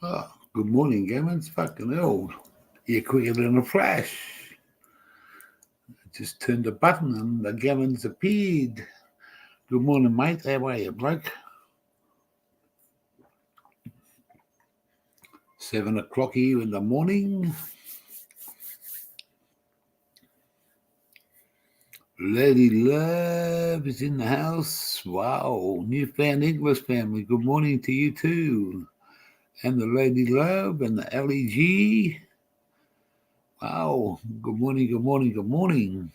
Oh, good morning, Gammons. Fucking hell. You're quicker than a flash. I just turned a button and the Gammons appeared. Good morning, mate. How are you, bloke? 7 o'clock here in the morning. Lady Love is in the house. Wow. Newfound English family. Good morning to you too. And the Lady Love and the LEG. Wow. Good morning, good morning, good morning.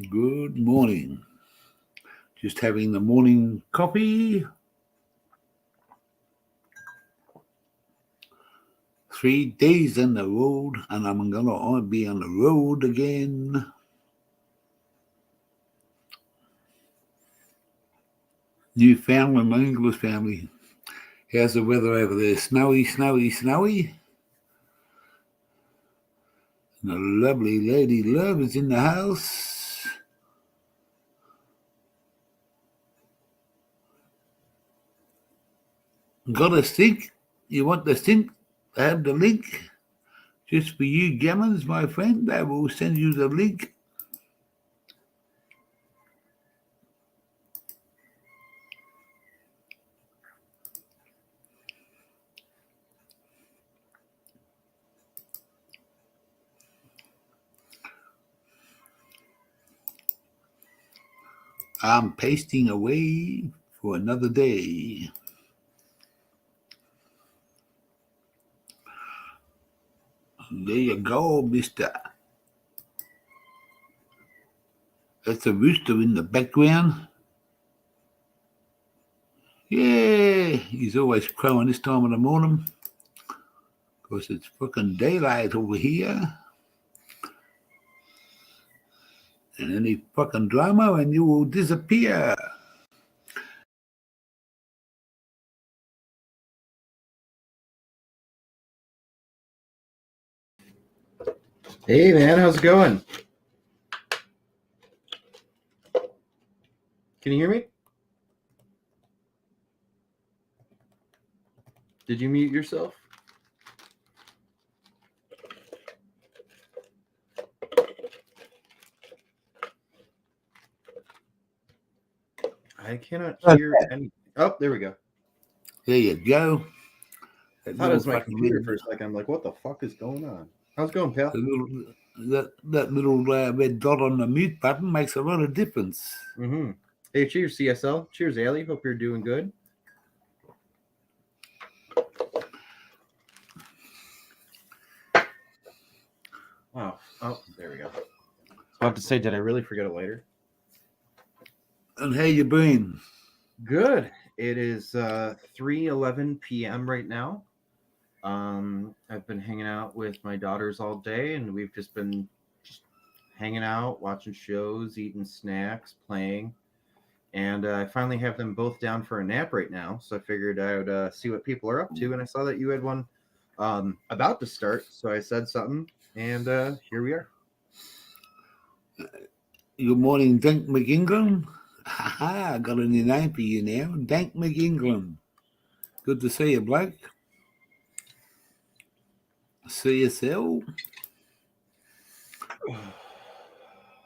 Good morning. Just having the morning coffee. 3 days on the road, and I'm gonna be on the road again. Newfoundland, my English family. How's the weather over there? Snowy, snowy, snowy. And the lovely Lady Love is in the house. Got a stink? You want the stink? I have the link. Just for you gammons, my friend. I will send you the link. I'm pasting away for another day. There you go, mister. That's a rooster in the background. Yeah, he's always crowing this time of the morning. Because it's fucking daylight over here. And any fucking drama and you will disappear. Hey man, how's it going? Can you hear me? Did you mute yourself? I cannot hear any. Oh, there we go. There you go. I thought it was my computer for a second. I'm like, what the fuck is going on? How's it going, pal? That little red dot on the mute button makes a lot of difference. Mm-hmm. Hey, cheers, CSL. Cheers, Ali. Hope you're doing good. Oh, there we go. I was about to say, did I really forget a lighter? And how you been? Good. It is 3:11 p.m. right now. I've been hanging out with my daughters all day, and we've just been hanging out, watching shows, eating snacks, playing. And I finally have them both down for a nap right now. So I figured I would see what people are up to. And I saw that you had one about to start. So I said something, and here we are. Good morning, Dank McEngland. I got a new name for you now, Dank McEngland. Good to see you, bloke. CSL.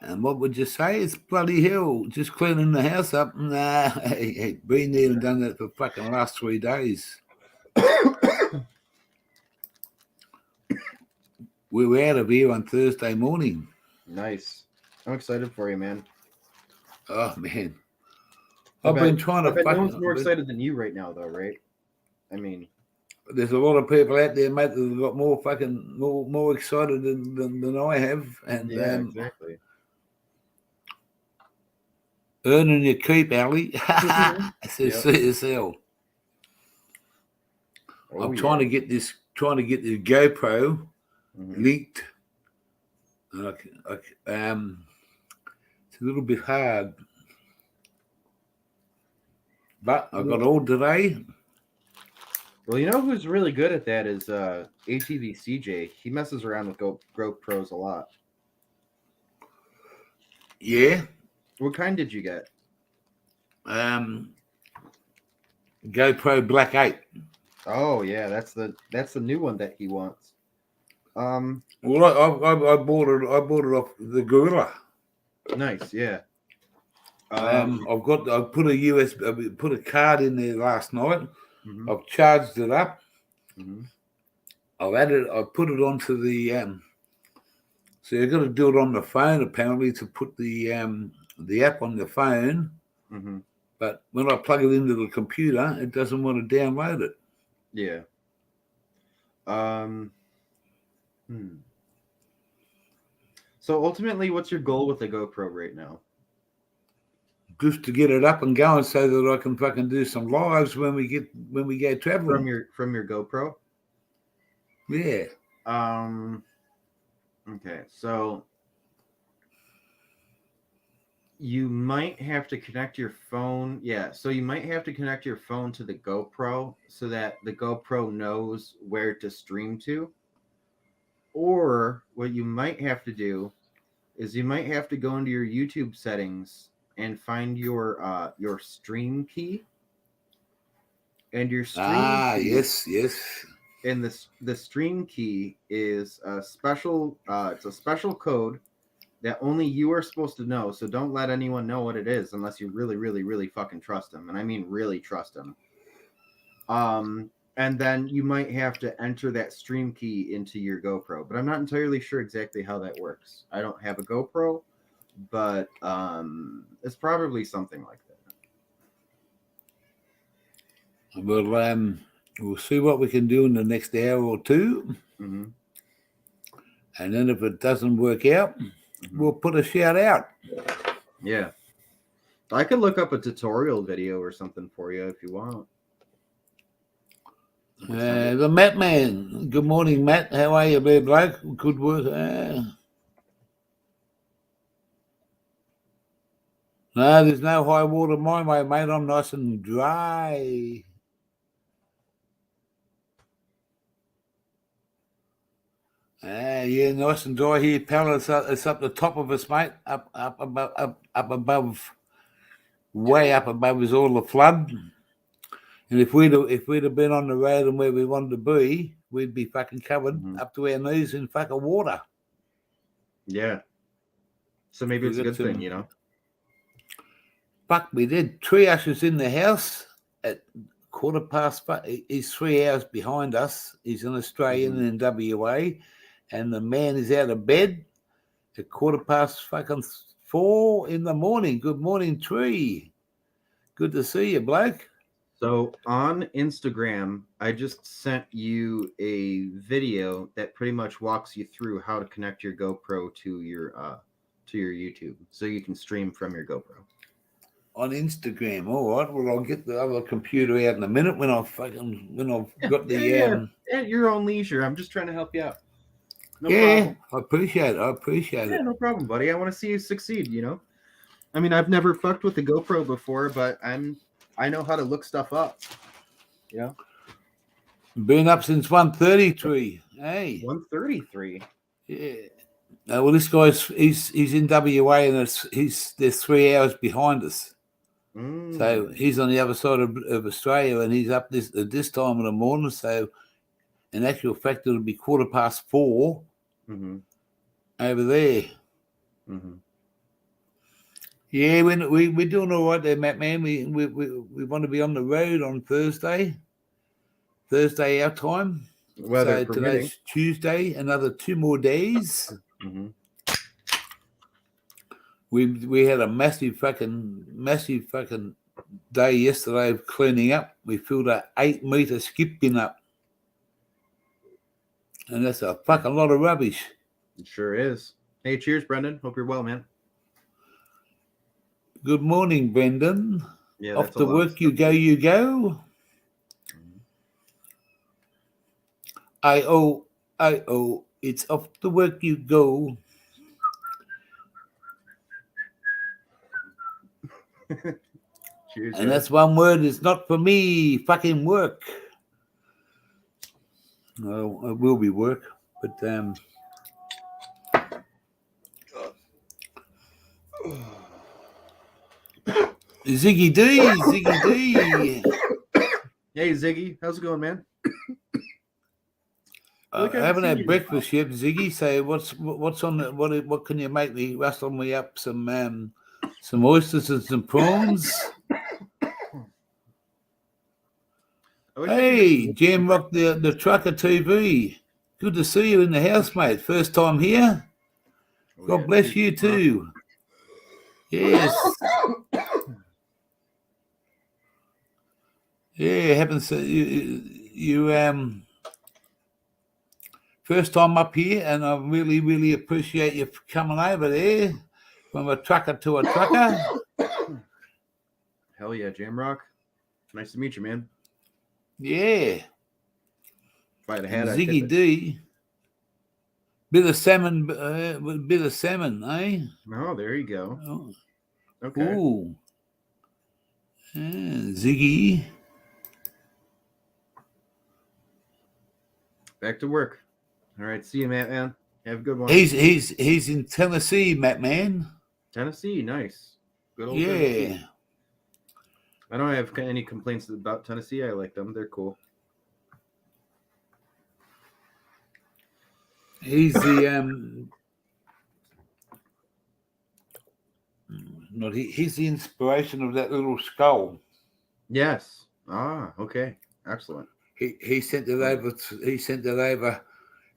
And what would you say? It's bloody hell. Just cleaning the house up. Nah, been there and done that for fucking last 3 days. We were out of here on Thursday morning. Nice. I'm excited for you, man. Oh, man. I've been trying to fucking... No one's more excited than you right now, though, right? I mean... There's a lot of people out there, mate, that have got more excited than I have. And yeah, exactly. Earning your keep, Ali. Says CSL. I'm trying to get this GoPro linked. It's a little bit hard, but I got all today. Well, you know who's really good at that is ATV CJ. He messes around with GoPros a lot. Yeah. What kind did you get? um, GoPro Black 8. Oh yeah, that's the new one that he wants. Well, I bought it. I bought it off the Gorilla. Nice, yeah. I put I put a card in there last night. Mhm, I've charged it up. mhm, I put it onto the so you've got to do it on the phone apparently to put the app on the phone. mhm. But when I plug it into the computer, it doesn't want to download it. Yeah. Um. So ultimately, what's your goal with the GoPro right now? Just to get it up and going so that I can fucking do some lives when we go traveling. From your GoPro? Yeah. Okay, so you might have to connect your phone. Yeah, so you might have to connect your phone to the GoPro so that the GoPro knows where to stream to. Or what you might have to do is you might have to go into your YouTube settings and find your stream key. And your stream key Yes. and the stream key is a special it's a special code that only you are supposed to know, so don't let anyone know what it is unless you really really really fucking trust them, and I mean really trust them. And then you might have to enter that stream key into your GoPro, but I'm not entirely sure exactly how that works. I don't have a GoPro, but it's probably something like that. Well, we'll see what we can do in the next hour or two. Mm-hmm. And then if it doesn't work out, Mm-hmm. we'll put a shout out. Yeah. I could look up a tutorial video or something for you if you want. The Matt Man. Good morning, Matt. How are you, there, bloke? Good work. No, there's no high water my way, mate. I'm nice and dry. Yeah, nice and dry here, pal. It's up the top of us, mate. Up above, way up above is all the flood. And if we'd have been on the road and where we wanted to be, we'd be fucking covered up to our knees in fucking water. Yeah. So maybe it's a good thing, you know. Fuck, we did. Tree ushers in the house at 5:15. He's 3 hours behind us. He's an Australian in WA, and the man is out of bed at 4:15 in the morning. Good morning, Tree. Good to see you, bloke. So on Instagram, I just sent you a video that pretty much walks you through how to connect your GoPro to your YouTube, so you can stream from your GoPro. On Instagram, all right. Well, I'll get the other computer out in a minute when I've got the at your own leisure. I'm just trying to help you out. No problem. I appreciate it. Yeah, no problem, buddy. I want to see you succeed. You know, I mean, I've never fucked with the GoPro before, but I know how to look stuff up. You know, been up since 1:33. Hey, 1:33. Yeah. Well, this guy's he's in WA and they're 3 hours behind us. So he's on the other side of Australia and he's up this time of the morning. So in actual fact, it'll be 4:15 over there. Yeah, we're doing all right there, Matt, man. We want to be on the road on Thursday our time. Weather so today's Tuesday, another 2 more days. We had a massive fucking day yesterday of cleaning up. We filled a 8-meter skip bin up. And that's a fucking lot of rubbish. It sure is. Hey, cheers, Brendan. Hope you're well, man. Good morning, Brendan. Yeah, off to work you go. I-O, it's off to work you go. Cheers, and that's one word. It's not for me. Fucking work. Well, it will be work, but Ziggy D, Ziggy D. Hey Ziggy, how's it going, man? I haven't had breakfast yet, Ziggy. So what's on the, what can you make me rustle me up some oysters and some prawns? Hey, Jam Rock the Trucker TV. Good to see you in the house, mate. First time here. God bless you too. Yes. Yeah, haven't you first time up here, and I really, really appreciate you coming over there from a trucker to a trucker. Hell yeah, Jamrock. Nice to meet you, man. Yeah. If I had a hat, I'd Ziggy D. Bit of salmon, eh? Oh, there you go. Oh. Okay. Ooh. Yeah, Ziggy. Back to work. All right, see you, Matt, man. Have a good one. He's in Tennessee, Matt, man. Tennessee, nice. Good old Yeah. Tennessee. I don't have any complaints about Tennessee. I like them. They're cool. He's the he's the inspiration of that little skull. Yes. Ah, okay. Excellent. He sent it over. He sent it over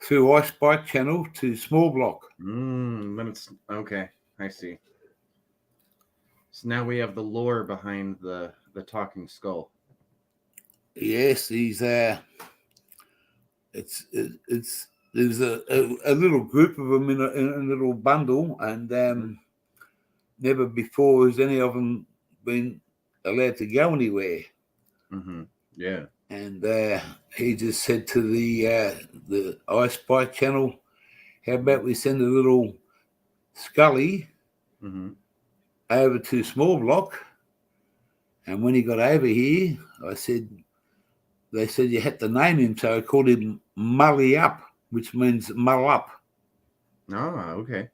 through Ice Bike Channel to Small Block. Then it's okay. I see. So now we have the lore behind the talking skull. Yes, he's it's there's a little group of them in a little bundle, and never before has any of them been allowed to go anywhere. Mm-hmm. Yeah. And he just said to the Ice Bike Channel, "How about we send a little Scully over to Small Block?" And when he got over here, they said you had to name him, so I called him Mully Up, which means mull up. Ah, okay.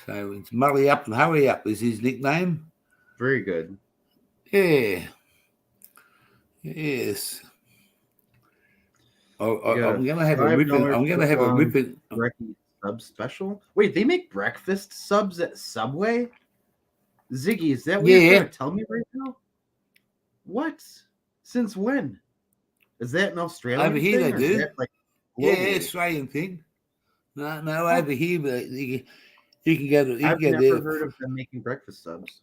So it's Mully Up and Hurry Up is his nickname. Very good. Yeah. Yes. I'm gonna have a rip. I'm gonna have a rip. Breakfast sub special. Wait, they make breakfast subs at Subway? Ziggy, is that what you're trying to tell me right now? What? Since when? Is that an Australian over here thing? they do. That, like, Australian thing. No, over here, but you can go to. I've never heard of them making breakfast subs.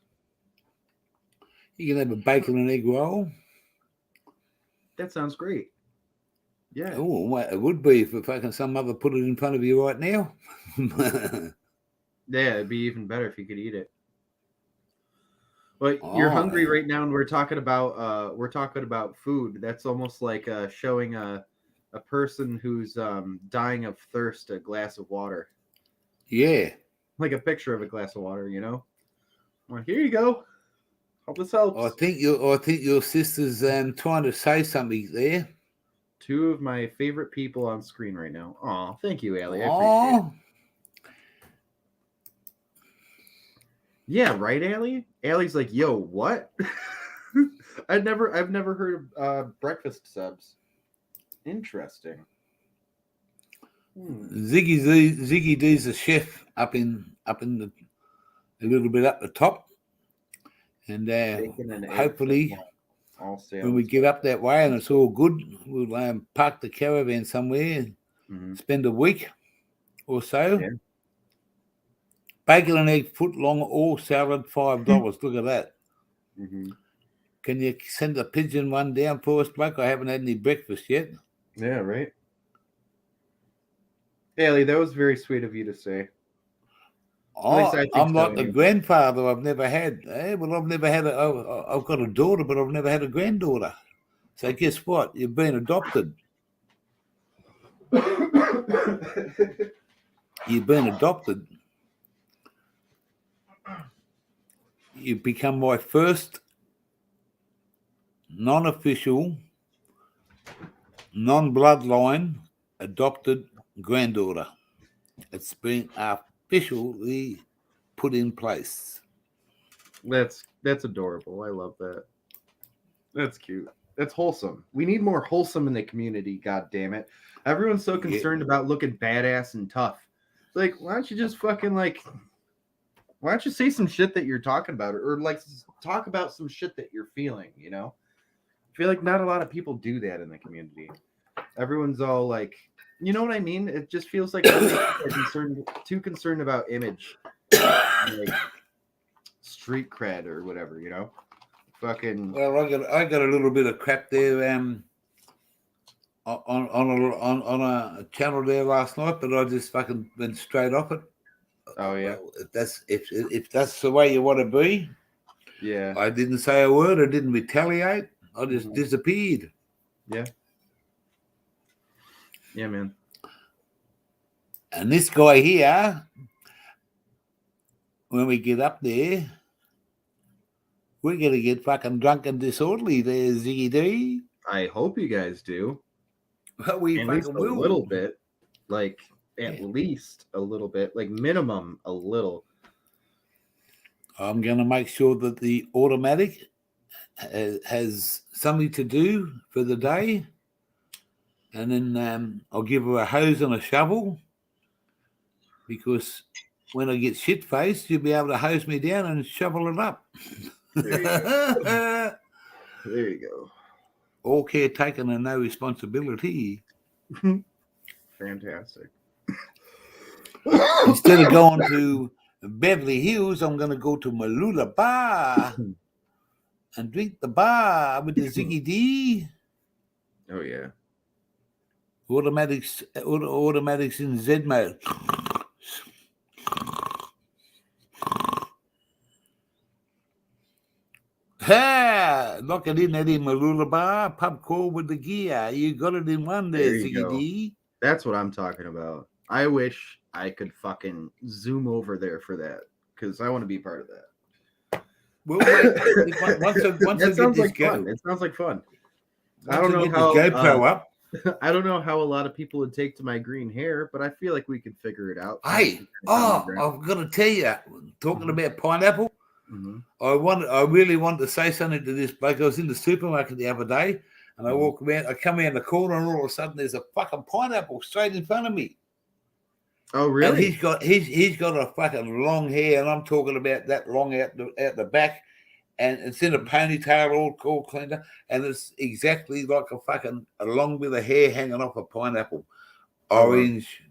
You can have a bacon and egg roll. That sounds great. Yeah. Oh, it would be if fucking some mother put it in front of you right now. Yeah, it'd be even better if you could eat it. But you're hungry right now, and we're talking about food. That's almost like showing a person who's dying of thirst a glass of water. Yeah. Like a picture of a glass of water, you know? Well, here you go. Hope this helps. I think your sister's trying to say something there. Two of my favorite people on screen right now. Aw, thank you, Allie. I appreciate it. Yeah, right, Allie? Allie's like, yo, what? I've never heard of breakfast subs. Interesting. Ziggy D's a chef up in a little bit up the top, and hopefully when we get up that way and it's all good, we'll park the caravan somewhere, spend a week or so. Yeah. Bacon and egg foot long, all salad, $5. Look at that. Can you send a pigeon one down for us, bloke? I haven't had any breakfast yet. Yeah, right. Haley, that was very sweet of you to say. I'm like the grandfather I've never had. Well, I've never had I've got a daughter, but I've never had a granddaughter. So guess what? You've been adopted. You've been adopted. You become my first non-official, non-bloodline adopted granddaughter. It's been officially put in place. That's That's adorable. I love that. That's cute. That's wholesome. We need more wholesome in the community, god damn it. Everyone's so concerned about looking badass and tough. It's like, why don't you just fucking like why don't you say some shit that you're talking about or like talk about some shit that you're feeling, you know? I feel like not a lot of people do that in the community. Everyone's all like, you know what I mean? It just feels like too concerned about image, like street cred or whatever, you know? Fucking. Well, I got a little bit of crap there on a channel there last night, but I just fucking went straight off it. Oh yeah. Well, if that's the way you want to be, yeah. I didn't say a word. I didn't retaliate. I just disappeared. Yeah. Yeah, man. And this guy here, when we get up there, we're gonna get fucking drunk and disorderly there, Ziggy D. I hope you guys do. Well, we at fucking least a will. little bit. Like at least a little bit. Like minimum a little. I'm gonna make sure that the automatic has something to do for the day. And then I'll give her a hose and a shovel, because when I get shit-faced, you'll be able to hose me down and shovel it up. There you go. There you go. All care taken and no responsibility. Fantastic. Instead of going to Beverly Hills, I'm going to go to Malula Bar and drink the bar with the Ziggy D. Oh, yeah. Automatics in Z mode. Ha! Lock it in Eddie Malula Bar, pub crawl with the gear. You got it in one there, Ziggy D. That's what I'm talking about. I wish I could fucking zoom over there for that, because I want to be part of that. Well, once that sounds like fun. It sounds like fun. I don't know how GoPro up. I don't know how a lot of people would take to my green hair, but I feel like we could figure it out. Hey, I've got to tell you, talking about pineapple, I really want to say something to this bloke. I was in the supermarket the other day, and I come around the corner, and all of a sudden there's a fucking pineapple straight in front of me. Oh, really? And he's got a fucking long hair, and I'm talking about that long out the back, and it's in a ponytail, all cleaned up, and it's exactly like a long bit of hair hanging off a pineapple, orange,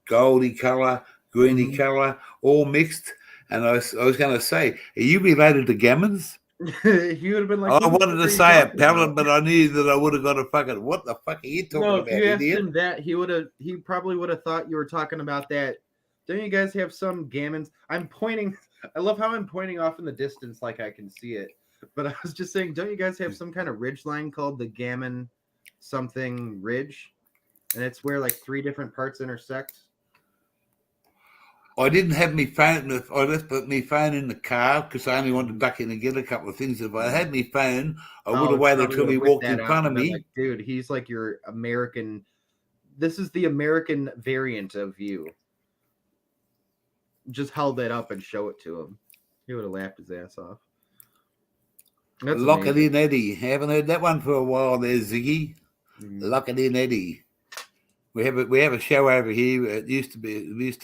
goldy color, greeny color, all mixed. And I was going to say, are you related to gammons? He would have been like, I wanted to say a pellet, but I knew that I would have got a fucking, what the fuck are you talking about? If you asked him that, he probably would have thought you were talking about that. Don't you guys have some gammons? I love how I'm pointing off in the distance like I can see it. But I was just saying, don't you guys have some kind of ridge line called the gammon something ridge? And it's where like 3 different parts intersect. I didn't have my phone. I left my phone in the car because I only wanted to duck in and get a couple of things. If I had my phone, I would have waited till he walked in front of me. Like, dude, he's like your American. This is the American variant of you. Just held that up and show it to him. He would have laughed his ass off. Lock it in, Eddie. Haven't heard that one for a while there, Ziggy. Lock it in, Eddie. We have a show over here. It used to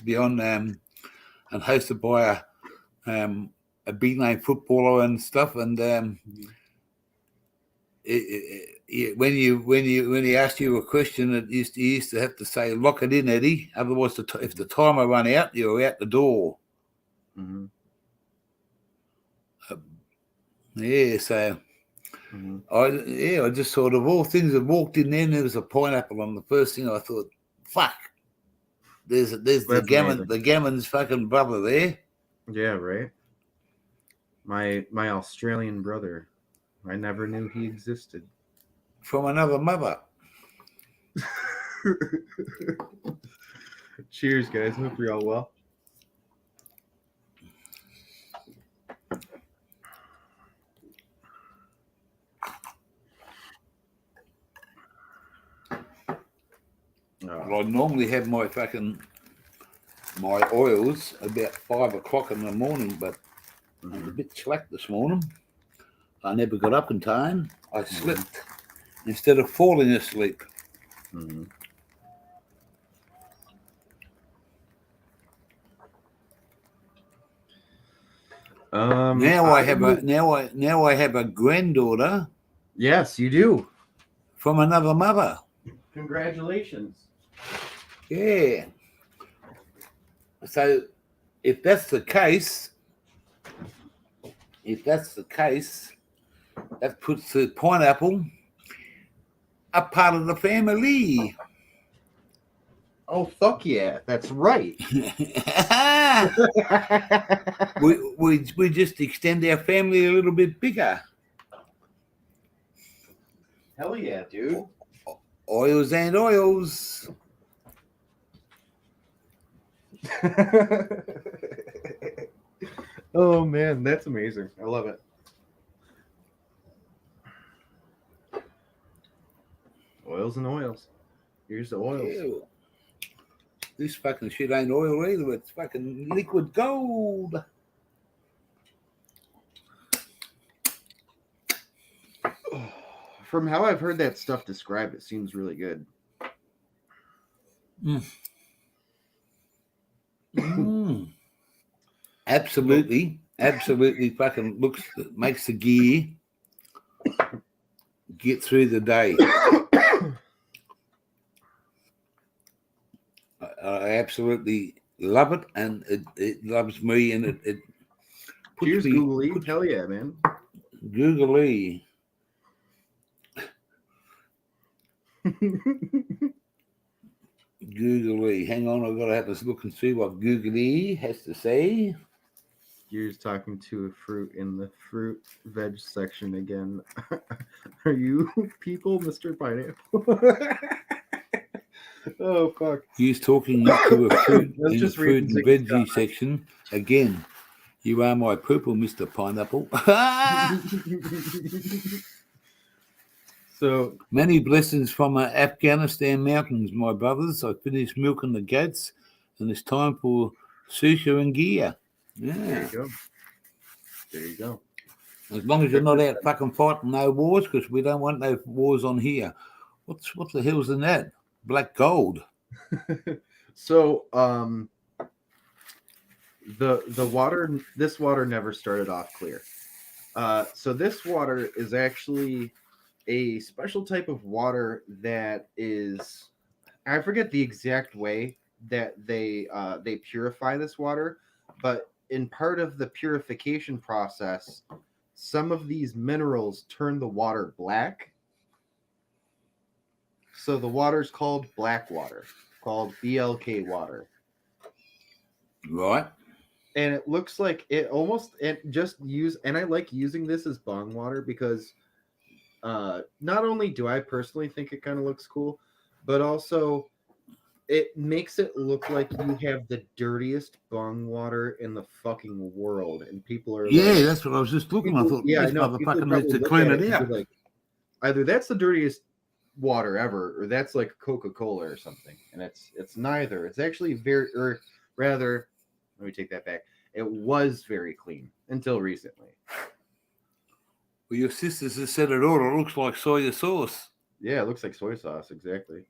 be on and hosted by a big name footballer and stuff. And when he asked you a question, he used to have to say, "Lock it in, Eddie." Otherwise, if the timer run out, you're out the door. Yeah, so I just sort of all things that walked in there, and there was a pineapple on the first thing. I thought, fuck, there's the gammon's fucking brother there. Yeah, right. My Australian brother. I never knew he existed. From another mother. Cheers, guys. Hope you're all well. Well, I normally have my oils about 5 o'clock in the morning, but I was a bit slack this morning. I never got up in time. I slipped instead of falling asleep. Mm-hmm. Now I have a granddaughter. Yes, you do. From another mother. Congratulations. Yeah. So if that's the case, that puts the pineapple a part of the family. Oh, fuck yeah. That's right. we just extend our family a little bit bigger. Hell yeah, dude. Oils and oils. Oh, man. That's amazing. I love it. Oils and oils. Here's the oils. Ew. This fucking shit ain't oil either. It's fucking liquid gold. From how I've heard that stuff described, it seems really good. Absolutely fucking makes the gear get through the day. I absolutely love it, and it loves me, and it puts Cheers, me. Googly. Hell yeah, man. Googly. Googly. Hang on, I've got to have a look and see what Googly has to say. You're talking to a fruit in the fruit veg section again. Are you people, Mr. Pineapple? Oh, fuck. He's talking to a fruit in the fruit and veggie comment. section again. You are my purple, Mr. Pineapple. So many blessings from Afghanistan mountains, my brothers. I finished milking the goats, and it's time for sushi and gear. Yeah. There you go. As long as you're not out fucking fighting no wars, because we don't want no wars on here. What the hell's in that? Black gold. So the water, this water never started off clear. So this water is actually a special type of water that is, I forget the exact way that they purify this water, but in part of the purification process, some of these minerals turn the water black. So the water's called black water, called BLK water. Right. And it looks like and I like using this as bong water because not only do I personally think it kind of looks cool, but also it makes it look like you have the dirtiest bong water in the fucking world, and people are like, that's what I was just looking. I thought, yeah, this I know. motherfucker needs to clean it out. Like, either that's the dirtiest water ever, or that's like Coca-Cola or something, and it's neither. It's actually or rather, let me take that back. It was very clean until recently. Well, your sisters have said it all. It looks like soy sauce. Yeah, it looks like soy sauce, exactly.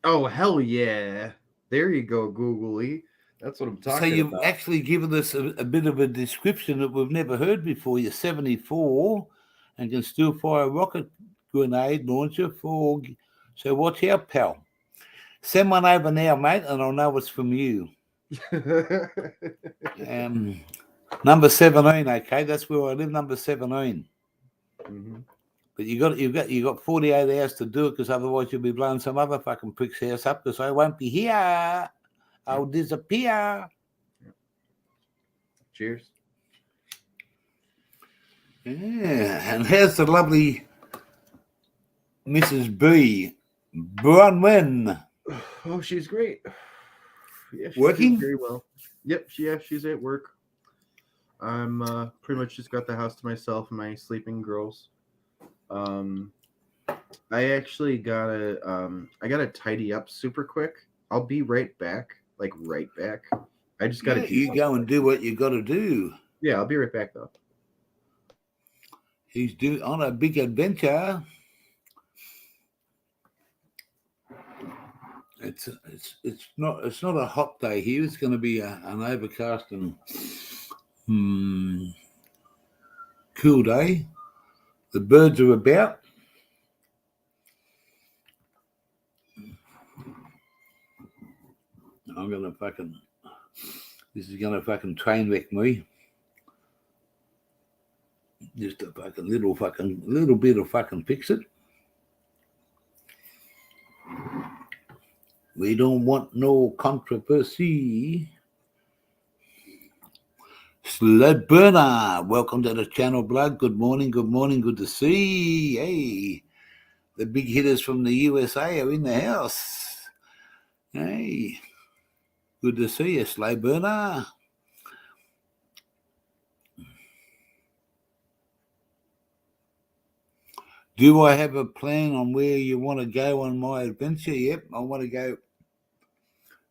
Oh, hell yeah. There you go, Googly. That's what I'm talking about. So you've actually given us a bit of a description that we've never heard before. You're 74 and can still fire a rocket grenade launcher for... So watch out, pal. Send one over now, mate, and I'll know it's from you. Number 17, okay? That's where I live, number 17. Mm-hmm. But you got 48 hours to do it, because otherwise you'll be blowing some other fucking prick's house up, because I won't be here. I'll disappear. Cheers. Yeah, and here's the lovely Mrs. B. Bronwyn. Oh, she's great. Yeah, she's working very well. Yep, she's at work. I'm pretty much just got the house to myself and my sleeping girls. I actually gotta tidy up super quick. I'll be right back. like right back. I just got to do you something. go and do what you got to do. Yeah, I'll be right back though. He's on a big adventure. It's not a hot day here. It's going to be an overcast and cool day. The birds are about. I'm gonna fucking. This is gonna fucking train wreck me. Just a fucking little bit of fucking fix it. We don't want no controversy. Sled Burner, welcome to the channel, blood. Good morning, good to see. Hey, the big hitters from the USA are in the house. Hey, good to see you, Sled Burner. Do I have a plan on where you want to go on my adventure? Yep, I want to go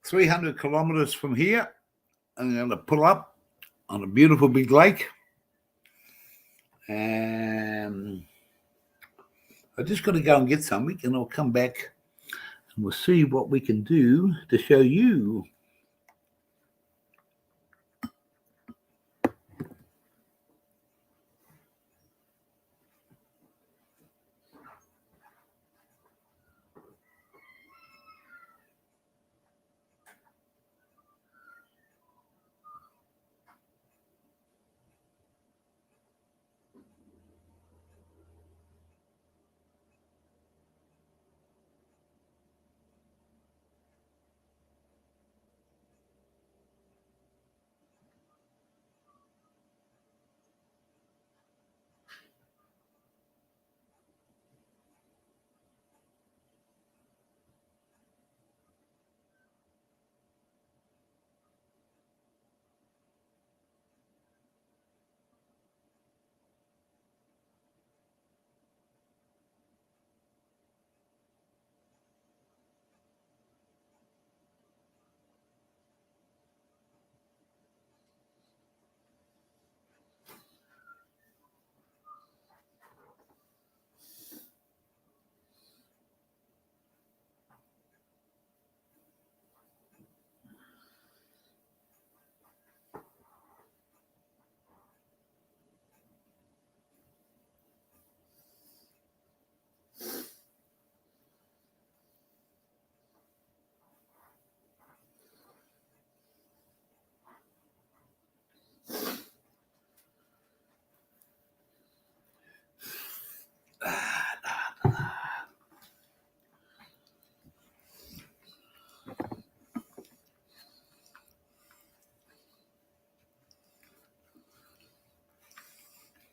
300 kilometers from here. I'm going to pull up on a beautiful big lake. And I just got to go and get something, and I'll come back and we'll see what we can do to show you.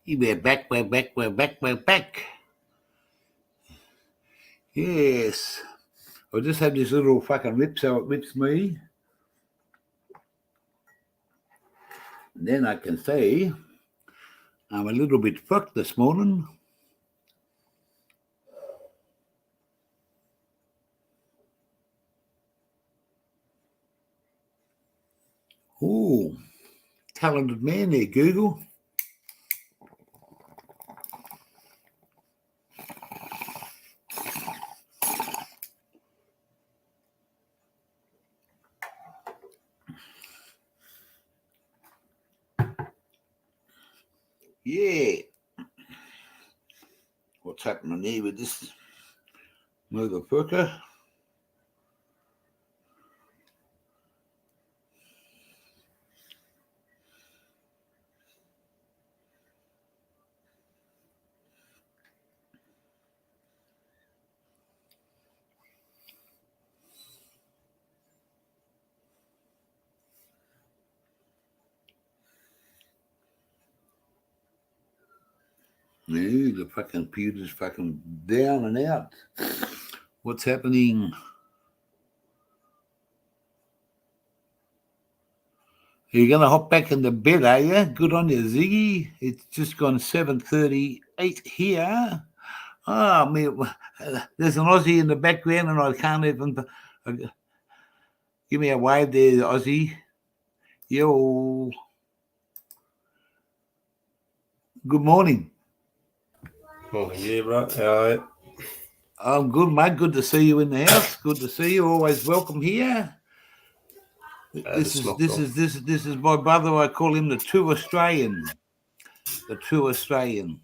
We're back. Yes. I just have this little fucking rip so it rips me. And then I can say I'm a little bit fucked this morning. Oh, talented man there, Google. Yeah. What's happening here with this motherfucker? No, the fucking computer's fucking down and out. What's happening? You're going to hop back in the bed, are you? Good on you, Ziggy. It's just gone 7:38 here. Oh, there's an Aussie in the background and I can't even... Give me a wave there, Aussie. Yo. Good morning. Morning, yeah, bro. How are you? I'm good, mate. Good to see you in the house. Good to see you. Always welcome here. This is my brother. I call him the true Australian. The true Australian.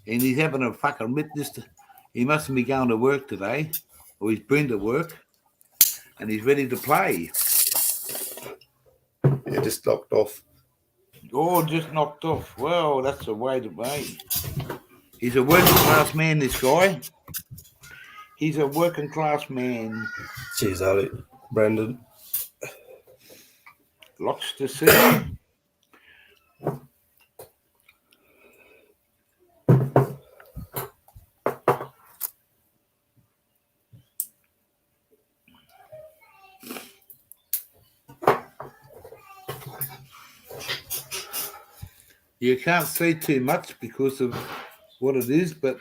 And he's having a fucking witness. He mustn't be going to work today, or he's been to work, and he's ready to play. Yeah, just knocked off. Oh, just knocked off. Well, that's the way to be. He's a working class man, this guy. He's a working class man. Cheers, Ali. Brandon. Lots to see. You can't see too much because of what it is, but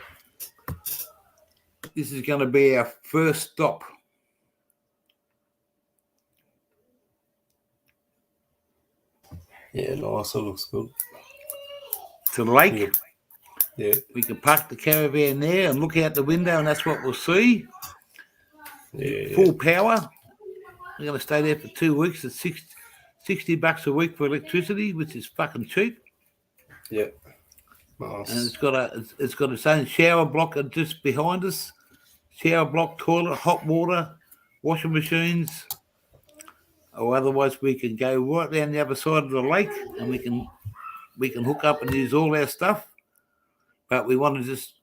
this is going to be our first stop. Yeah, nice. It looks good. To the lake. Yeah. We can park the caravan there and look out the window, and that's what we'll see. Yeah. Full power. We're going to stay there for 2 weeks at $60 a week for electricity, which is fucking cheap. Yeah. Nice. And it's got its own shower block just behind us. Shower block, toilet, hot water, washing machines. Or otherwise we can go right down the other side of the lake and we can hook up and use all our stuff. But we want to just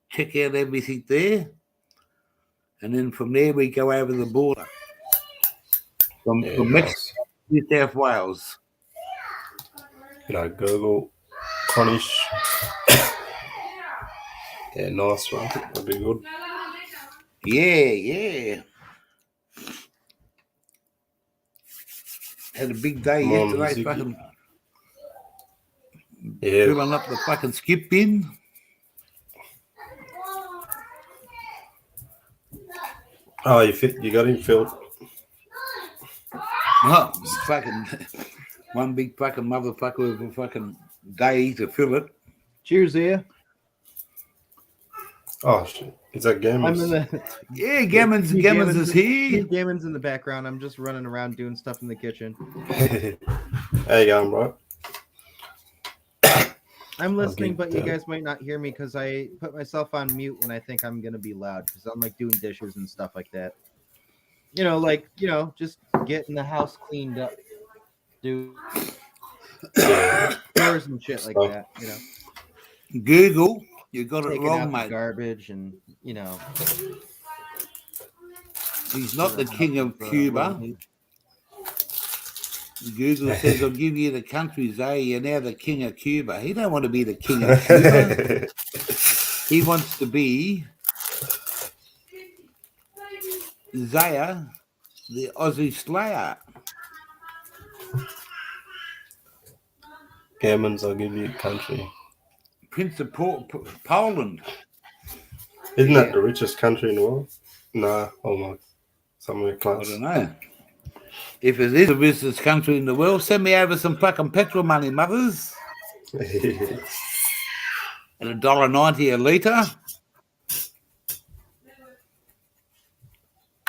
check out everything there. And then from there we go over the border. From Mexico to New South Wales. Google, Cornish. Yeah, nice one. That'd be good. Yeah. Had a big day yesterday, fucking filling up the fucking skip bin. Oh, you got him filled. Oh, fucking one big fucking motherfucker with a fucking day to fill it. Cheers, there. Oh shit! Is that Gammons? Yeah, Gammons is here. Gammons in the background. I'm just running around doing stuff in the kitchen. How you going, bro? I'm listening, but you guys might not hear me because I put myself on mute when I think I'm gonna be loud because I'm like doing dishes and stuff like that. Just getting the house cleaned up, do doors and shit like that. Google, you got it taking wrong, out the mate. garbage and He's not the king of Cuba. Google says, I'll give you the country, Zay. You're now the king of Cuba. He don't want to be the king of Cuba. He wants to be Zaya, the Aussie Slayer. Gammons, I'll give you a country. Prince of Poland. Isn't that the richest country in the world? Nah, almost. Somewhere I close. don't know. If it is the richest country in the world, send me over some fucking petrol money, mothers. At $1.90 a litre.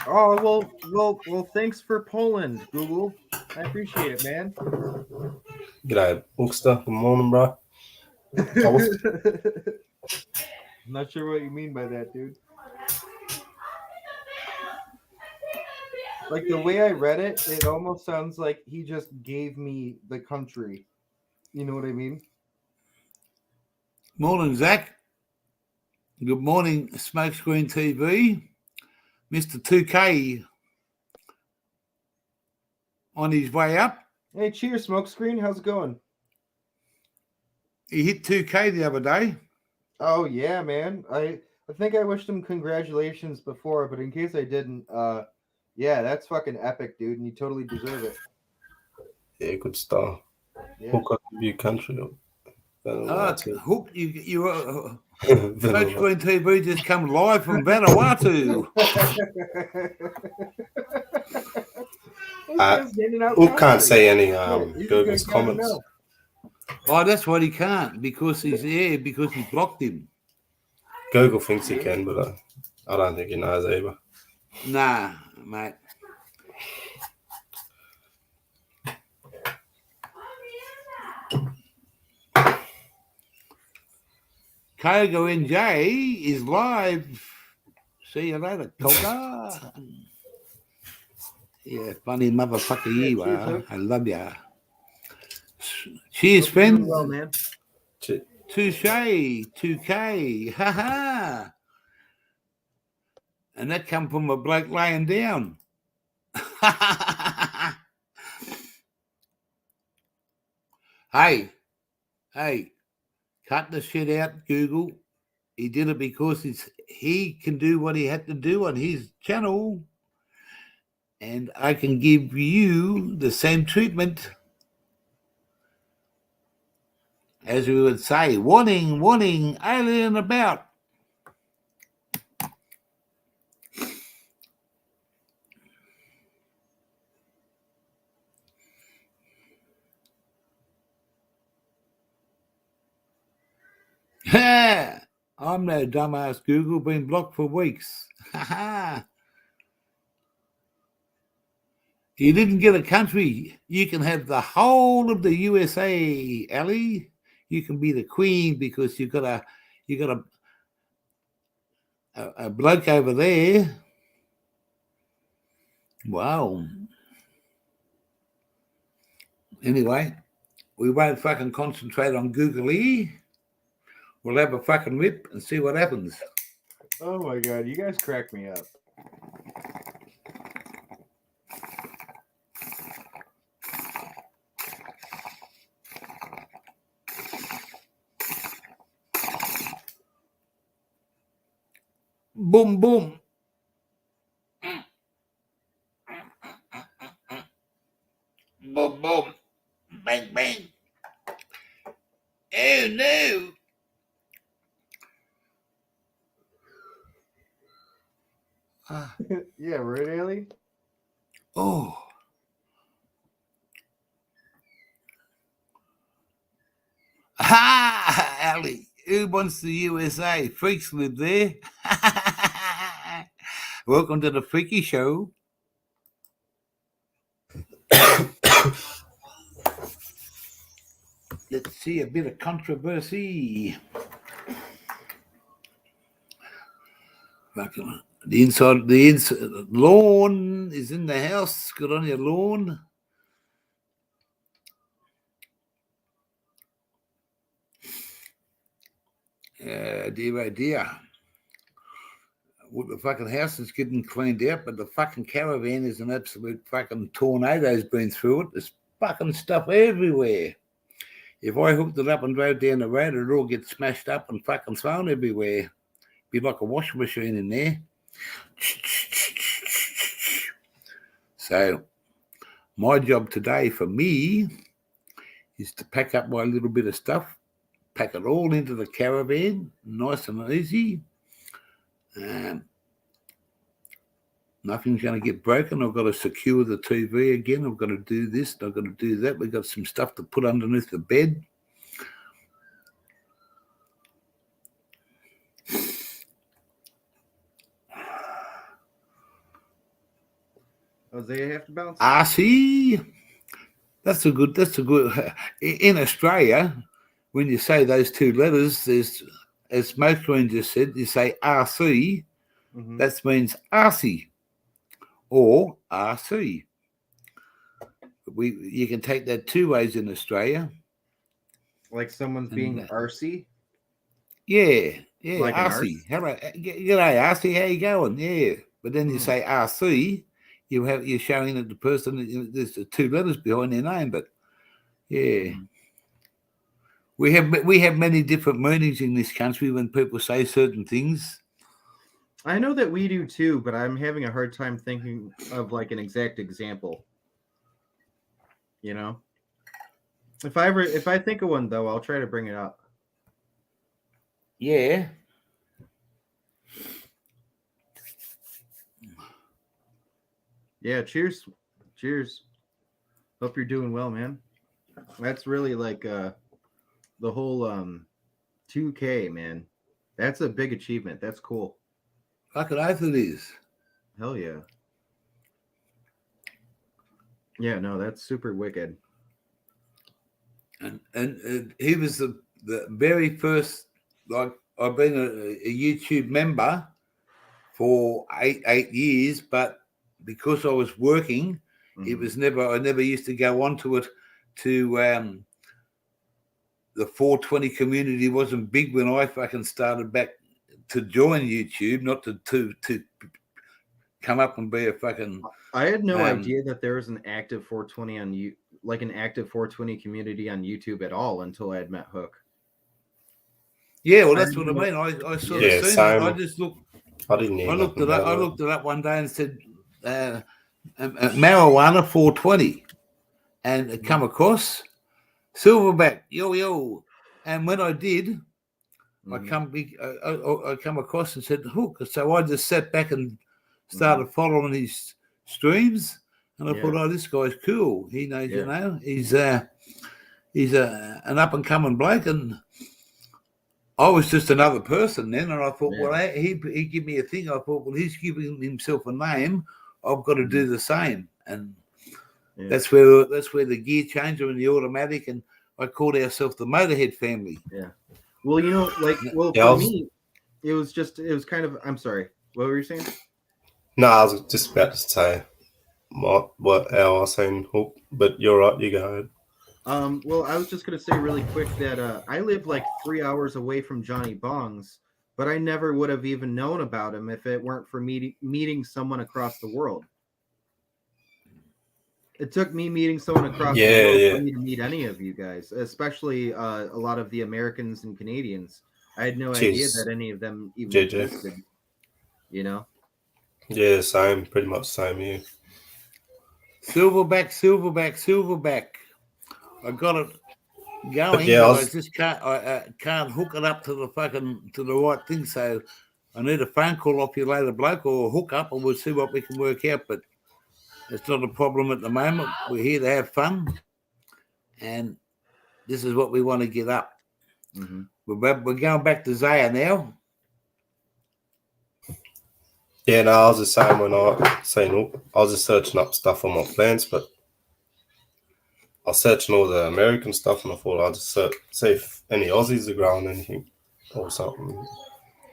Oh well. Thanks for Poland, Google. I appreciate it, man. G'day, Bookster. Good morning, bro. I'm not sure what you mean by that, dude. Like the way I read it, it almost sounds like he just gave me the country. You know what I mean? Morning, Zach. Good morning, Smokescreen TV. Mr. 2K on his way up. Hey, cheers, Smokescreen. How's it going? He hit 2K the other day. Oh yeah, man. I think I wished him congratulations before, but in case I didn't, yeah, that's fucking epic, dude, and you totally deserve it. Yeah, good stuff. Yeah. Hook up your country. Hook, you Smokescreen TV just come live from Vanuatu. I Handing out we can't country. see any You Google's gotta comments. know. Oh, that's what he can't because he's because he blocked him. Google thinks he can, but I don't think he knows either. Nah, mate. Kogo NJ is live. See you later, Koga. Yeah, funny motherfucker you cheers, are. Hook. I love ya. Cheers, Hope you're doing friends. well, man. Touche, 2K. Ha ha. And that come from a bloke laying down. Hey, cut the shit out, Google. He did it because he can do what he had to do on his channel. And I can give you the same treatment. As we would say, warning, warning, alien about. I'm no dumbass Google, been blocked for weeks. You didn't get a country. You can have the whole of the USA, Ellie. You can be the queen because you got a bloke over there. Wow. Anyway, we won't fucking concentrate on Google E. We'll have a fucking rip and see what happens. Oh my god, you guys crack me up. Boom, boom. Boom, boom. Bang, bang. Oh, no. Yeah, right, Ailey? Oh. Ha! Ali, who wants the USA? Freaks live there. Welcome to the Freaky Show. Let's see a bit of controversy. The inside lawn is in the house. Good on your lawn. Dear, oh dear. Well, the fucking house is getting cleaned out, but the fucking caravan is an absolute fucking tornado's been through it. There's fucking stuff everywhere. If I hooked it up and drove down the road, it'd all get smashed up and fucking thrown everywhere. Be like a washing machine in there. So, my job today for me is to pack up my little bit of stuff, pack it all into the caravan, nice and easy. Nothing's going to get broken. I've got to secure the TV again. I've got to do this. I've got to do that. We've got some stuff to put underneath the bed. Jose have to bounce. RC. That's a good. In Australia, when you say those two letters, there's, as Smoke Queen just said, you say RC. Mm-hmm. That means RC or RC. You can take that two ways in Australia. Like someone's being arsey. Yeah, Like an RC. Hello, g'day, RC. How you going? Yeah, but then you say RC, you're showing that the person there's the two letters behind their name. But yeah, we have many different meanings in this country when people say certain things. I know that we do too, but I'm having a hard time thinking of like an exact example. You know, if I think of one though, I'll try to bring it up. Yeah. Yeah. Cheers. Cheers. Hope you're doing well, man. That's really like the whole 2K, man. That's a big achievement. That's cool. Fucking oath it is. Hell yeah. Yeah, no, that's super wicked. And he was the very first. Like I've been a YouTube member for eight years, but because I was working, it Mhm. was never. I never used to go onto it. To the 420 community wasn't big when I fucking started back to join YouTube, not to come up and be a fucking. I had no idea that there was an active 420 on you, like an active 420 community on YouTube at all until I had met Hook. Yeah, well, I that's what I didn't mean. I sort Yeah, of seen that. I same. just looked. I didn't hear I looked nothing it up. about I it. looked it up one day and said marijuana 420, and it come across silverback yo. And when I did, I come across and said Hook. So I just sat back and started following his streams, and I Yeah. thought, oh, this guy's cool. He knows, Yeah. you know, he's an up and coming bloke, and I was just another person then, and I thought, Yeah. well, he give me a thing. I thought, well, he's giving himself a name. I've got to do the same, and Yeah. that's where the gear changer and the automatic, and I called ourselves the Motorhead family. Yeah. Well, you know, like, well, Yeah, for me, it was kind of. I'm sorry. What were you saying? No, I was just about to say what I was saying, Hook, but you're right. You go ahead. Well, I was just gonna say really quick that I live like 3 hours away from Johnny Bongs, but I never would have even known about him if it weren't for meeting someone across the world. It took me meeting someone across the world for me to meet any of you guys, especially a lot of the Americans and Canadians. I had no idea Jeez. that any of them even JJ. existed. You know? Yeah, same. Pretty much same here. Silverback. I got it going, yeah, but I just can't. I can't hook it up to the right thing. So I need a phone call off you later, bloke, or hook up, and we'll see what we can work out. But it's not a problem at the moment. We're here to have fun, and this is what we want to get up. Mm-hmm. We're going back to Zaya now. Yeah, no, I was just saying when I saying Hook, I was just searching up stuff on my plans, but I was searching all the American stuff, and I thought I'd just see if any Aussies are growing anything or something.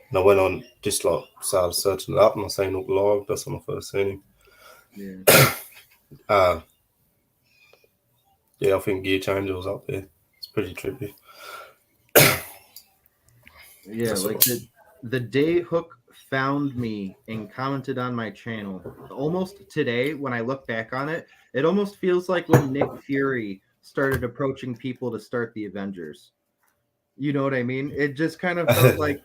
And I went on, just like started searching it up, and I seen Hook live. That's when I first seen him. Yeah. Yeah, I think Gear Changer was up there. It's pretty trippy. Yeah, That's like the day Hook found me and commented on my channel, almost today, when I look back on it, it almost feels like when Nick Fury started approaching people to start the Avengers. You know what I mean? It just kind of felt like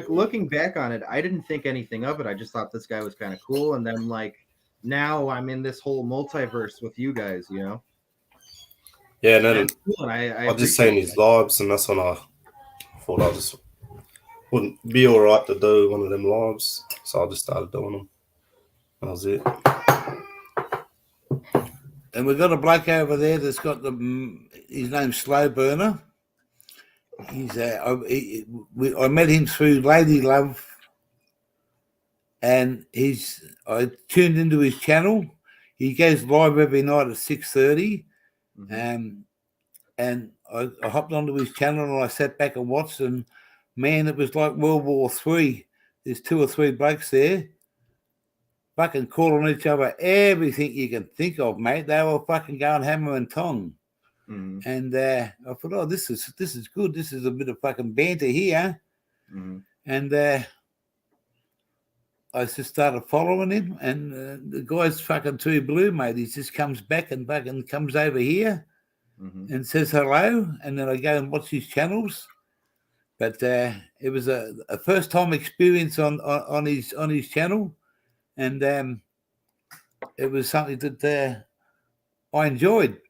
looking back on it, I didn't think anything of it. I just thought this guy was kind of cool, and then like now I'm in this whole multiverse with you guys, you know? Yeah, and then That's cool, and I just seen his lives, and that's when I thought I just wouldn't be all right to do one of them lives, so I just started doing them. That was it. And we've got a bloke over there that's got his name's Slow Burner. He's I met him through Lady Love, and I tuned into his channel. He goes live every night at 6:30, and I hopped onto his channel and I sat back and watched, and man, it was like World War III. There's 2 or 3 blokes there, fucking calling each other everything you can think of, mate. They were fucking going hammer and tong. Mm-hmm. And I thought, oh, this is good. This is a bit of fucking banter here. Mm-hmm. And I just started following him, and the guy's fucking too blue, mate. He just comes back and fucking comes over here and says hello, and then I go and watch his channels. But it was a first time experience on his channel, and it was something that I enjoyed.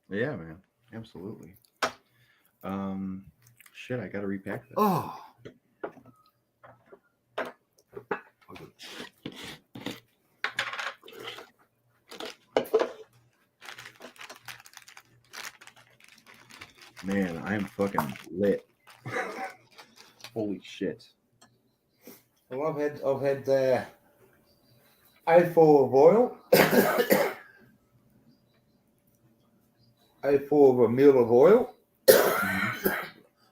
Yeah, man, absolutely. Shit, I gotta repack that. Oh. I am fucking lit. Holy shit. Well, I've had A4 of oil, A4 of a meal of oil,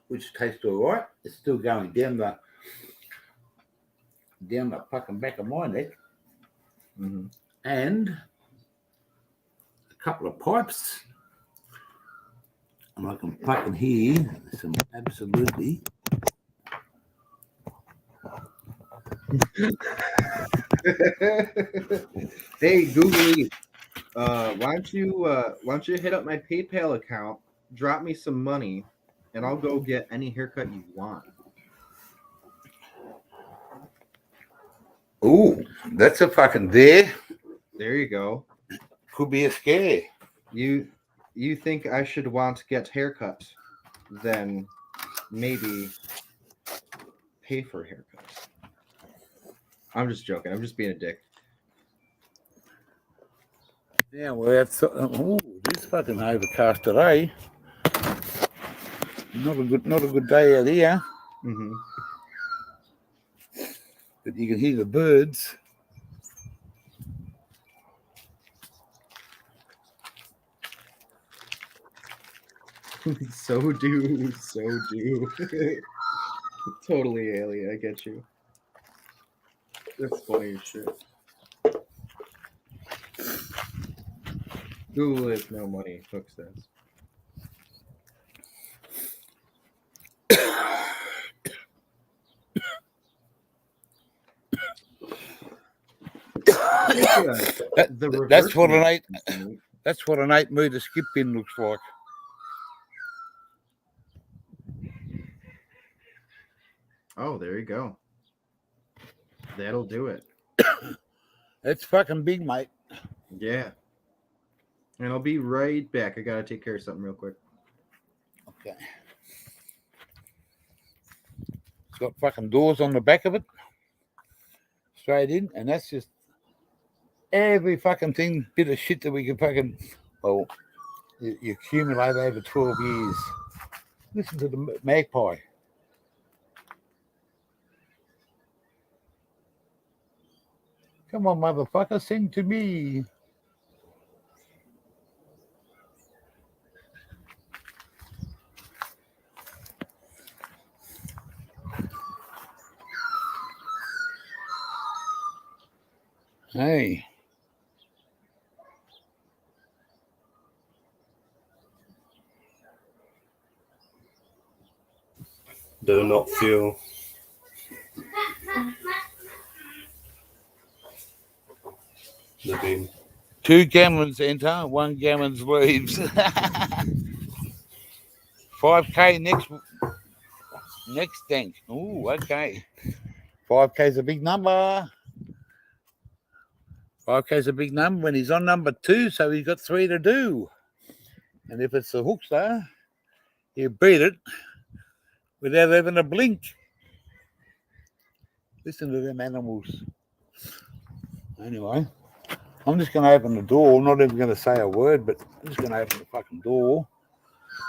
which tastes all right. It's still going down the fucking back of my neck, and a couple of pipes, and I can fucking hear some absolutely. Hey, Googly, why don't you hit up my PayPal account, drop me some money, and I'll go get any haircut you want. Ooh, that's a fucking dare. There you go. Could be a scare. You think I should want to get haircut? Then maybe pay for haircuts. I'm just joking. I'm just being a dick. Yeah, well, that's this fucking overcast today. Not a good day out here. Mm-hmm. But you can hear the birds. So do. Totally alien. I get you. That's funny as shit. Google has no money. Hook says. That's what an 8. That's what an 8-meter skip pin looks like. Oh, there you go. That'll do it. It's fucking big, mate. Yeah. And I'll be right back. I gotta take care of something real quick. Okay. It's got fucking doors on the back of it. Straight in, and that's just every fucking bit of shit that we can fucking, well, you accumulate over 12 years. Listen to the magpie. Come on, motherfucker, sing to me. Hey. Do not feel. The beam. 2 gammons enter, 1 gammon leaves. 5K next tank. Ooh, okay. 5K's a big number. 5K's a big number when he's on number 2, so he's got 3 to do. And if it's a hookster, he'll beat it without even a blink. Listen to them animals. Anyway, I'm just going to open the door. I'm not even going to say a word, but I'm just going to open the fucking door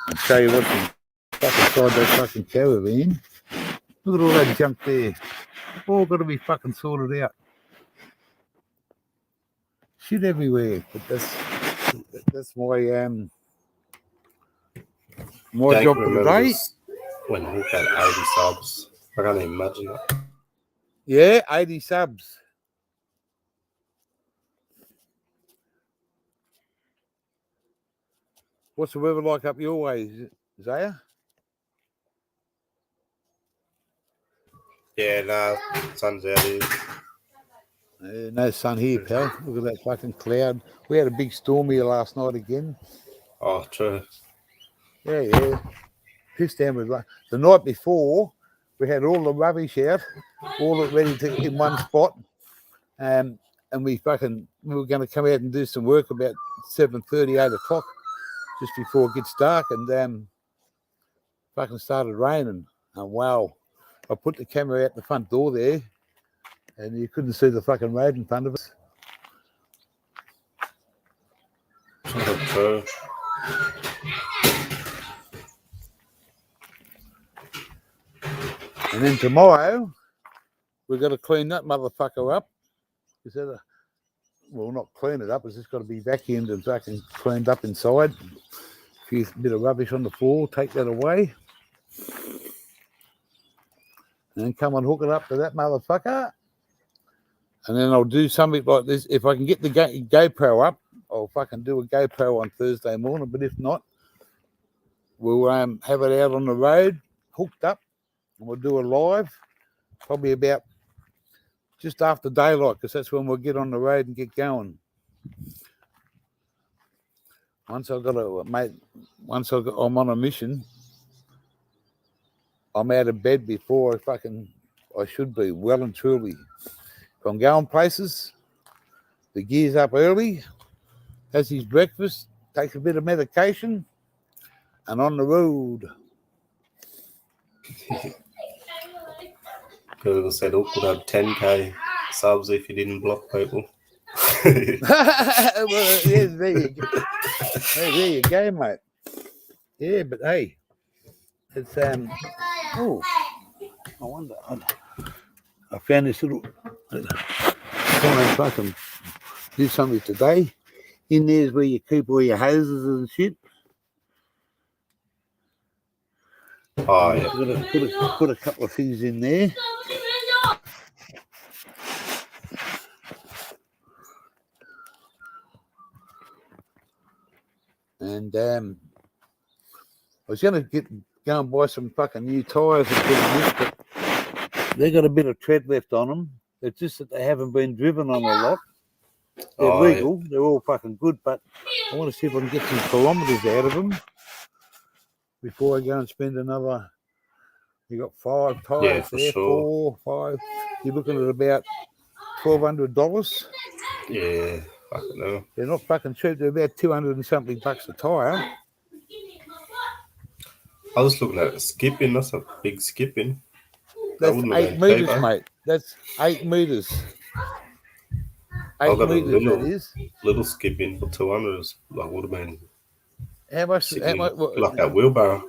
and show you what's inside that fucking caravan. Look at all that junk there. All got to be fucking sorted out. Shit everywhere. But that's my job for today. When Hook had 80 subs, I can't even imagine that. Yeah, 80 subs. What's the weather like up your way, Zaya? Yeah, no, sun's out here. No sun here, pal. Look at that fucking cloud. We had a big storm here last night again. Oh, true. Yeah. Pissed down with rain. The night before, we had all the rubbish out, all it ready to in one spot. And we were going to come out and do some work about 7:30, 8 o'clock, just before it gets dark, and fucking started raining. And wow, I put the camera out the front door there, and you couldn't see the fucking road in front of us. True. And then tomorrow, we've got to clean that motherfucker up. Well, not clean it up. It's just got to be vacuumed and fucking cleaned up inside. A few bit of rubbish on the floor. Take that away. And then come and hook it up to that motherfucker. And then I'll do something like this. If I can get the GoPro up, I'll fucking do a GoPro on Thursday morning. But if not, we'll have it out on the road, hooked up, and we'll do a live, probably about just after daylight, because that's when we'll get on the road and get going. I'm on a mission. I'm out of bed before I should be, well and truly. If I'm going places, the gear's up early, has his breakfast, takes a bit of medication, and on the road. Google said it could have 10k subs if you didn't block people. Well, yeah, there you go. Hey, there you go, mate. Yeah, but hey, it's oh, I wonder. I found this little. Try and fucking do something today. In there's where you keep all your hoses and shit. Oh yeah. Put a couple of things in there. And I was going to go and buy some fucking new tyres and put in this, but they got a bit of tread left on them. It's just that they haven't been driven on a lot. They're legal. Yeah. They're all fucking good, but I want to see if I can get some kilometres out of them before I go and spend another. You got 5 tyres there, sure. 4, 5. You're looking at about $1,200. Yeah, fucking no. They're not fucking cheap. They're about 200 and something bucks a tyre. I was looking at skipping. That's a big skipping. That's 8 metres, mate. That's 8 metres. 8 metres, that is. Little skipping for 200 is like would have been. How much? Like that wheelbarrow.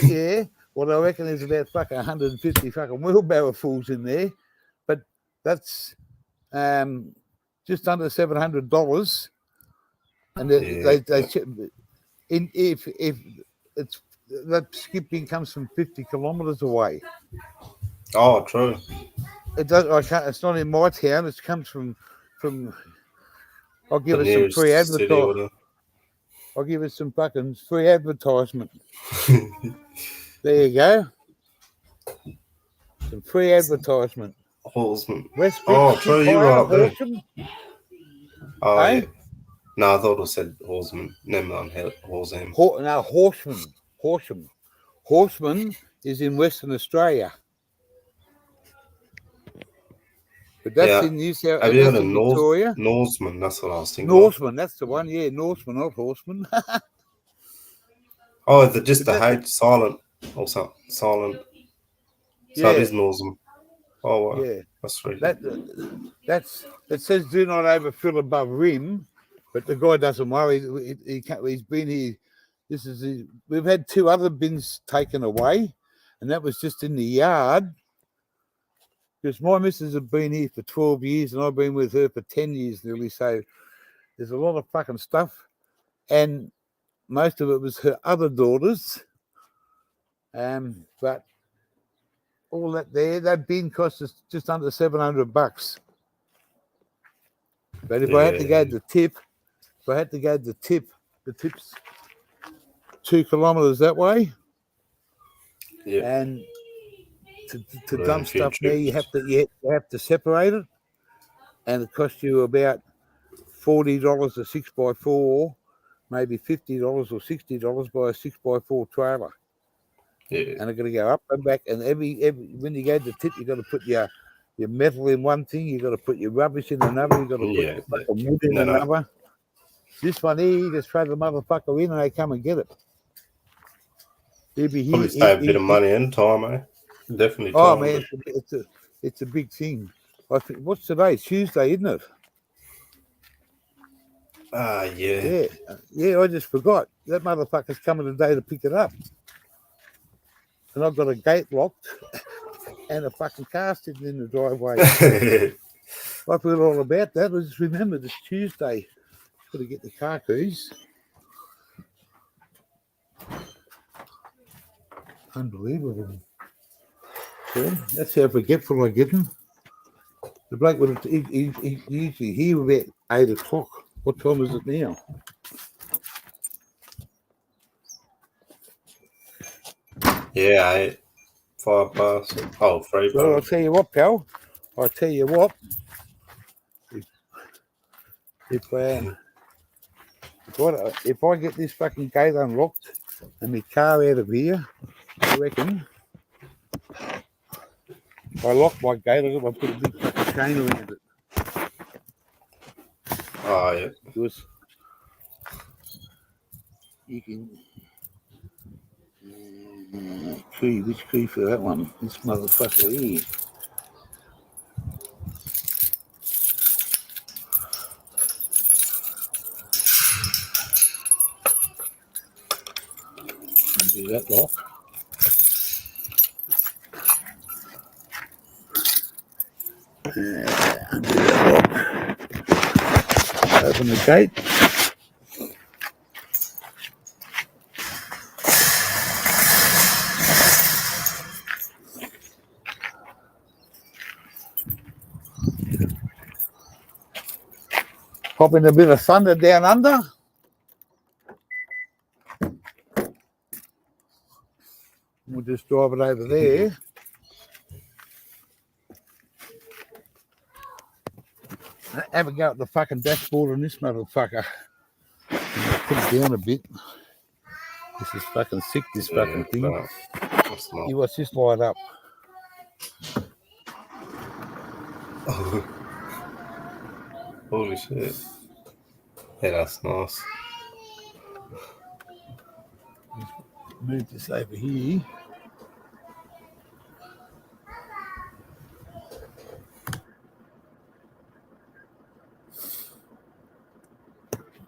Yeah. Well, I reckon there's about fucking 150 fucking wheelbarrow fulls in there, but that's just under $700. And if it's that skipping comes from 50 kilometres away. Oh, true. It does. It's not in my town. It comes from. I'll give it some free advertisement. I'll give it some fucking free advertisement. There you go. Some free advertisement. Horseman. True. You're right there. Oh, eh? Yeah. No, I thought it said horseman. Never mind, horseman. Horseman. Horseman is in Western Australia. But that's in New South. Have you heard of Victoria? Norseman? That's what I was thinking. Norseman, that's the one. Yeah, Norseman, not Horseman. Oh, is it just the H silent or something? Silent. So it is Norseman. Oh, wow. Yeah. That's sweet. It says do not overfill above rim, but the guy doesn't worry. He's been here. We've had 2 other bins taken away, and that was just in the yard. Because my missus has been here for 12 years and I've been with her for 10 years nearly. So there's a lot of fucking stuff. And most of it was her other daughters. But all that bin cost us just under $700. But if I had to go to the tip, the tip's 2 kilometres that way. Yeah. And to dump stuff there, you have to separate it, and it costs you about $40 a 6x4, maybe $50 or $60 by a 6x4 trailer. Yeah. And it's going to go up and back. And every when you go to the tip, you got to put your metal in one thing, you got to put your rubbish in another, you got to put the wood in another. This one here, you just throw the motherfucker in, and they come and get it. Probably save a bit of money and time, eh? Definitely. Oh man, it's a big thing. I think what's today? Tuesday, isn't it? Yeah. Yeah. I just forgot that motherfucker's coming today to pick it up. and I've got a gate locked and a fucking car sitting in the driveway. I forgot all about that. I just remembered it's Tuesday. Got to get the car keys. Unbelievable. Yeah, that's how forgetful I get them. The bloke would have he usually here about 8 o'clock. What time is it now? Yeah, 5 past. Oh, 3 Well, I'll past. tell you what, pal. I'll tell you what. If I get this fucking gate unlocked and my car out of here, I reckon if I lock my gate, I'll put a big fucking chain around it. Oh, yeah. Because you can key, which key for that one? This motherfucker here. Do that lock. Undo that lock. Open the gate. Pop in a bit of thunder down under. We'll just drive it over there. Have a go at the fucking dashboard on this motherfucker. Put it down a bit. This is fucking sick, this fucking thing. That's not. You watch this light up. Holy shit. Yeah, that's nice. Move this over here.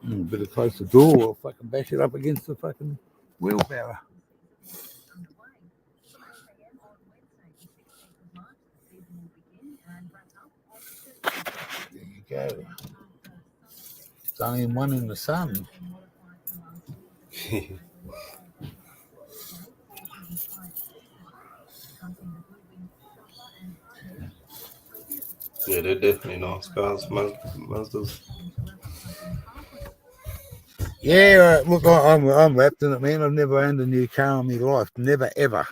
Better close the door or fucking bash it up against the fucking wheelbarrow. There you go. It's only one in the sun. Yeah, they're definitely nice cars, Mazdas. Yeah, look, I'm wrapped in it, man. I've never owned a new car in my life, never ever.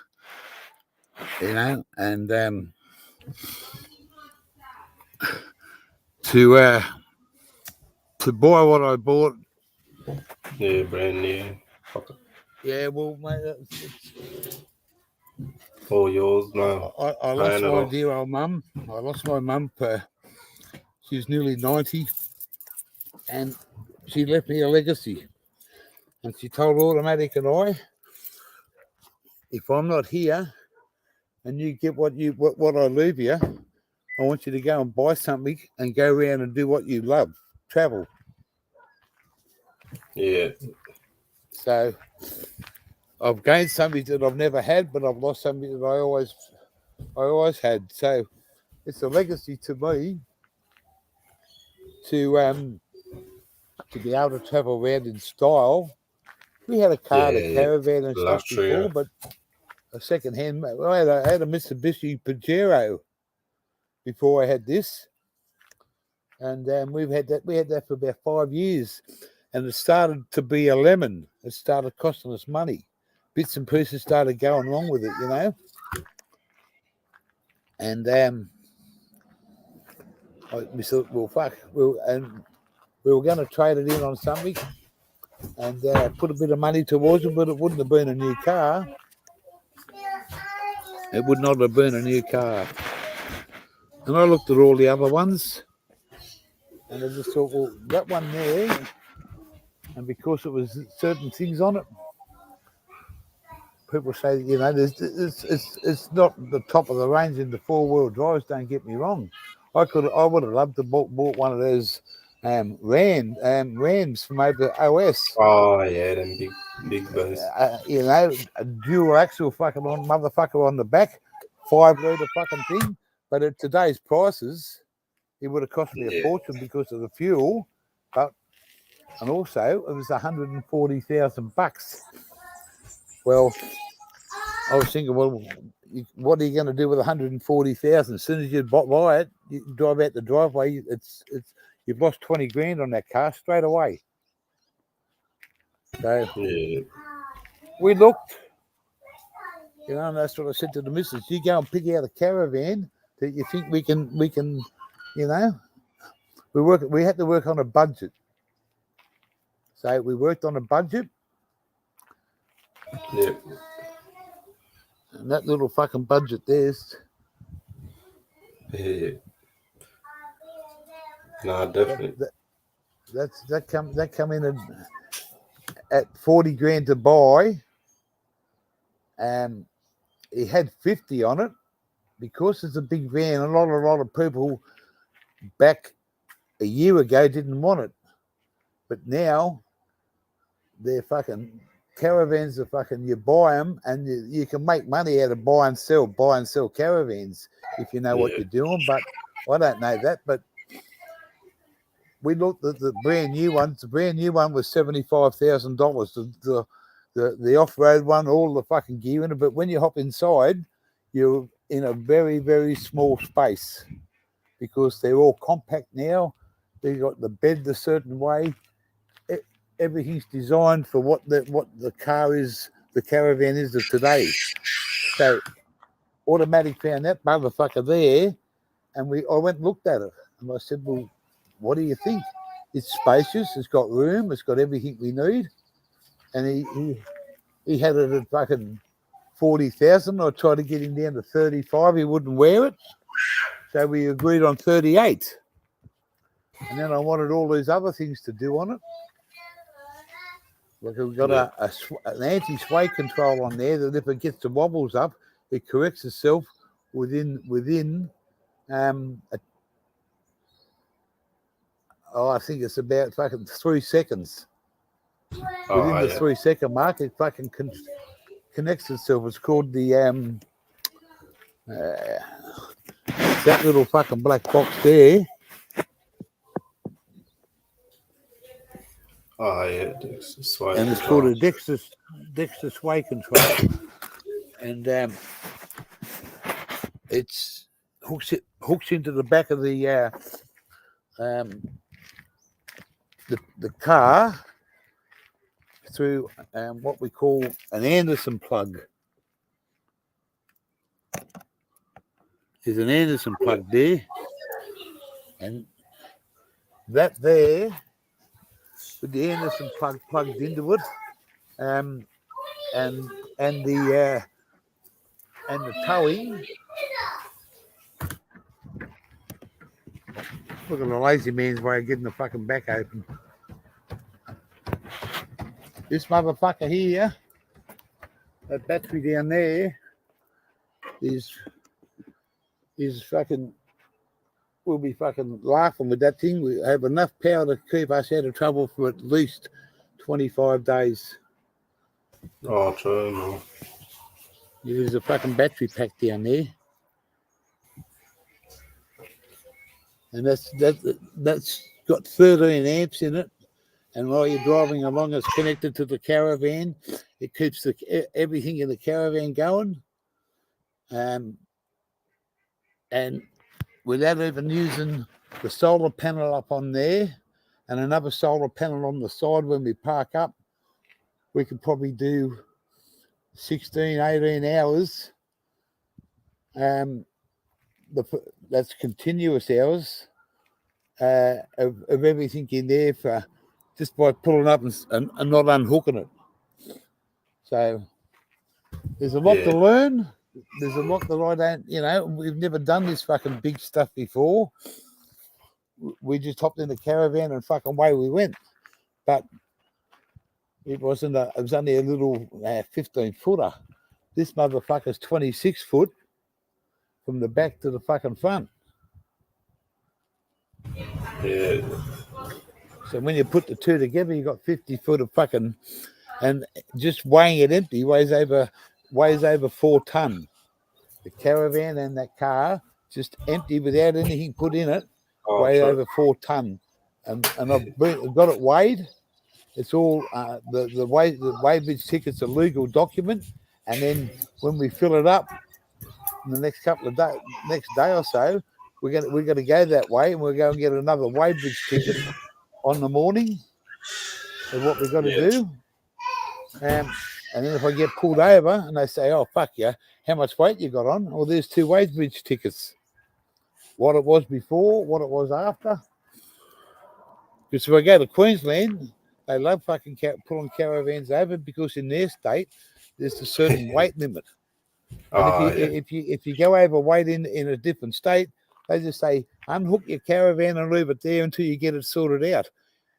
You know, and to buy what I bought. Yeah, brand new. Fuck it. Yeah, well, mate, it's All yours, no. I lost Paying it my off. dear old mum. I lost my mum. She's nearly 90, and she left me a legacy. And she told Automatic and I, if I'm not here, and you get what I leave you, I want you to go and buy something and go around and do what you love, travel. Yeah. So I've gained something that I've never had, but I've lost something that I always had. So it's a legacy to me to be able to travel around in style. We had a car, a caravan and stuff before, but a second-hand. I had a Mitsubishi Pajero before I had this, and we had that for about 5 years, and it started to be a lemon. It started costing us money. Bits and pieces started going wrong with it, you know. And we thought, well, fuck, we were going to trade it in on something and put a bit of money towards it, but it wouldn't have been a new car. It would not have been a new car. And I looked at all the other ones, and I just thought, well, that one there, and because it was certain things on it, people say, you know, it's not the top of the range in the four-wheel drives. Don't get me wrong. I would have loved to bought one of those Rams from over OS. Oh yeah, them big Big bass. A dual axle fucking motherfucker on the back, 5 litre fucking thing. But at today's prices, it would have cost me a fortune because of the fuel. And also, it was $140,000. Well, I was thinking, well, what are you going to do with 140,000? As soon as you buy it, you drive out the driveway. You've lost 20 grand on that car straight away. So we looked, and that's what I said to the missus. You go and pick out a caravan that you think we can, we had to work on a budget. So we worked on a budget. Yep. And that little fucking budget there's. Yeah. No, definitely. That come in at 40 grand to buy. He had 50 on it because it's a big van. A lot of people back a year ago didn't want it, but now they're fucking caravans are fucking. You buy them and you can make money out of buy and sell caravans if you know what you're doing. But I don't know that. But we looked at the brand new ones. The brand new one was $75,000. The off-road one, all the fucking gear in it. But when you hop inside, you're in a very, very small space because they're all compact now. They got the bed a certain way. Everything's designed for what the car is, the caravan is of today. So Automatic found that motherfucker there, and I went and looked at it, and I said, well, what do you think? It's spacious, it's got room, it's got everything we need. And he had it at fucking 40,000. I tried to get him down to 35. He wouldn't wear it. So we agreed on 38. And then I wanted all these other things to do on it. Like we've got an anti-sway control on there that if it gets the wobbles up, it corrects itself within I think it's about fucking 3 seconds. Within the 3 second mark, it fucking connects itself. It's called the that little fucking black box there. Oh yeah, Dexter sway. And it's called a Dexter sway control. And it's hooks into the back of the car through what we call an Anderson plug. There's an Anderson plug there, and that there, with the Anderson plug plugged into it, and the towing. Look at the lazy man's way of getting the fucking back open. This motherfucker here, that battery down there, is fucking. We'll be fucking laughing with that thing. We have enough power to keep us out of trouble for at least 25 days. Oh, true, man. There's a fucking battery pack down there. And that's got 13 amps in it. And while you're driving along, it's connected to the caravan. It keeps everything in the caravan going. And without even using the solar panel up on there and another solar panel on the side when we park up, we could probably do 16, 18 hours. That's continuous hours of everything in there for just by pulling up and not unhooking it. So there's a lot to learn. There's a lot that I don't, we've never done this fucking big stuff before. We just hopped in the caravan and fucking away we went. But it was only a little 15-footer. This motherfucker's 26 foot from the back to the fucking front. Yeah. So when you put the two together, you got 50 foot of fucking and just weighing it empty weighs over 4 ton. The caravan and that car just empty without anything put in it, weigh true. over 4 ton, and I've got it weighed. It's all the weighbridge ticket's a legal document, and then when we fill it up in the next couple of days, next day or so, we're going to go that way, and we're going to get another weighbridge ticket on the morning of what we've got to do. And then if I get pulled over and they say, "Oh fuck you, how much weight you got on?" Well, there's 2 weighbridge tickets. What it was before, what it was after. Because if I go to Queensland, they love fucking pulling caravans over because in their state there's a certain weight limit. And if you go overweight in a different state, they just say unhook your caravan and leave it there until you get it sorted out.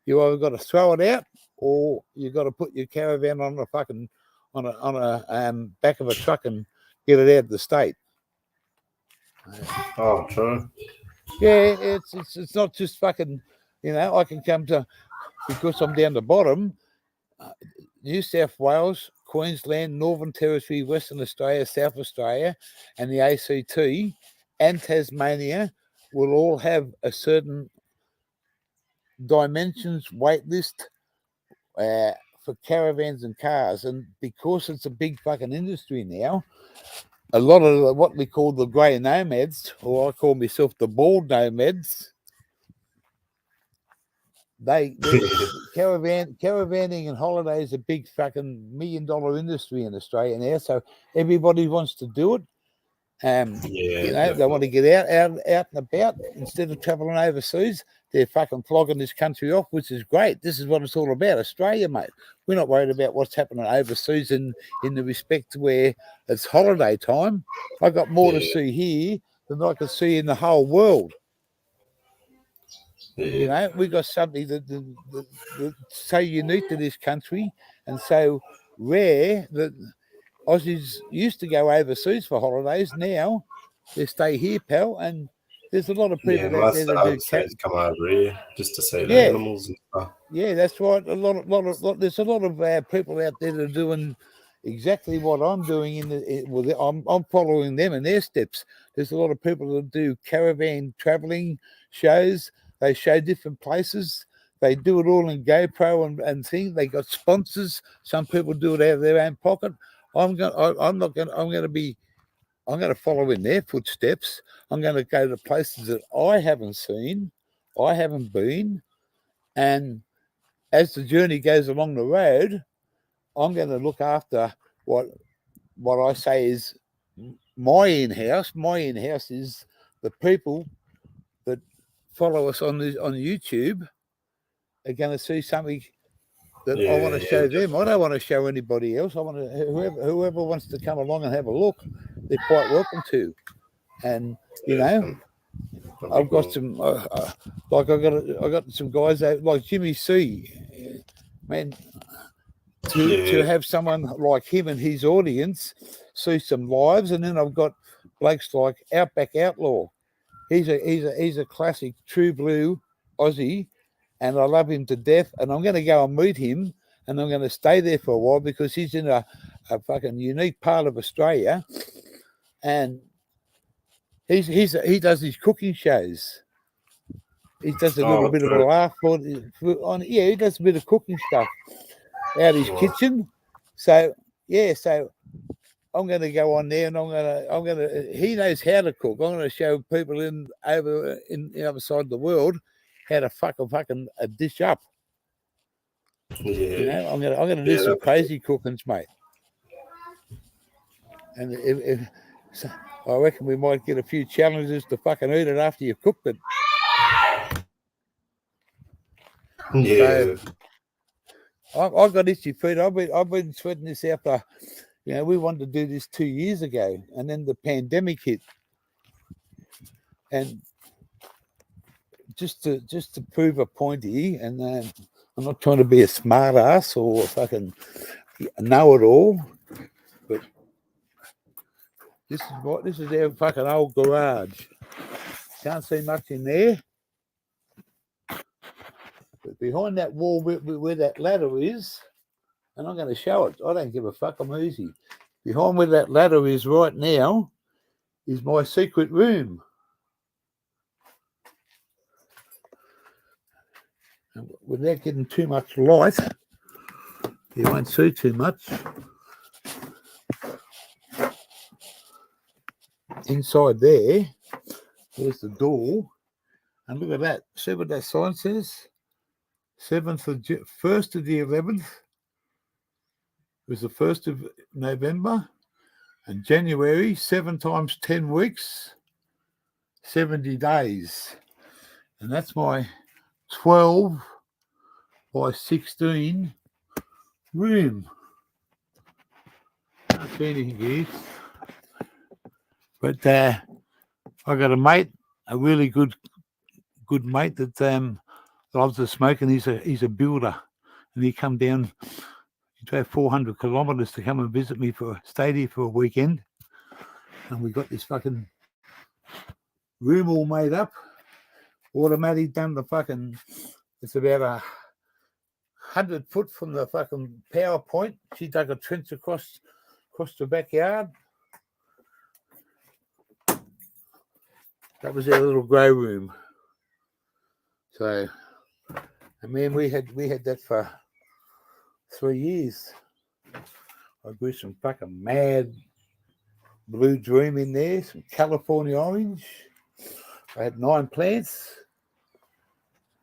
You either got to throw it out, or you got to put your caravan on a fucking on a back of a truck and get it out of the state. Oh, true. Yeah, it's not just fucking. I can come to, because I'm down the bottom, New South Wales, Queensland, Northern Territory, Western Australia, South Australia, and the ACT and Tasmania will all have a certain dimensions weight list for caravans and cars. And because it's a big fucking industry now, a lot of what we call the grey nomads, or I call myself the bald nomads, they caravanning and holidays a big fucking $1 million industry in Australia now. So everybody wants to do it. They want to get out and about instead of traveling overseas. They're fucking flogging this country off, which is great. This is what it's all about, Australia, mate. We're not worried about what's happening overseas in the respect where it's holiday time. I got more to see here than I could see in the whole world. We got something that's so unique to this country and so rare that Aussies used to go overseas for holidays. Now they stay here, pal, and there's a lot of people out there that do come over here just to see the animals and stuff. Yeah, that's right. There's a lot of people out there that are doing exactly what I'm doing. I'm following them in their steps. There's a lot of people that do caravan traveling shows. They show different places. They do it all in GoPro and things. They got sponsors. Some people do it out of their own pocket. I'm going to follow in their footsteps. I'm going to go to places that I haven't seen, I haven't been, and as the journey goes along the road, I'm going to look after what I say is my in-house. My in-house is the people that follow us on YouTube are going to see something that I want to show them. I don't want to show anybody else. I want to whoever wants to come along and have a look, they're quite welcome to. And I've got some I got some guys out like Jimmy C. Man, to have someone like him and his audience see some lives, and then I've got blokes like Outback Outlaw. He's a classic true blue Aussie, and I love him to death. And I'm going to go and meet him, and I'm going to stay there for a while because he's in a fucking unique part of Australia, and he does his cooking shows. He does a little bit of a laugh on. Yeah, he does a bit of cooking stuff out his kitchen. So I'm going to go on there, and I'm going to. He knows how to cook. I'm going to show people over in the other side of the world how to fucking a dish up. Yeah, I'm going to do some crazy cookings, mate. And I reckon we might get a few challenges to fucking eat it after you've cooked it. Yeah. So, I've got itchy feet. I've been sweating this out for, we wanted to do this 2 years ago, and then the pandemic hit. And just to prove a point here, and I'm not trying to be a smart ass or a fucking know-it-all, but this is our fucking old garage. Can't see much in there. But behind that wall where that ladder is, and I'm going to show it. I don't give a fuck. I'm easy. Behind where that ladder is right now is my secret room. And without getting too much light, you won't see too much. Inside there's the door. And look at that. See what that sign says? 1st of the 11th was the 1st of November. And January, 7 times 10 weeks, 70 days. And that's my 12 by 16 room. Can't see anything here. But I got a mate, a really good mate that loves to smoke, and he's a builder, and he come down. He drove 400 kilometres to come and visit me stayed here for a weekend, and we got this fucking room all made up, automatic, done the fucking. It's about 100 foot from the fucking power point. She dug a trench across the backyard. That was our little grow room. So, I mean, we had that for 3 years. I grew some fucking mad blue dream in there, some California orange. I had 9 plants.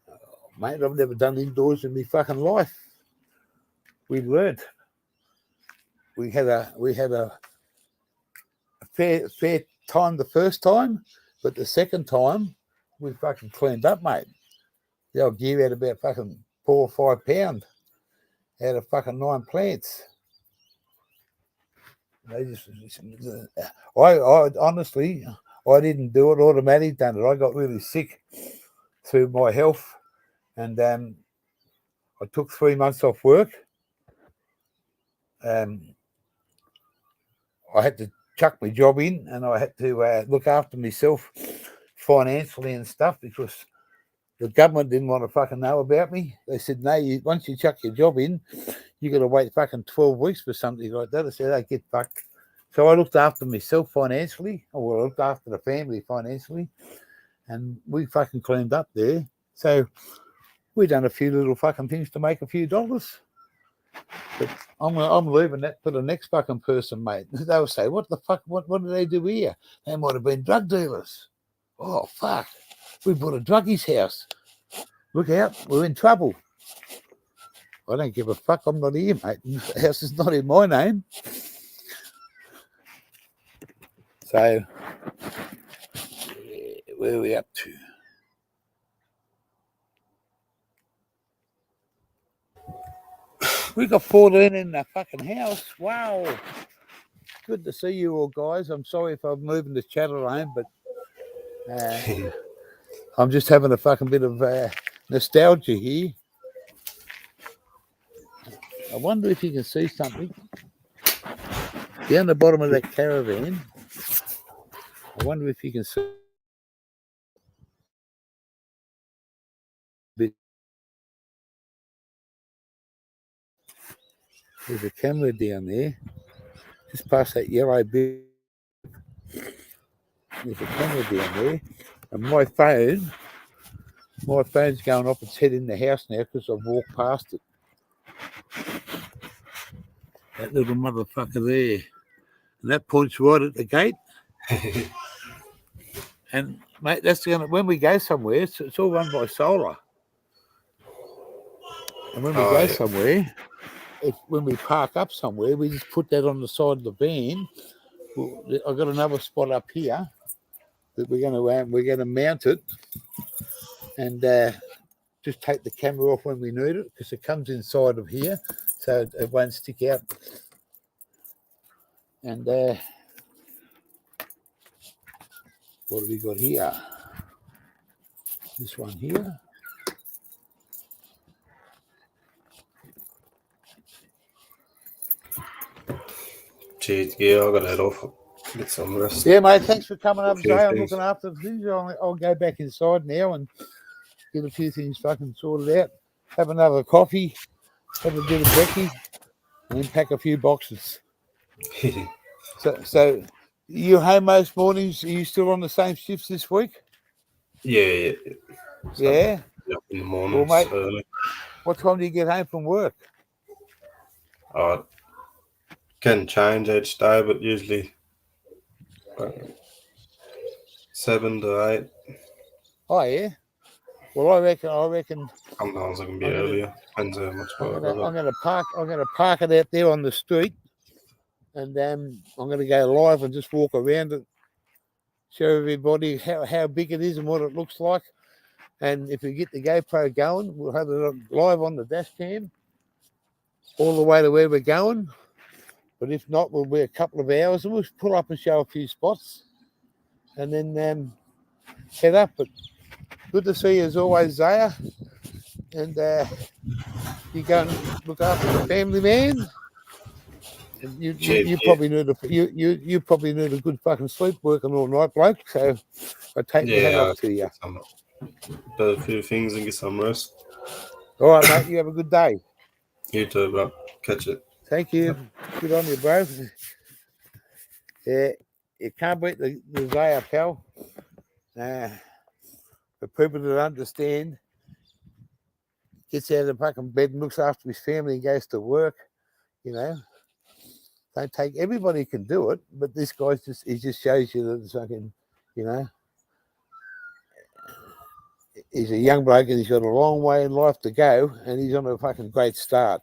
Oh, mate, I've never done indoors in my fucking life. We learnt. We had a fair time the first time, but the second time we fucking cleaned up, mate. The old gear had about fucking 4 or 5 pounds out of fucking 9 plants. They I honestly, I didn't do it. Automatic done it. I got really sick through my health, and I took 3 months off work. I had to chuck my job in, and I had to look after myself financially and stuff, because the government didn't want to fucking know about me. They said, no, once you chuck your job in, you got to wait fucking 12 weeks for something like that. I said, I get fucked. So I looked after myself financially, or I looked after the family financially, and we fucking cleaned up there. So we done a few little fucking things to make a few dollars. But I'm leaving that for the next fucking person, mate. They'll say, what the fuck, what did they do here? They might have been drug dealers. Oh, fuck. We bought a druggie's house. Look out, we're in trouble. I don't give a fuck, I'm not here, mate. The house is not in my name. So, where are we up to? We got 14 in the fucking house. Wow. Good to see you all, guys. I'm sorry if I'm moving the chat around, but I'm just having a fucking bit of nostalgia here. I wonder if you can see something. Down the bottom of that caravan, I wonder if you can see. There's a camera down there, just past that yellow bit. There's a camera down there, and my phone's going off its head in the house now because I've walked past it. That little motherfucker there, and that points right at the gate. And mate, that's when we go somewhere. It's all run by solar. And when we go somewhere, when we park up somewhere, we just put that on the side of the van. I've got another spot up here that we're going to mount it, and just take the camera off when we need it, because it comes inside of here, so it won't stick out. And what have we got here? This one here. Jeez, yeah, I got to head off. Get some rest. Yeah, mate, thanks for coming up today. I'm Thanks. looking after the things. I'll go back inside now and get a few things fucking sorted out. Have another coffee. Have a bit of brekkie. and then pack a few boxes. So you home most mornings? Are you still on the same shifts this week? yeah. So, Yeah. up in the Well, mornings mate, early. what time do you get home from work? Can change each day, but usually 7 to 8. Oh yeah. Well, I reckon Sometimes it can be I'm gonna earlier. Depends how much I'm work gonna I've got. I'm gonna park it out there on the street, and I'm gonna go live and just walk around it, show everybody how big it is and what it looks like. And if we get the GoPro going, we'll have it live on the dash cam all the way to where we're going. But if not, we'll be a couple of hours and we'll pull up and show a few spots and then head up. But good to see you as always, Zaya. And you go and look after the family, man. And you probably need you probably need a good fucking sleep working all night, bloke. So I take my hat off to you. Do a few things and get some rest. All right, mate. You have a good day. You too, bro. Catch it. Thank you. Good on you, bro. Yeah, you can't beat the Zaya, pal. For people that understand, gets out of the fucking bed and looks after his family and goes to work, you know. Don't take everybody can do it, but this guy's just shows you that it's fucking, you know, he's a young bloke and he's got a long way in life to go and he's on a fucking great start.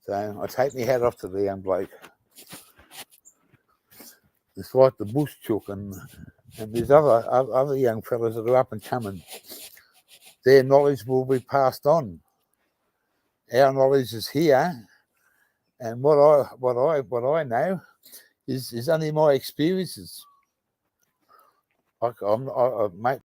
So I take my hat off to the young bloke. It's like the bush chook and there's other young fellas that are up and coming. Their knowledge will be passed on. Our knowledge is here, and what I know is only my experiences. Mate,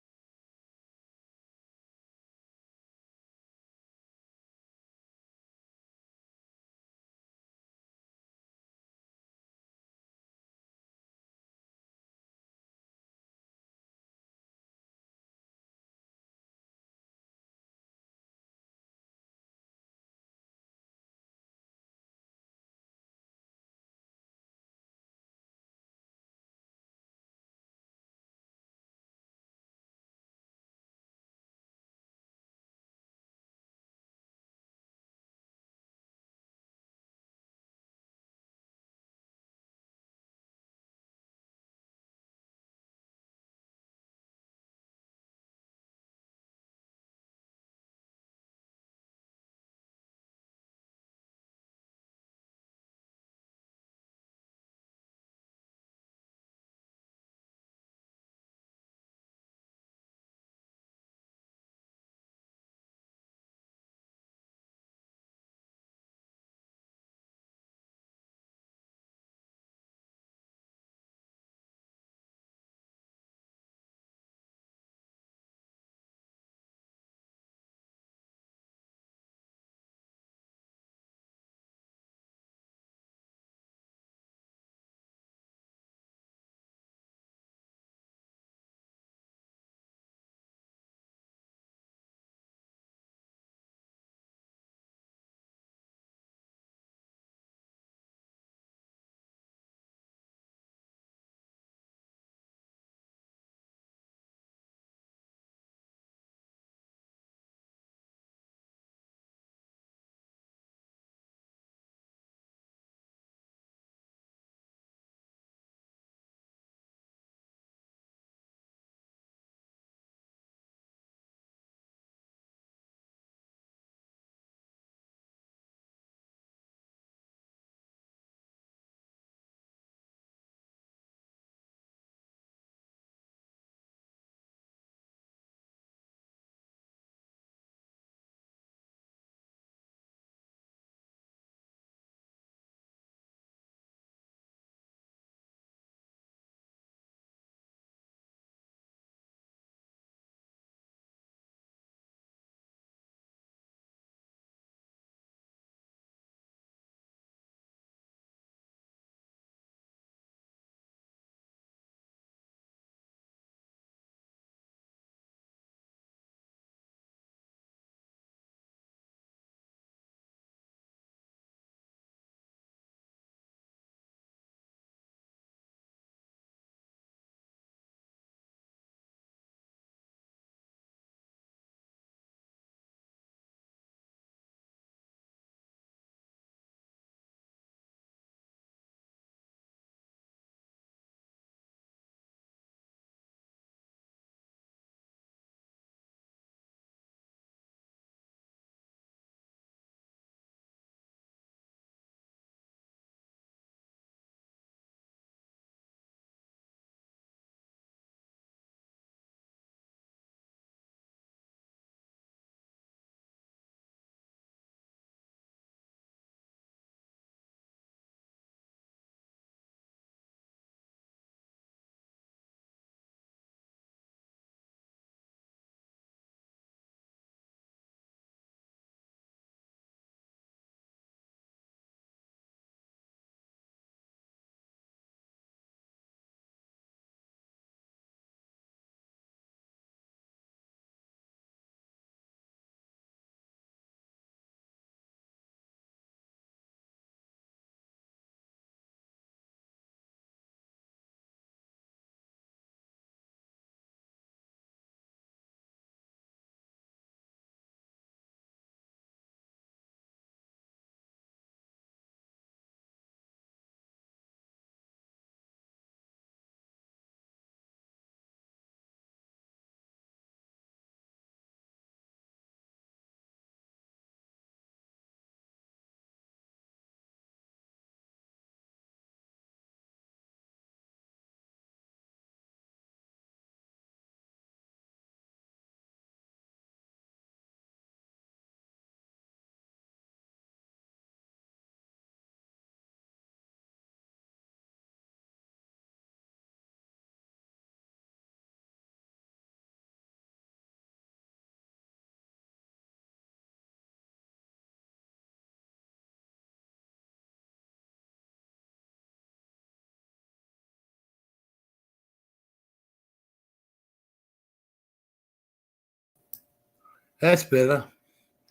That's better.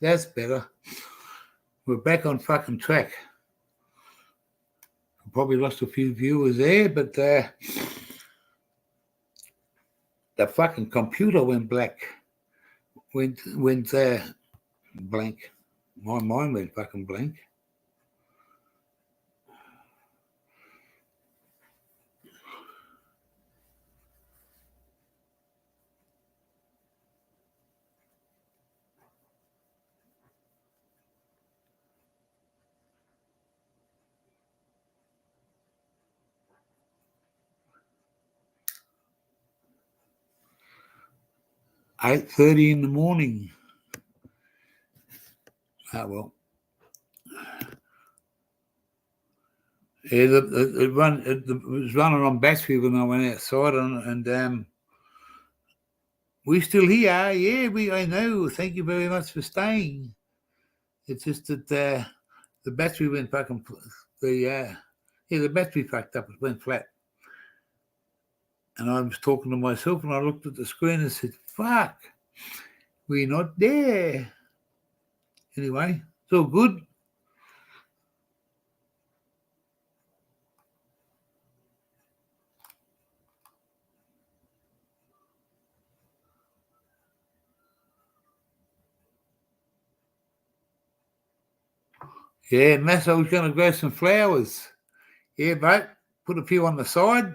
That's better. We're back on fucking track. Probably lost a few viewers there, but the fucking computer went black. Went blank. My mind went fucking blank. $8:30 in the morning. Oh well. Yeah, it was running on battery when I went outside, and we're still here. Yeah, I know. Thank you very much for staying. It's just that the battery went fucking the battery fucked up. It went flat, and I was talking to myself, and I looked at the screen and said, "Fuck, we're not there." Anyway, it's all good. Yeah, Mass, I was going to grow some flowers. Yeah, mate, put a few on the side.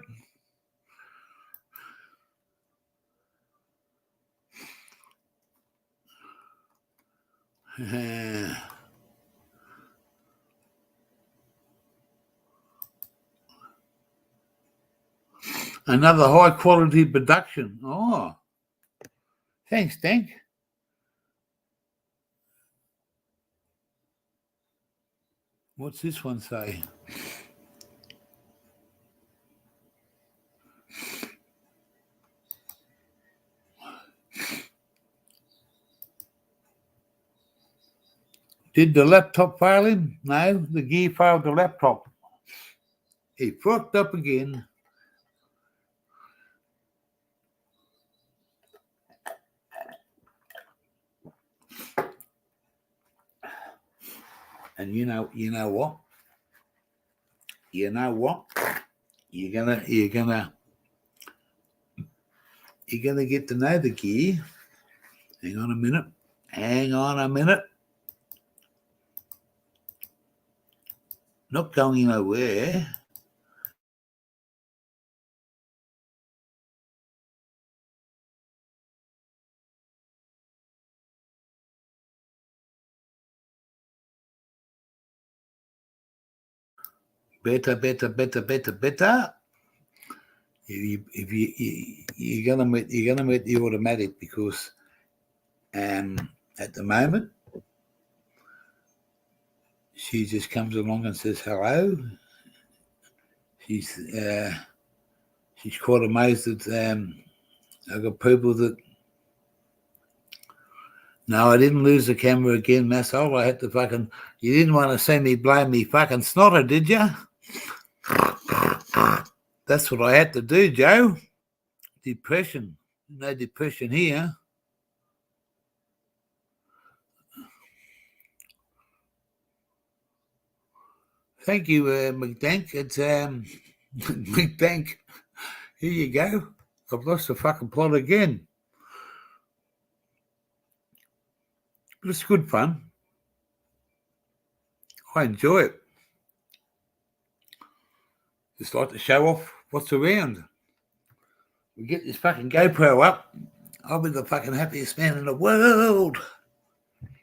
Another high quality production. Oh, thanks, Dank. What's this one say? Did the laptop fail him? No, the gear failed the laptop. He fucked up again. And you know what? You know what? You're gonna get to know the gear. Hang on a minute. Not going nowhere. Better. If you're gonna meet the automatic, because at the moment she just comes along and says hello. She's quite amazed that I've got people that. No, I didn't lose the camera again, Massol. I had to fucking. You didn't want to see me blow me fucking snotter, did you? That's what I had to do, Joe. Depression. No depression here. Thank you, McDank. It's McDank. Here you go. I've lost the fucking plot again. But it's good fun. I enjoy it. Just like to show off what's around. We get this fucking GoPro up, I'll be the fucking happiest man in the world.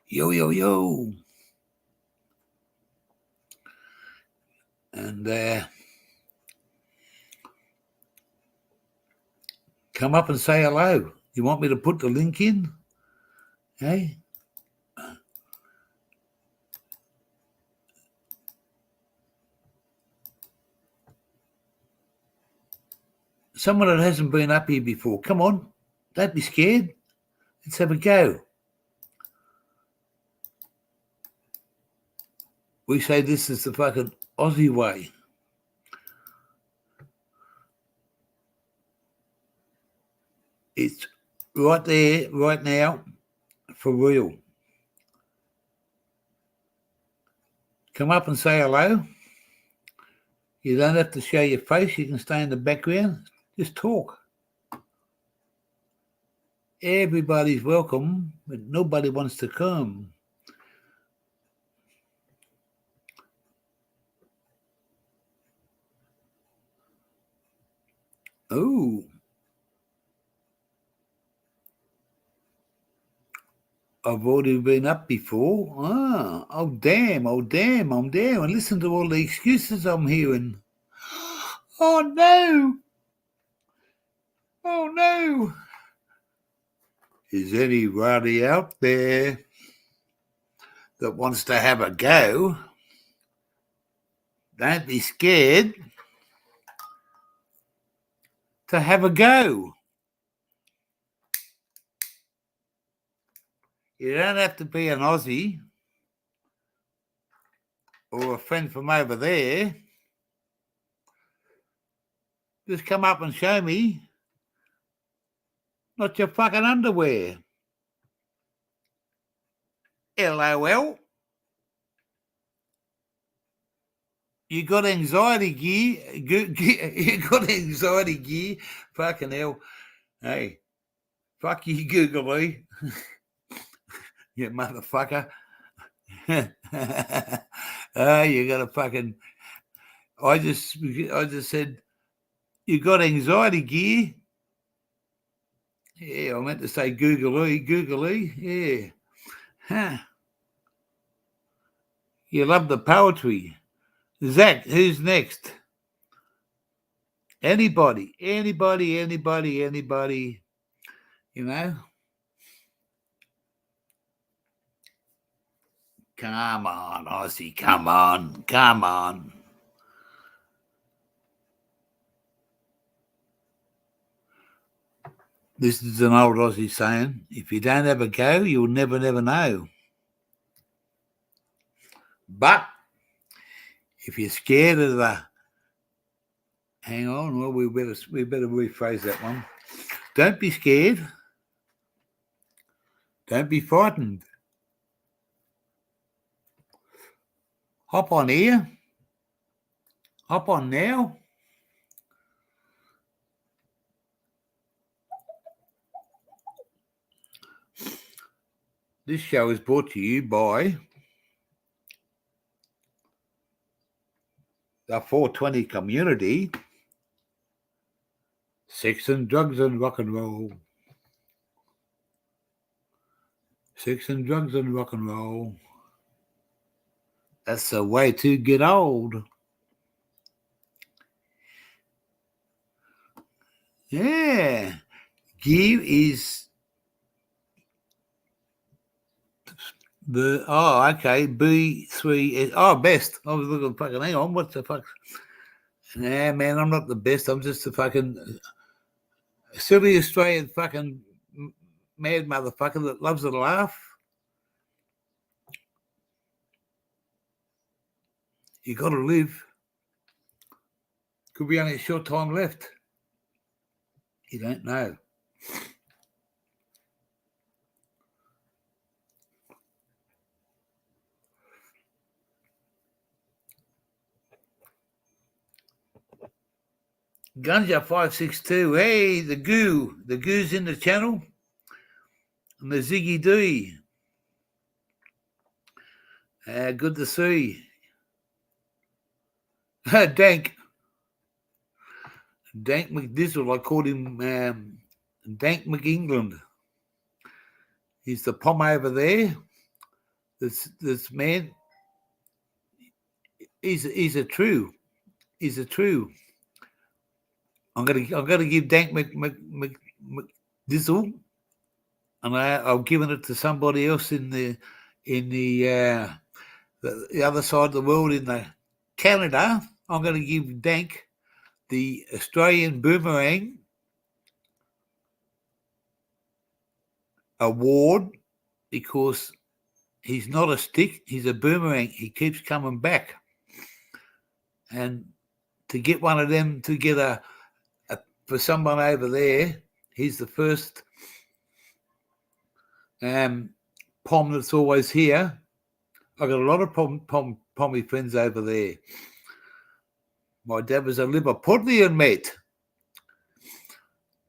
Yo. And come up and say hello. You want me to put the link in? Hey? Someone that hasn't been up here before, come on. Don't be scared. Let's have a go. We say this is the fucking Aussie way. It's right there, right now, For real. Come up and say hello. You don't have to show your face. You can stay in the background. Just talk. Everybody's welcome, but nobody wants to come. Oh. I've already been up before. Oh damn, I'm down. And listen to all the excuses I'm hearing. Oh no. Oh no. Is anybody out there that wants to have a go? Don't be scared to have a go. You don't have to be an Aussie or a friend from over there. Just come up and show me. Not your fucking underwear. LOL. You got anxiety gear. You got anxiety gear. Fucking hell. Hey, fuck you, Googly. You motherfucker. You got a fucking... I just said, you got anxiety gear. Yeah, I meant to say googly, yeah. Huh. You love the poetry. Zach, who's next? Anybody, you know? Come on, Aussie, come on. This is an old Aussie saying, if you don't have a go, you'll never know. But if you're scared of the... Hang on, well, we better rephrase that one. Don't be scared. Don't be frightened. Hop on here. Hop on now. This show is brought to you by the 420 community. Sex and drugs and rock and roll. Sex and drugs and rock and roll. That's the way to get old. Yeah. Gear is the... Oh, okay. B3... Oh, best. I was looking fucking... Hang on. What the fuck? Nah, man, I'm not the best. I'm just a fucking... silly Australian fucking mad motherfucker that loves to laugh. You got to live. Could be only a short time left. You don't know. Gunja 562. Hey, the goo's in the channel. And the Ziggy D. Good to see. Dank McDizzle. I called him Dank McEngland. He's the pom over there. This man. He's a true. I'm gonna give Dank McDizzle, and I've given it to somebody else in the other side of the world, in the Canada. I'm going to give Dank the Australian Boomerang Award, because he's not a stick, he's a boomerang. He keeps coming back. And to get one of them, to get for someone over there, he's the first pom that's always here. I got a lot of pommy friends over there. My dad was a Liverpudlian, mate.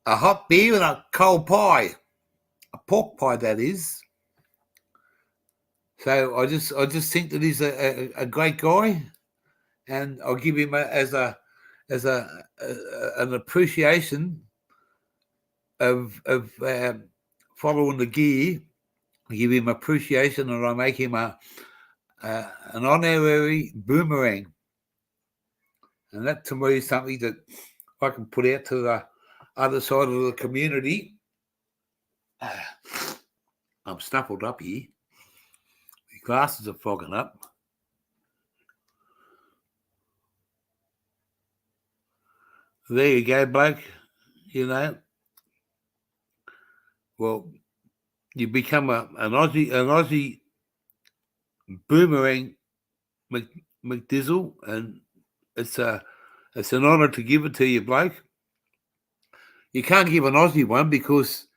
A hot beer and a cold pie. A pork pie, that is. So I just think that he's a great guy, and I'll give him as an appreciation of following the gear. I give him appreciation, and I make him an honorary boomerang, and that to me is something that I can put out to the other side of the community. I'm snuffled up here. The glasses are fogging up. There you go, bloke. You know, well, you become an Aussie boomerang McDizzle, and it's an honour to give it to you, bloke. You can't give an Aussie one because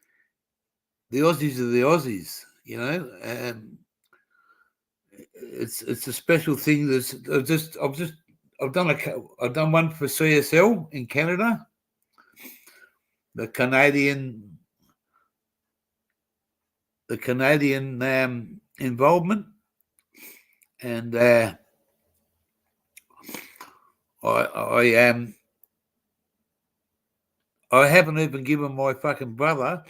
the Aussies are the Aussies, you know. It's a special thing. I've done one for CSL in Canada, the Canadian involvement, and I haven't even given my fucking brother,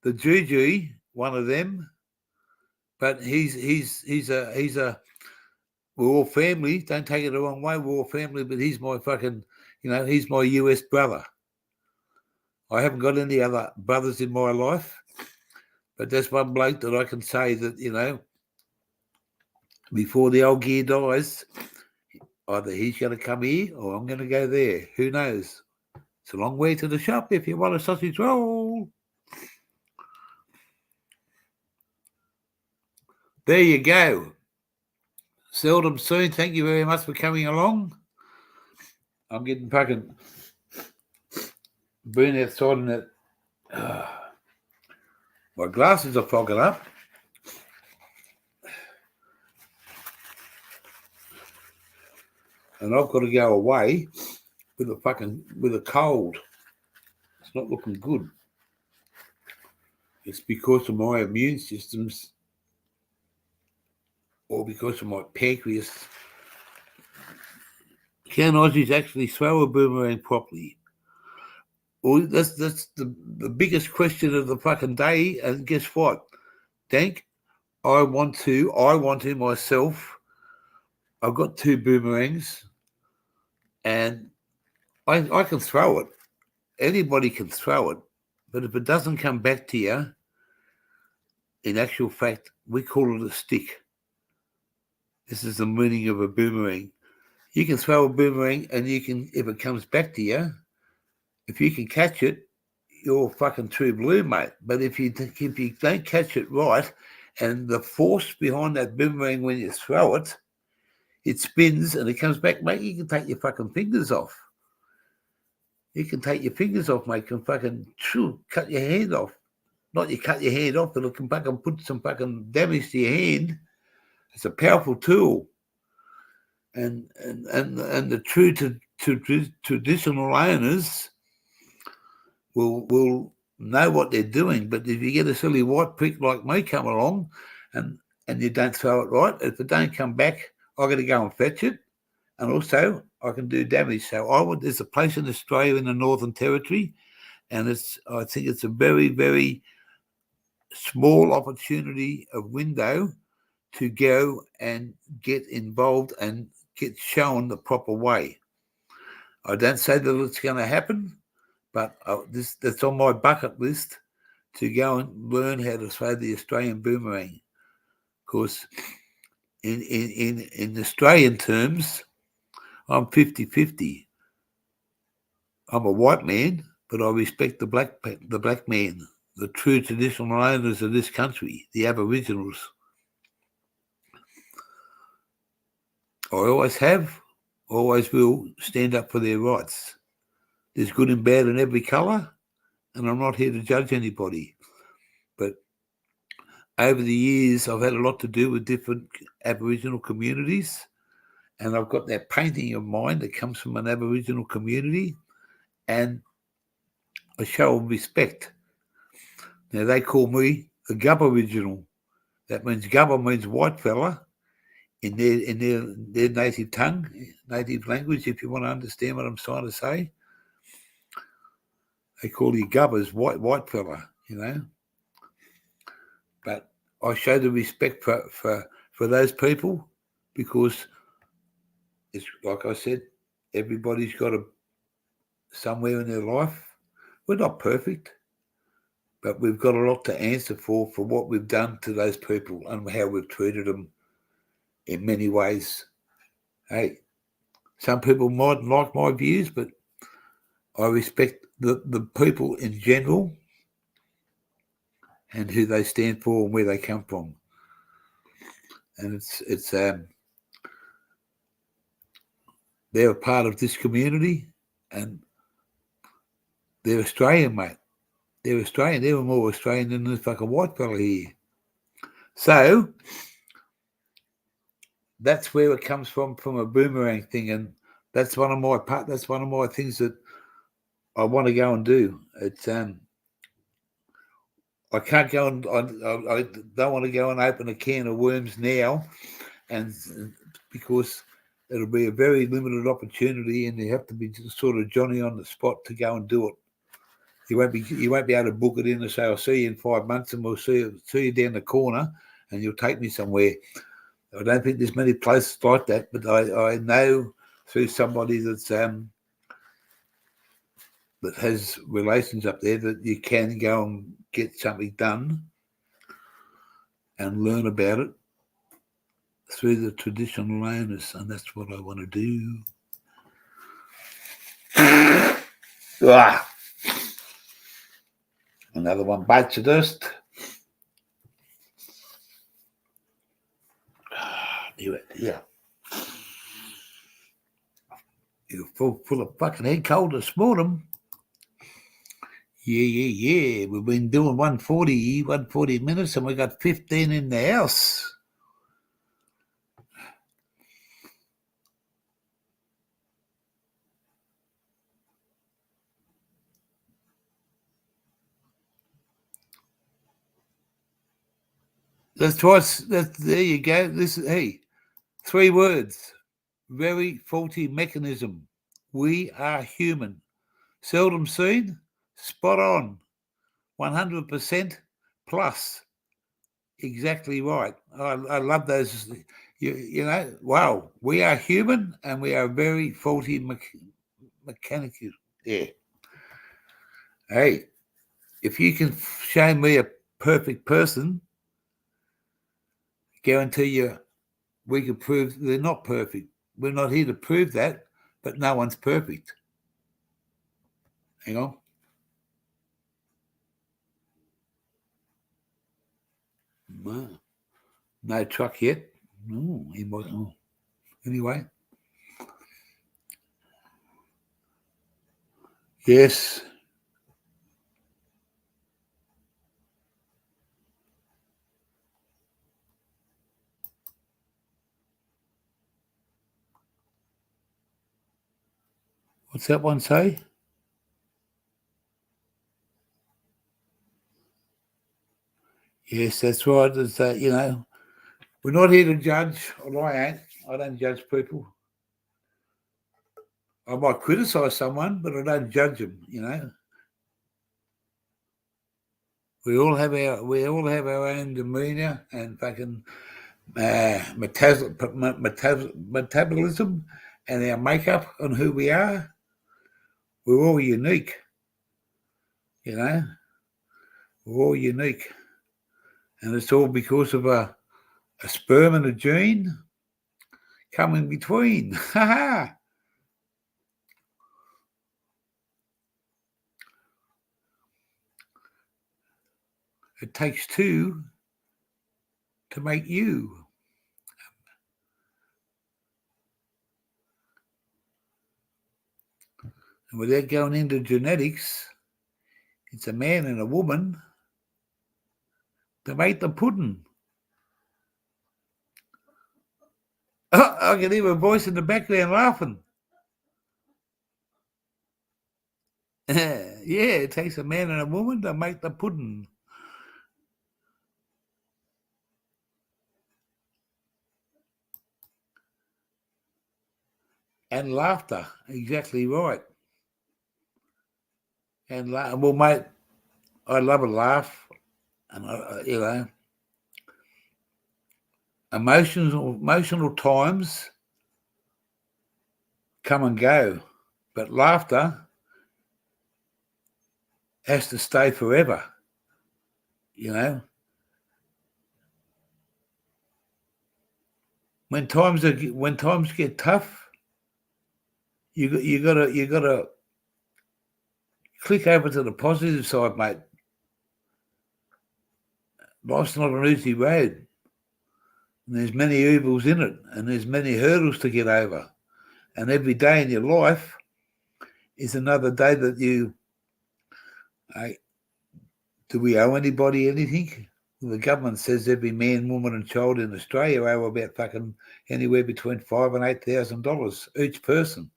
the Juju, one of them, but he's a we're all family. Don't take it the wrong way. We're all family, but he's my fucking, he's my US brother. I haven't got any other brothers in my life, but that's one bloke that I can say that, before the old gear dies, either he's going to come here or I'm going to go there. Who knows? It's a long way to the shop if you want a sausage roll. There you go. Seldom seen. Thank you very much for coming along. I'm getting fucking burnt outside in it. My glasses are fogging up. And I've got to go away with a cold. It's not looking good. It's because of my immune systems or because of my pancreas. Can Aussies actually throw a boomerang properly? Well, that's the biggest question of the fucking day. And guess what, Dank? I want to myself. I've got 2 boomerangs, and I can throw it. Anybody can throw it, but if it doesn't come back to you, in actual fact, we call it a stick. This is the meaning of a boomerang. You can throw a boomerang, and you can, if it comes back to you, if you can catch it, you're fucking true blue, mate. But if you don't catch it right, and the force behind that boomerang when you throw it, it spins and it comes back, mate, you can take your fucking fingers off. You can take your fingers off, mate. You can fucking cut your hand off. Not you cut your hand off, but it can fucking put some fucking damage to your hand. It's a powerful tool. And the true traditional owners will know what they're doing. But if you get a silly white prick like me come along and you don't throw it right, if it don't come back, I've got to go and fetch it. And also I can do damage. So there's a place in Australia in the Northern Territory, and I think it's a very, very small opportunity, a window to go and get involved and get shown the proper way. I don't say that it's going to happen, but that's on my bucket list to go and learn how to throw the Australian boomerang. Because in Australian terms, I'm 50-50. I'm a white man, but I respect the black man, the true traditional owners of this country, the Aboriginals. I always have, always will stand up for their rights. There's good and bad in every colour, and I'm not here to judge anybody. But over the years, I've had a lot to do with different Aboriginal communities, and I've got that painting of mine that comes from an Aboriginal community, and I show them respect. Now, they call me a Guboriginal. That means Gubba means white fella in their native tongue, native language, if you want to understand what I'm trying to say. They call you Gubbas, white fella, you know. But I show the respect for those people because it's like I said, everybody's got somewhere in their life. We're not perfect, but we've got a lot to answer for what we've done to those people and how we've treated them in many ways. Hey, some people mightn't like my views, but I respect the people in general and who they stand for and where they come from. And they're a part of this community, and they're Australian, mate. They're Australian. They were more Australian than the fucking white fella here. So that's where it comes from a boomerang thing, and that's one of my things that I want to go and do. It's I can't go and I don't want to go and open a can of worms now, and because it'll be a very limited opportunity, and you have to be sort of Johnny on the spot to go and do it. You won't be able to book it in and say, I'll see you in 5 months and we'll see you down the corner and you'll take me somewhere. I don't think there's many places like that, but I know through somebody that has relations up there that you can go and get something done and learn about it through the traditional owners, and that's what I want to do. Another one bites the dust. Yeah. You're full of fucking head cold this morning. Yeah. We've been doing 140 minutes and we got 15 in the house. There you go. Hey, 3 words. Very faulty mechanism. We are human. Seldom seen, spot on. 100% plus. Exactly right. I love those. You know, wow. We are human and we are very faulty mechanical. Yeah. Hey, if you can show me a perfect person, guarantee you we can prove they're not perfect. We're not here to prove that, but no one's perfect. Hang on. No truck yet. Oh, he might. Oh. Anyway. Yes. What's that one say? Yes, that's right. It's, you know, we're not here to judge, or I ain't. I don't judge people. I might criticise someone, but I don't judge them, you know. We all have our own demeanour and fucking metabolism and our makeup on who we are. We're all unique, you know. We're all unique. And it's all because of a sperm and a gene come in between. Ha ha! It takes 2 to make you. And without going into genetics, it's a man and a woman to make the pudding. I can hear a voice in the background laughing. Yeah, it takes a man and a woman to make the pudding. And laughter, exactly right. And well, mate, I love a laugh, and emotional times come and go, but laughter has to stay forever. When times get tough, you gotta click over to the positive side, mate. Life's not an easy road. And there's many evils in it, and there's many hurdles to get over. And every day in your life is another day that do we owe anybody anything? Well, the government says every man, woman and child in Australia owe about fucking anywhere between $5,000 and $8,000 each person.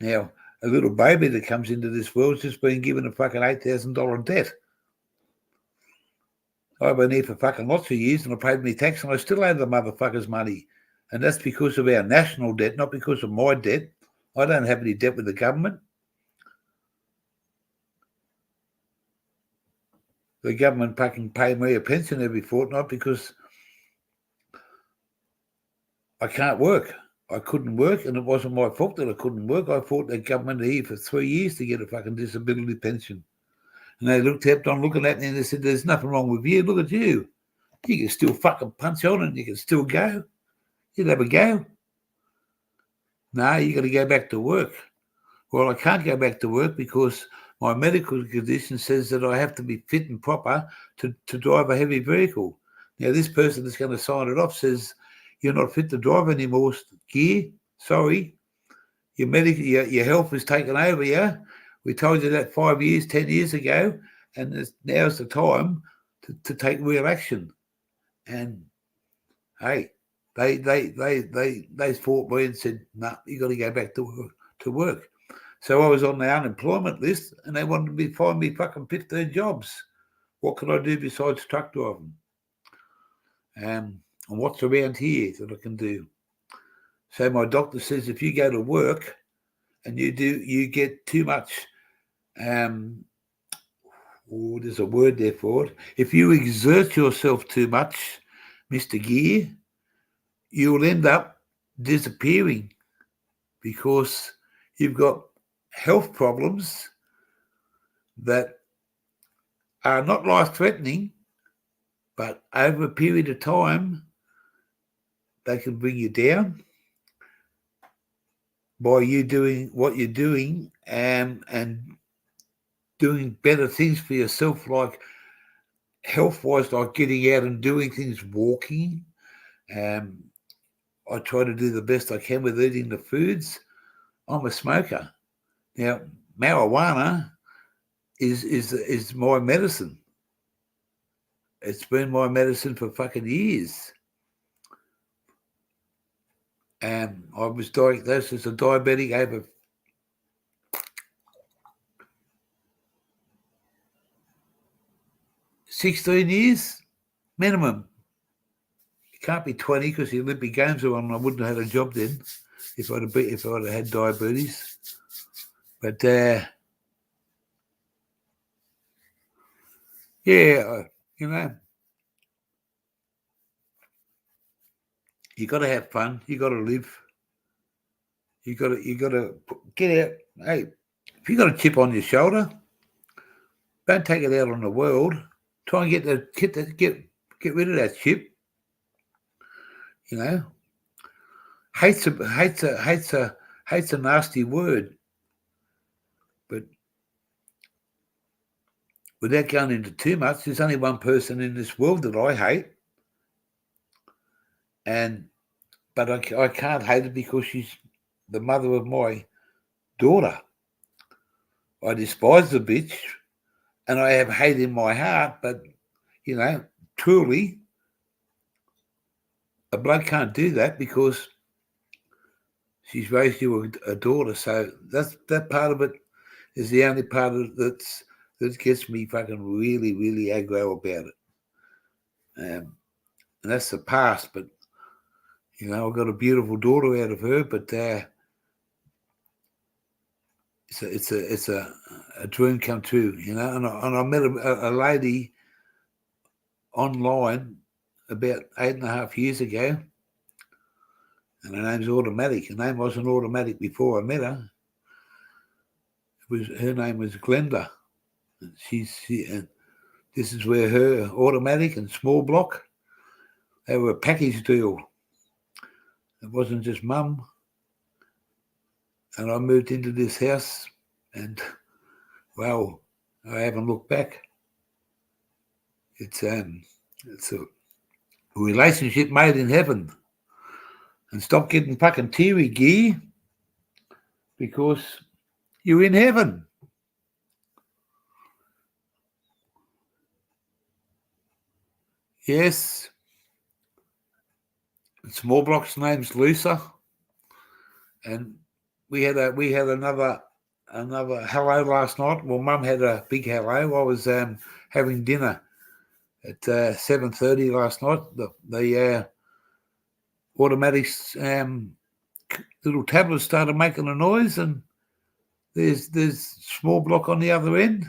Now, a little baby that comes into this world's just been given a fucking $8,000 debt. I've been here for fucking lots of years and I paid my tax and I still owe the motherfuckers money. And that's because of our national debt, not because of my debt. I don't have any debt with the government. The government fucking pay me a pension every fortnight because I can't work. I couldn't work, and it wasn't my fault that I couldn't work. I fought the government here for 3 years to get a fucking disability pension. And they kept on looking at me and they said, there's nothing wrong with you. Look at you. You can still fucking punch on and you can still go. You'd have a go. No, you got to go back to work. Well, I can't go back to work because my medical condition says that I have to be fit and proper to drive a heavy vehicle. Now, this person that's going to sign it off says, you're not fit to drive anymore, Gear. Sorry. Your health is taken over, yeah? We told you that 5 years, 10 years ago, and now's the time to take real action. And, hey, they fought me and said, no, you got to go back to work. So I was on the unemployment list and they wanted me to find me fucking 15 jobs. What could I do besides truck driving? And what's around here that I can do? So my doctor says if you go to work and you get too much, there's a word there for it. If you exert yourself too much, Mr. Gear, you'll end up disappearing because you've got health problems that are not life-threatening, but over a period of time, they can bring you down by you doing what you're doing and doing better things for yourself, like health-wise, like getting out and doing things, walking. I try to do the best I can with eating the foods. I'm a smoker. Now, marijuana is my medicine. It's been my medicine for fucking years. I was diagnosed as a diabetic over 16 years minimum. It can't be 20 because the Olympic Games were on and I wouldn't have had a job then if I'd have had diabetes. But yeah, you got to have fun. You got to live. You got to get out. Hey, if you got a chip on your shoulder, don't take it out on the world. Try and get rid of that chip. Hate's a nasty word, but without going into too much, there's only one person in this world that I hate, but I can't hate her because she's the mother of my daughter. I despise the bitch, and I have hate in my heart, but truly, a bloke can't do that because she's raised you a daughter. So that part of it is the only part of it that gets me fucking really, really aggro about it. And that's the past, but I've got a beautiful daughter out of her, but it's a dream come true, And I met a lady online about 8.5 years ago, and her name's Automatic. Her name wasn't Automatic before I met her. Her name was Glenda. And and this is where her Automatic and Small Block, they were a package deal. It wasn't just mum. And I moved into this house, and well, I haven't looked back. It's a relationship made in heaven. And stop getting fucking teary, Gee, because you're in heaven. Yes. Small Block's name's Lisa, and we had another hello last night. Well, Mum had a big hello. I was having dinner at 7:30 last night. The Automatics little tablet started making a noise, and there's Small Block on the other end,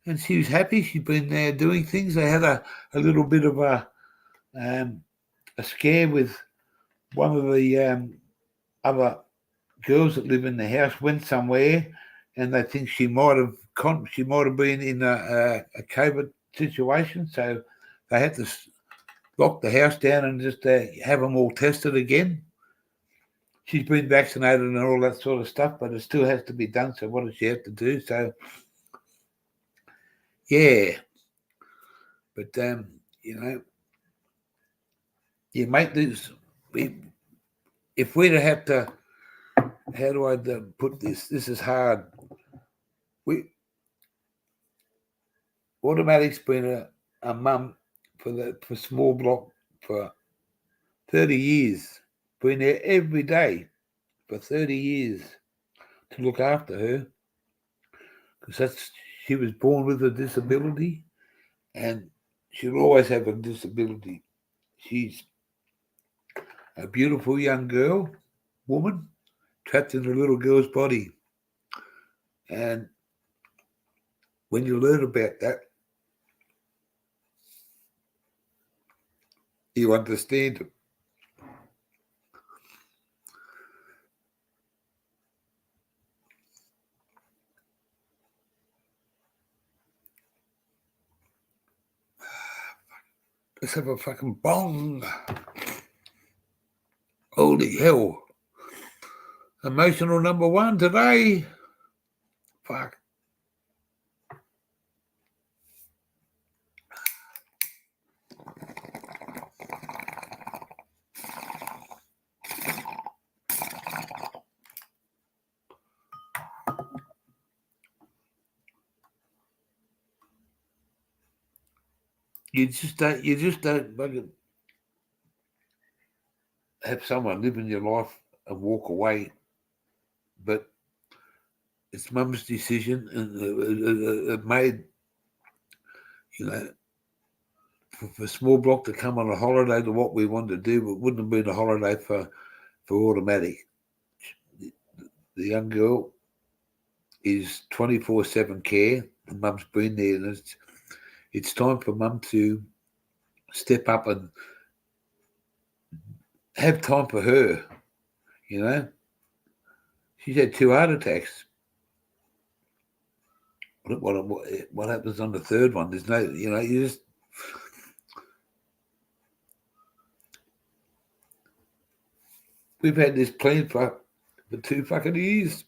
and she was happy. She'd been there doing things. They had a little bit of a scare with one of the other girls that live in the house. Went somewhere, and they think she might have been in a COVID situation. So they had to lock the house down and just have them all tested again. She's been vaccinated and all that sort of stuff, but it still has to be done. So what does she have to do? So yeah, but you make this. If we'd have to, how do I put this? This is hard. Automatic's been a mum for Small Block for 30 years. Been there every day for 30 years to look after her, because she was born with a disability, and she'll always have a disability. She's a beautiful young woman, trapped in a little girl's body. And when you learn about that, you understand it. Let's have a fucking bong. Holy hell. Emotional number one today. Fuck. You just don't fucking have someone live in your life and walk away. But it's mum's decision, and it made, for Small Block to come on a holiday to what we wanted to do, but it wouldn't have been a holiday for Automatic. The young girl is 24/7 care. The mum's been there, and it's time for mum to step up and have time for her. She's had 2 heart attacks. What happens on the third one? There's no, you just. We've had this plan for 2 fucking years.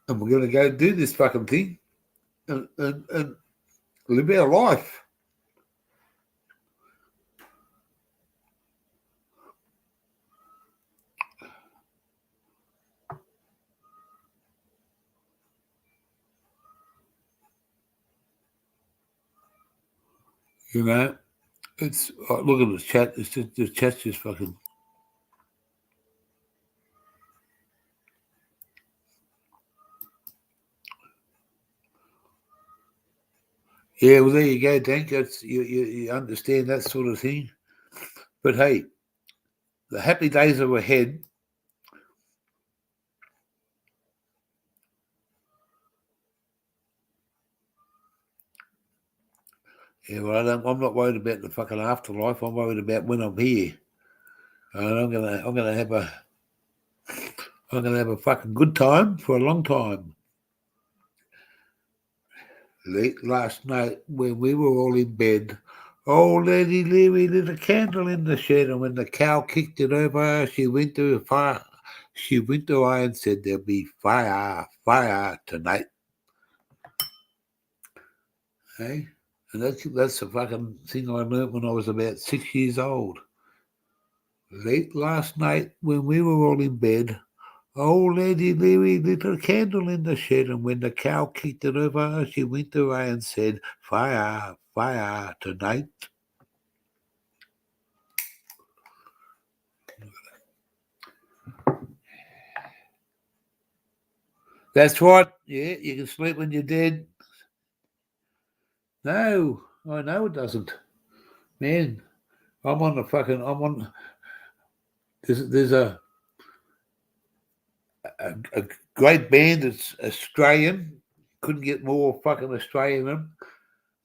And we're going to go do this fucking thing and live our life. You know, it's look at the chat. It's just the chat's just fucking. Yeah, well, there you go, Dank. That's you understand that sort of thing. But hey, the happy days are ahead. Yeah, well, I'm not worried about the fucking afterlife. I'm worried about when I'm here. And I'm gonna have a fucking good time for a long time. Late last night when we were all in bed, old Lady Leary lit a candle in the shed, and when the cow kicked it over, she went to fire. She went away and said there'll be fire tonight. Hey, and that's the fucking thing I learnt when I was about 6 years old. Late last night when we were all in bed, old Lady Leary lit a candle in the shed, and when the cow kicked it over, she went away and said, fire tonight. That's right. Yeah, you can sleep when you're dead. No, I know it doesn't. Man, I'm on. There's a great band. It's Australian. Couldn't get more fucking Australian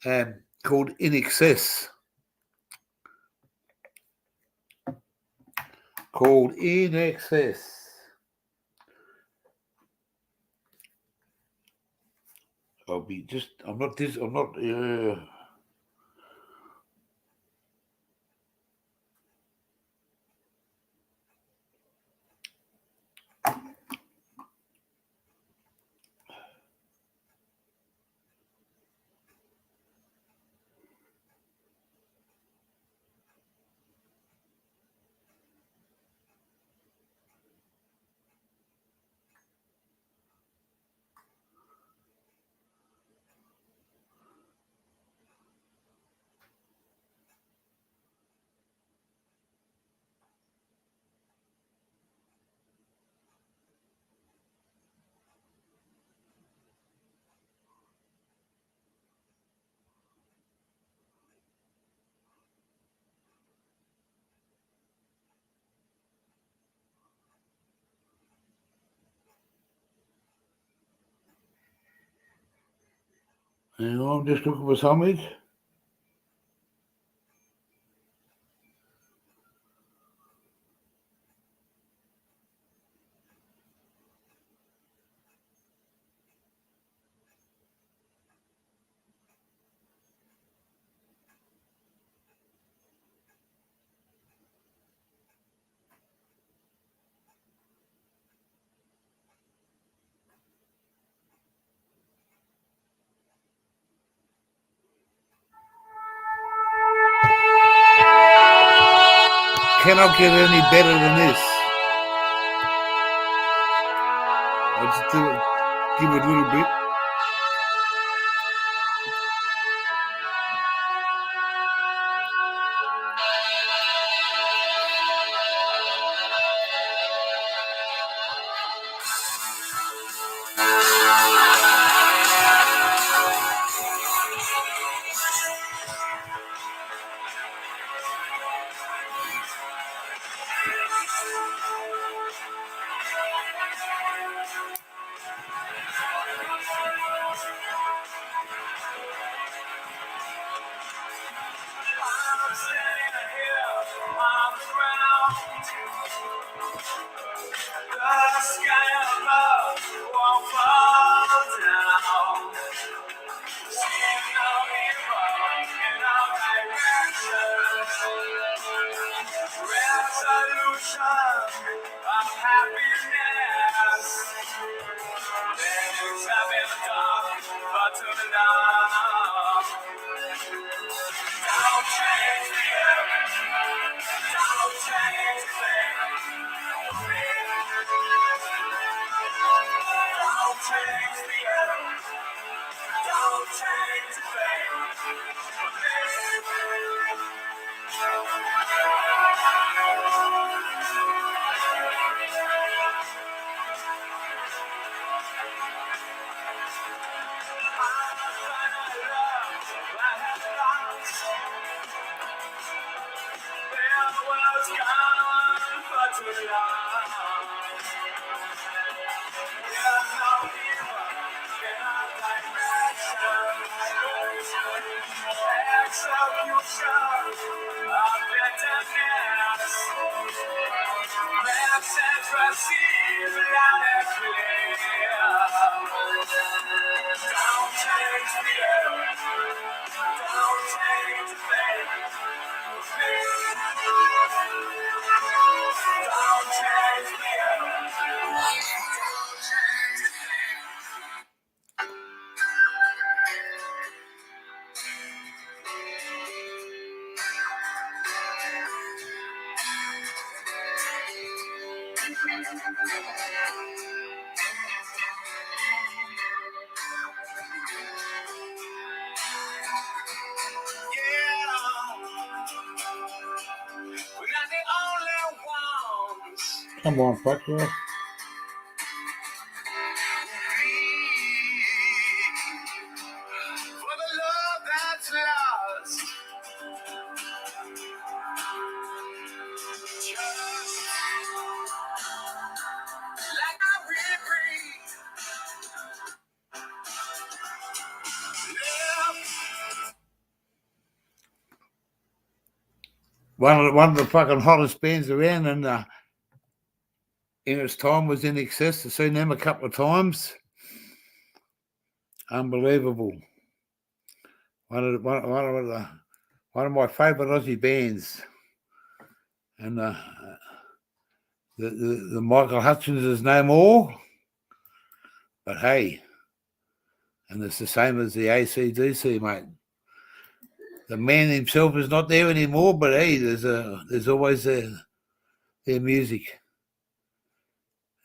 than called In Excess. Called In Excess. I'm not. I'm just looking for something. Cannot get any better than this. I'll just give it a little bit. The sky above won't fall down. Seeing no evil in our directions. Resolution of happiness. Things have been done for too long. Don't change the earth. Don't change the thing. Don't change the earth. Don't change the thing. Come on, fucker. One of the fucking hottest bands around, and in its time was In Excess. I've seen them a couple of times. Unbelievable. One of my favourite Aussie bands, and the Michael Hutchins is no more. But hey, and it's the same as the AC/DC, mate. The man himself is not there anymore, but hey, there's always their music,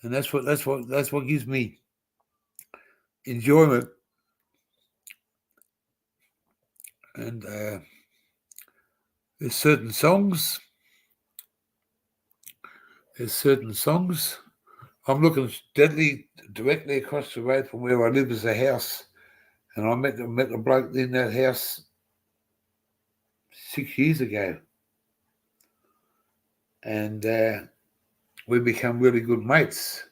and that's what gives me enjoyment. And there's certain songs. I'm looking directly across the road from where I live is a house, and I met the bloke in that house 6 years ago, and we become really good mates,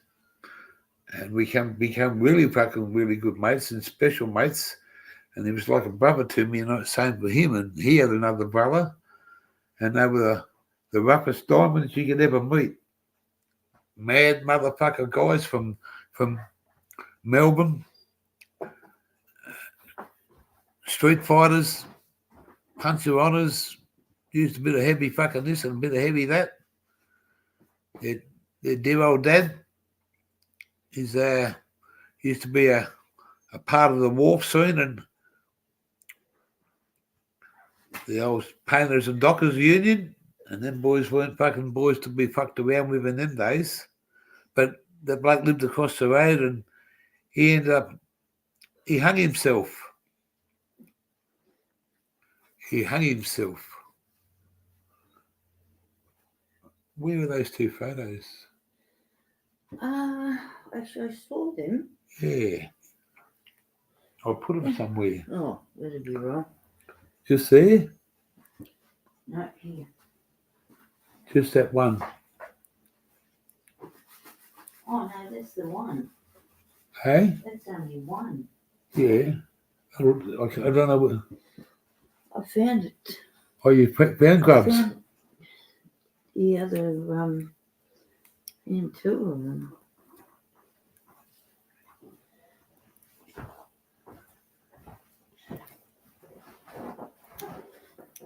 and we become really fucking really good mates and special mates, and he was like a brother to me, and same for him, and he had another brother, and they were the roughest diamonds you could ever meet. Mad motherfucker guys from Melbourne, street fighters, puncher-honors, used a bit of heavy fucking this and a bit of heavy that. Their dear old dad is used to be a part of the wharf scene and the old painters and dockers union, and them boys weren't fucking boys to be fucked around with in them days. But the bloke lived across the road, and he hung himself. Where are those two photos? Actually, I saw them. Yeah. I'll put them somewhere. Oh, that'd be wrong. Just there? Not here. Just that one. Oh, no, that's the one. Hey? That's only one. Yeah. I don't know what. I found it. Oh, you found gloves? The other, and two of them.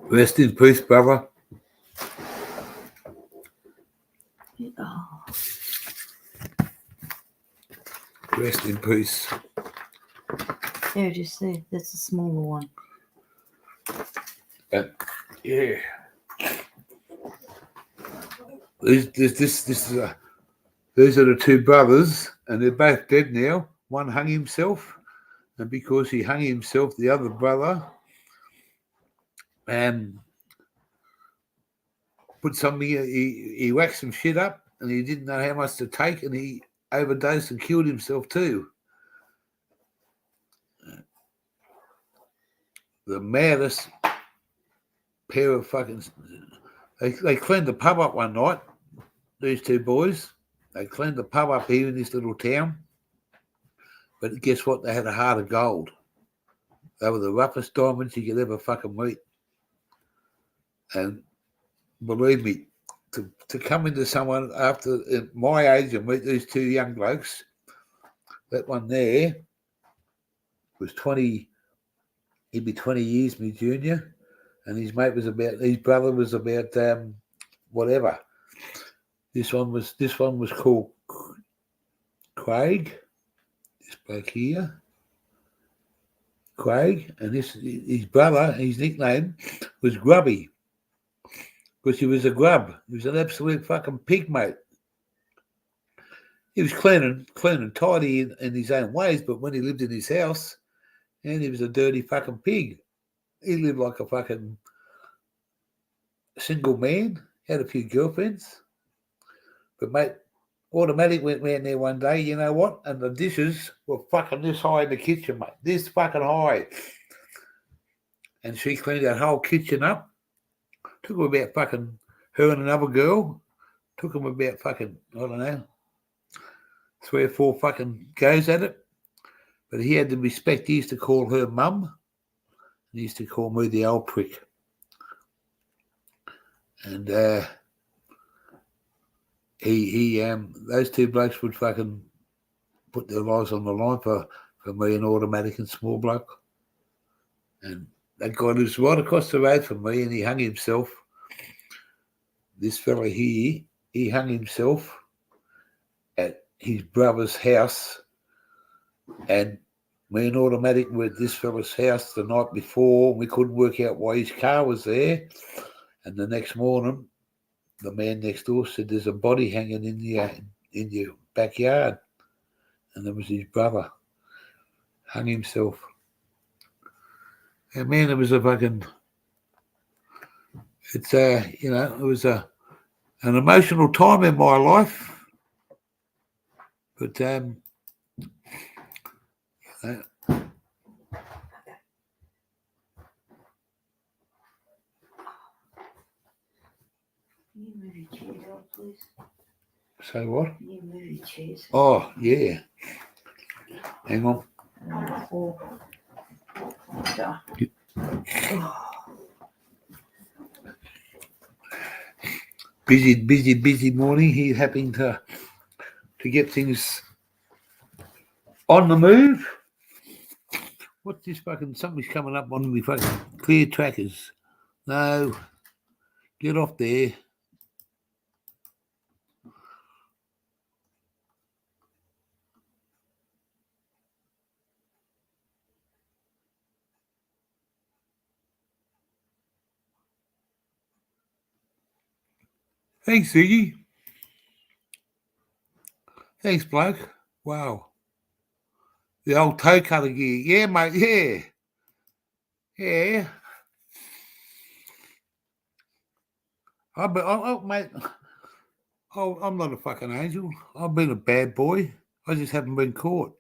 Rest in peace, brother. Oh. Rest in peace. There, just there. That's the smaller one. Yeah. These are the two brothers, and they're both dead now. One hung himself, and because he hung himself, the other brother put something. He whacked some shit up, and he didn't know how much to take, and he overdosed and killed himself too. The maddest pair of fucking. They cleaned the pub up one night. These two boys. They cleaned the pub up here in this little town. But guess what? They had a heart of gold. They were the roughest diamonds you could ever fucking meet. And believe me, to come into someone after at my age and meet these two young blokes, that one there was 20, he'd be 20 years my junior, and his brother was about whatever. This one was called Craig, this bloke here. Craig, and his brother, his nickname was Grubby, because he was a grub. He was an absolute fucking pig, mate. He was clean and tidy in his own ways, but when he lived in his house, and he was a dirty fucking pig. He lived like a fucking single man, had a few girlfriends. But mate, Automatic went round there one day, you know what? And the dishes were fucking this high in the kitchen, mate. This fucking high. And she cleaned that whole kitchen up. Took them about fucking, her and another girl, took them about fucking, I don't know, 3 or 4 fucking goes at it. But he had the respect. He used to call her mum. And he used to call me the old prick. And those two blokes would fucking put their lives on the line for me, an Automatic and small bloke. And that guy lives right across the road from me, and he hung himself. This fella here, he hung himself at his brother's house, and me and Automatic were at this fella's house the night before. We couldn't work out why his car was there. And the next morning, the man next door said, "There's a body hanging in your backyard." And it was his brother. Hung himself. And man, it was a fucking... It's, it was an emotional time in my life. But, Can you move your chair out, please? say what? Can you move your chairs? Oh, yeah. Hang on. Busy morning. He's having to get things on the move. What's this fucking... Something's coming up on me fucking clear trackers. No. Get off there. Thanks, Ziggy. Thanks, bloke. Wow. The old toe cutter gear. Yeah, mate, yeah. Yeah. Mate, I'm not a fucking angel. I've been a bad boy. I just haven't been caught.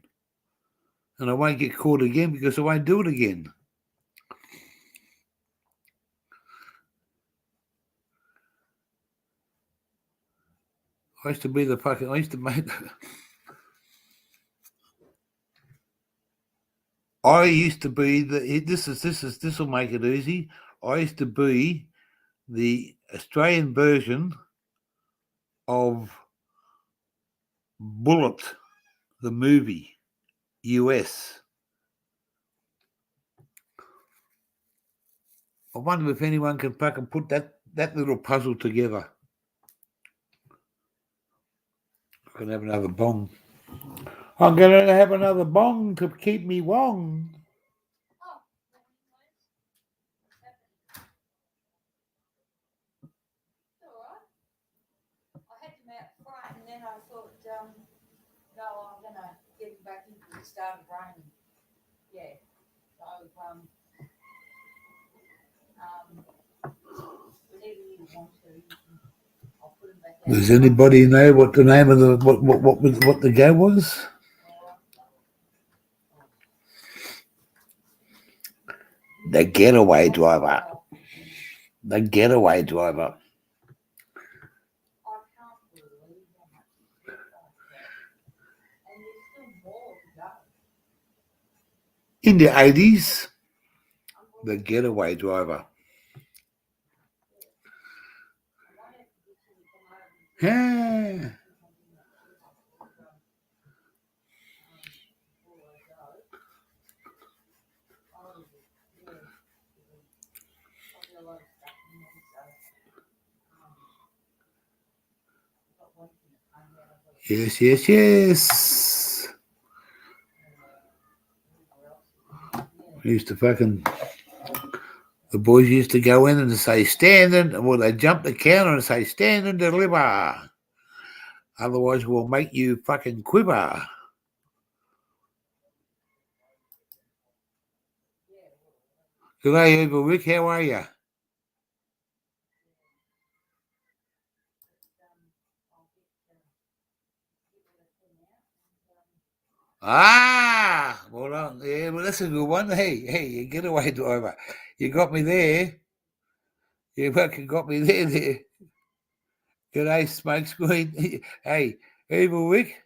And I won't get caught again because I won't do it again. I used to be the fucking... I used to make... I used to be the... This will make it easy. I used to be the Australian version of Bullet, the movie, US. I wonder if anyone can fucking put that little puzzle together. I can have another bong. I'm going to have another bong to keep me wong. And then I thought, no, I'm going to get him back into the start of raining. Yeah. So, whenever you want to, you can I'll put him back out. Does anybody know what the name of the what the go was? The getaway driver. The getaway driver. I can't believe how much shit I've got. And there's still more to go. In the 80s, the getaway driver. Yeah. Yes, yes, yes. We used to fucking, the boys used to go in and say, stand and, well, they jump the counter and say, stand and deliver. Otherwise, we'll make you fucking quiver. Good day, Uber Rick. How are you? Ah, well, yeah, well, that's a good one. Hey, you getaway driver. You got me there. You fucking got me there. G'day, smoke screen. Hey, Evil Rick,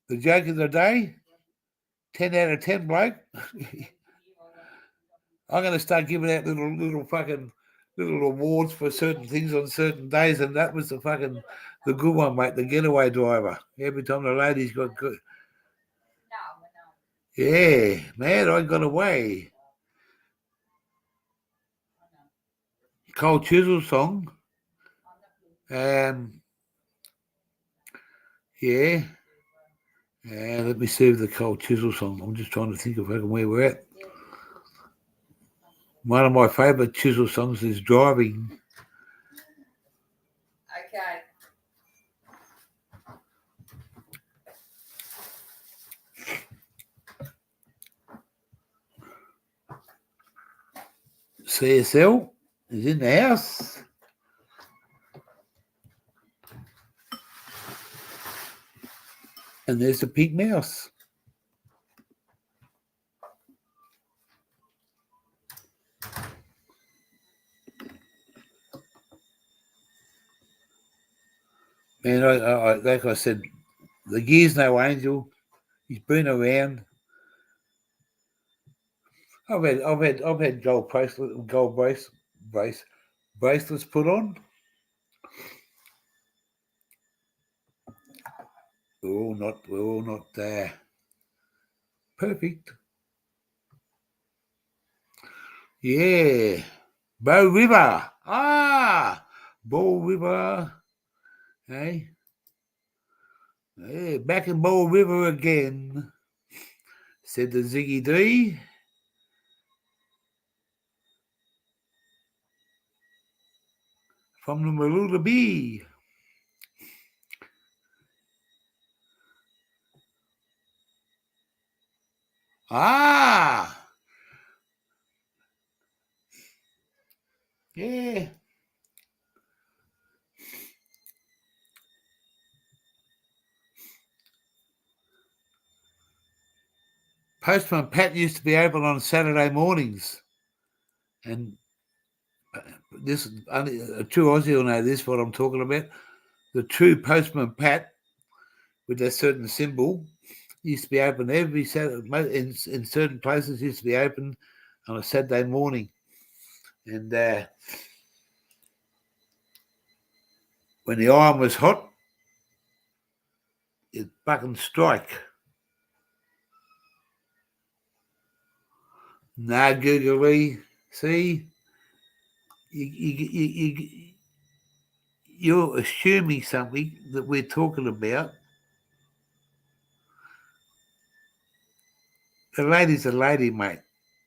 the joke of the day, 10 out of 10, bloke. I'm going to start giving out little fucking little awards for certain things on certain days, and that was the good one, mate, the getaway driver. Every time the ladies got good. Yeah, man, I got away. Cold Chisel song. Yeah. Let me see the Cold Chisel song. I'm just trying to think of where we're at. One of my favourite Chisel songs is Driving. Okay. CSL is in the house. And there's the pink mouse. Man, I like I said, the gear's no angel. He's been around. I've had gold bracelets put on. We're all not perfect. Yeah. Bow River. Bow River. Hey. Yeah, back in Bow River again, said the Ziggy D. From the Malula Bee. Yeah. Postman Pat used to be open on Saturday mornings. And this, only a true Aussie will know this, what I'm talking about. The true Postman Pat, with that certain symbol, used to be open every Saturday, in certain places, used to be open on a Saturday morning. And when the iron was hot, it'd fucking strike. No, googly. See, you're assuming something that we're talking about. The lady's a lady, mate.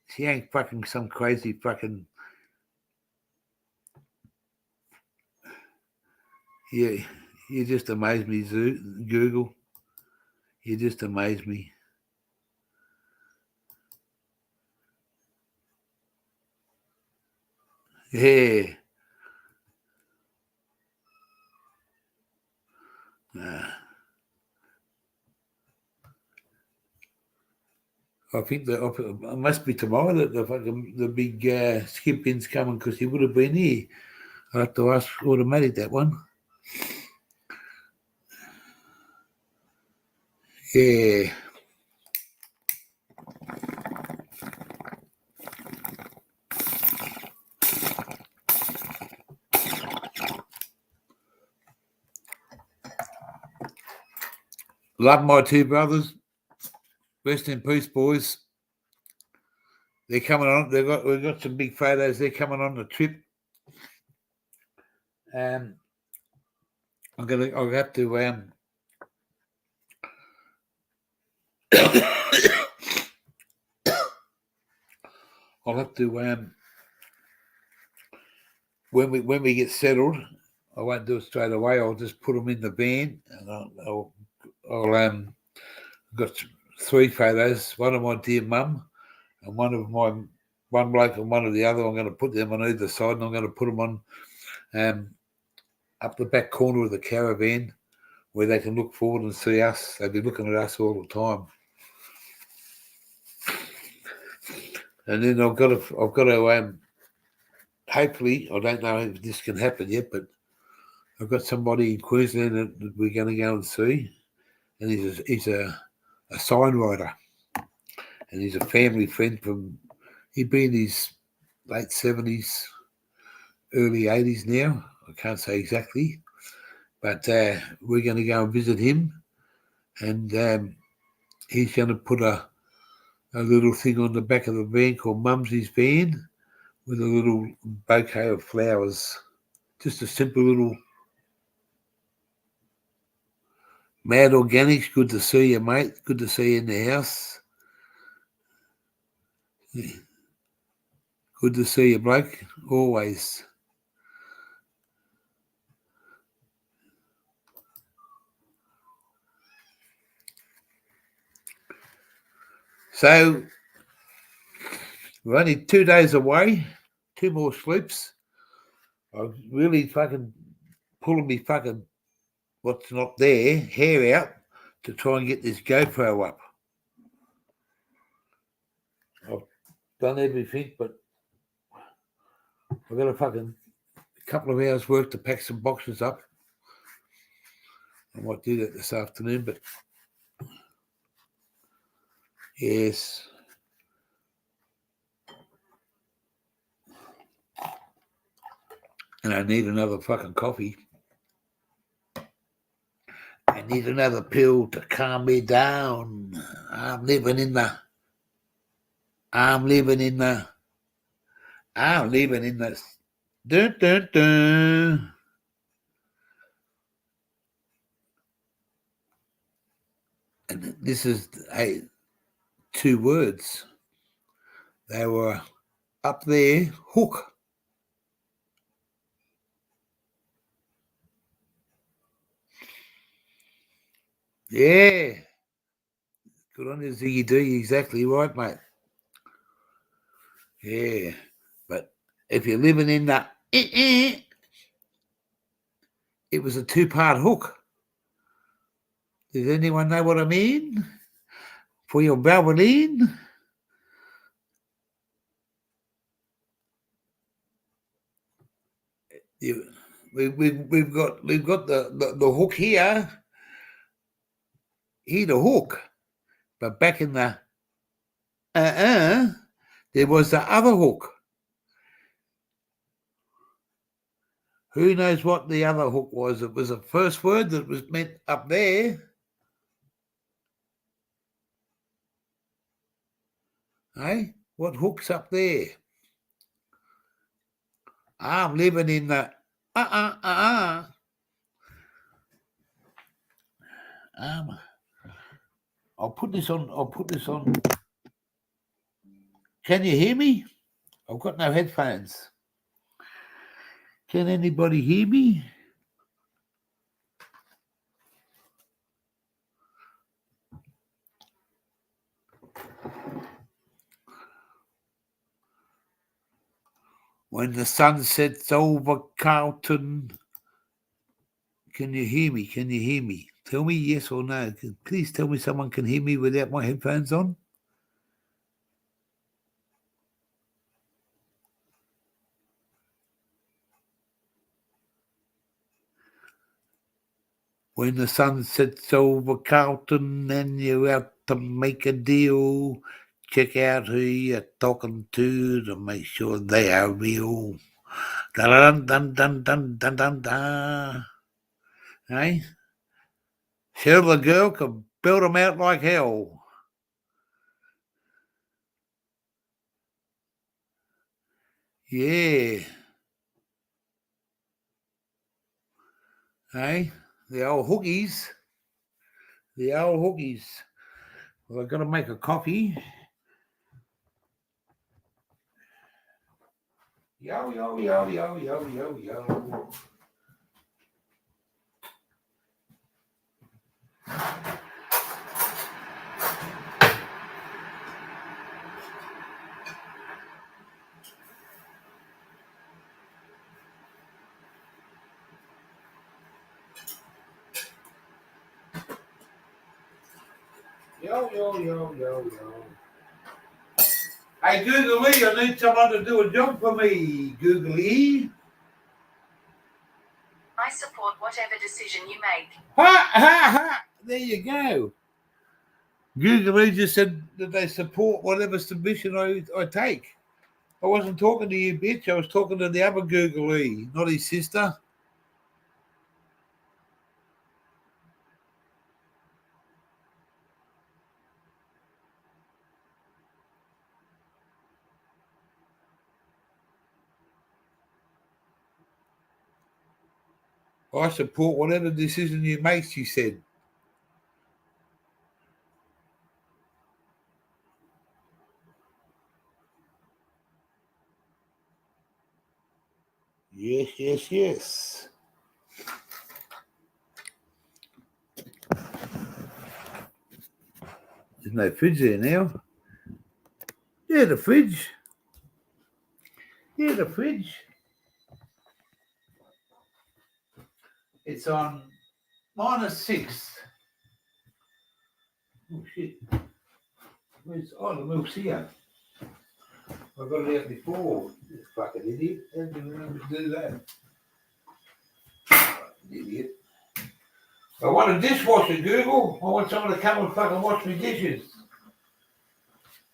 She ain't fucking some crazy fucking. Yeah, you just amaze me, Google. You just amaze me. Yeah. I think that it must be tomorrow that the big skip bin's coming because he would have been here. I'll have to ask Automatic that one. Yeah. Love my two brothers. Rest in peace, boys. They're coming on. We've got some big photos. They're coming on the trip. I'll have to I'll have to when we get settled, I won't do it straight away. I'll just put them in the van, and I'll got 3 photos. One of my dear mum, and one of my one bloke and one of the other. I'm going to put them on either side, and I'm going to put them on up the back corner of the caravan where they can look forward and see us. They'll be looking at us all the time. And then I've got to hopefully, I don't know if this can happen yet, but I've got somebody in Queensland that we're going to go and see, and he's a sign writer, and he's a family friend from, he'd be in his late 70s, early 80s now. I can't say exactly, but we're going to go and visit him, and he's going to put a little thing on the back of the van called Mumsy's Van with a little bouquet of flowers. Just a simple little Mad Organics, good to see you, mate. Good to see you in the house. Yeah. Good to see you, bloke. Always. So, we're only 2 days away. 2 more sleeps. I'm really fucking pulling me fucking what's not there, hair out, to try and get this GoPro up. I've done everything, but I've got a fucking couple of hours work to pack some boxes up. I might do that this afternoon, but yes. And I need another fucking coffee. I need another pill to calm me down. I'm living in the dun dun dun. And this is 2 words. They were up there, hook. Yeah. Good on you, Ziggy D. Exactly right, mate. Yeah. But if you're living in the it was a 2-part hook. Does anyone know what I mean? For your Balbaline? We've got the hook here. Here the hook. But back in the there was the other hook. Who knows what the other hook was? It was the first word that was meant up there. Hey, what hook's up there? I'm living in the I'll put this on. Can you hear me? I've got no headphones. Can anybody hear me? When the sun sets over Carlton, Can you hear me? Can you hear me? Tell me yes or no. Please tell me someone can hear me without my headphones on. When the sun sets over Carlton and you're out to make a deal, check out who you're talking to make sure they are real. Dun dun dun dun dun dun dun. Hey? Cheryl the girl can build them out like hell. Yeah. Hey? The old hookies. The old hookies. Well, I've got to make a coffee. Yo, yo, yo, yo, yo, yo, yo. Yo, yo, yo, yo, yo. Hey, Google E, I need someone to do a job for me, Google E. I support whatever decision you make. Ha, ha, ha. There you go. Google E just said that they support whatever submission I take. I wasn't talking to you, bitch. I was talking to the other Google E, not his sister. I support whatever decision you make, she said. Yes, yes, yes. There's no fridge there now. Yeah, the fridge. Yeah, the fridge. It's on -6. Oh, shit. Where's the milk's here? I got it out before. You fucking idiot. How did you remember to do that? Idiot. I want a dishwasher, Google. I want someone to come and fucking wash me dishes.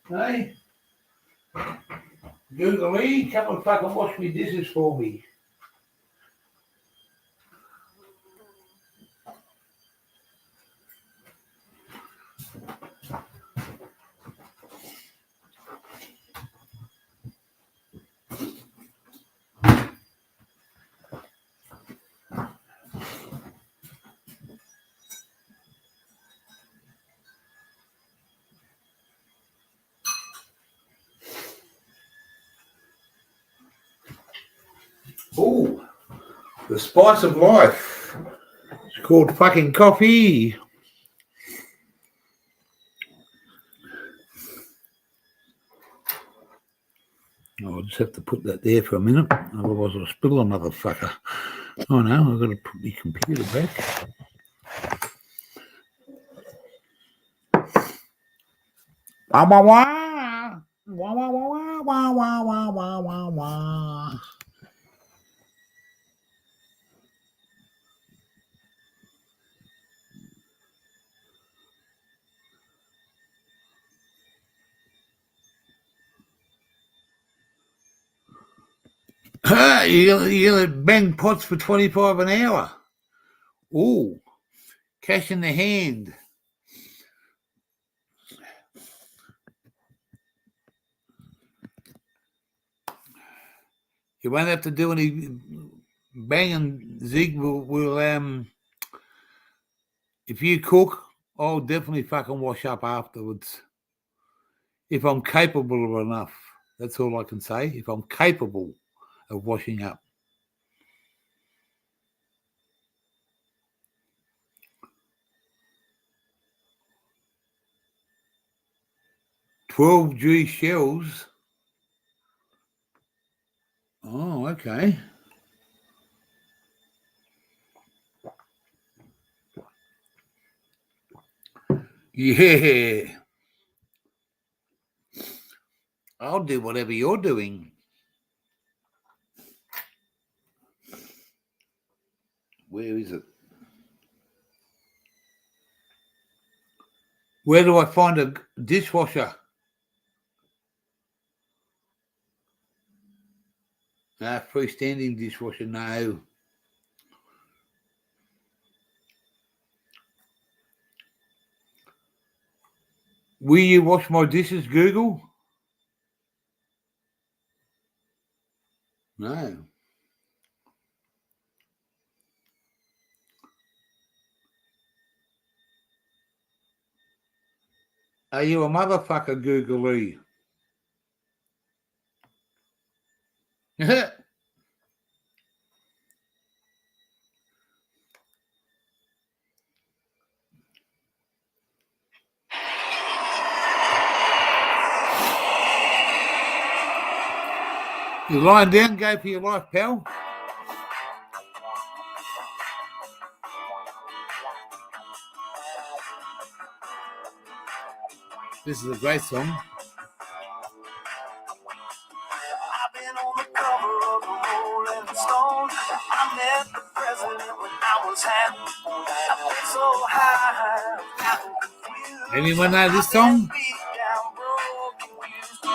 Hey? Google E, come and fucking wash me dishes for me. Oh, the spice of life. It's called fucking coffee. I'll just have to put that there for a minute, otherwise I'll spill a motherfucker. Oh no, I've got to put my computer back. Wah wah wah. Wah wah wah wah wah wah wah wah wah. You're gonna bang pots for 25 an hour. Ooh, cash in the hand. You won't have to do any banging, Zig. Will if you cook, I'll definitely fucking wash up afterwards. If I'm capable enough. That's all I can say. If I'm capable of washing up. 12G shells. Oh, okay. Yeah. I'll do whatever you're doing. Where is it? Where do I find a dishwasher? Freestanding dishwasher, no. Will you wash my dishes, Google? No. Are you a motherfucker, Googly? You lying down, go for your life, pal. This is a great song. I've been on the cover of the Rolling Stone. I met the president when I was happy. I felt so high, gotten confused. Anyone know this song? Beat down, broken, used.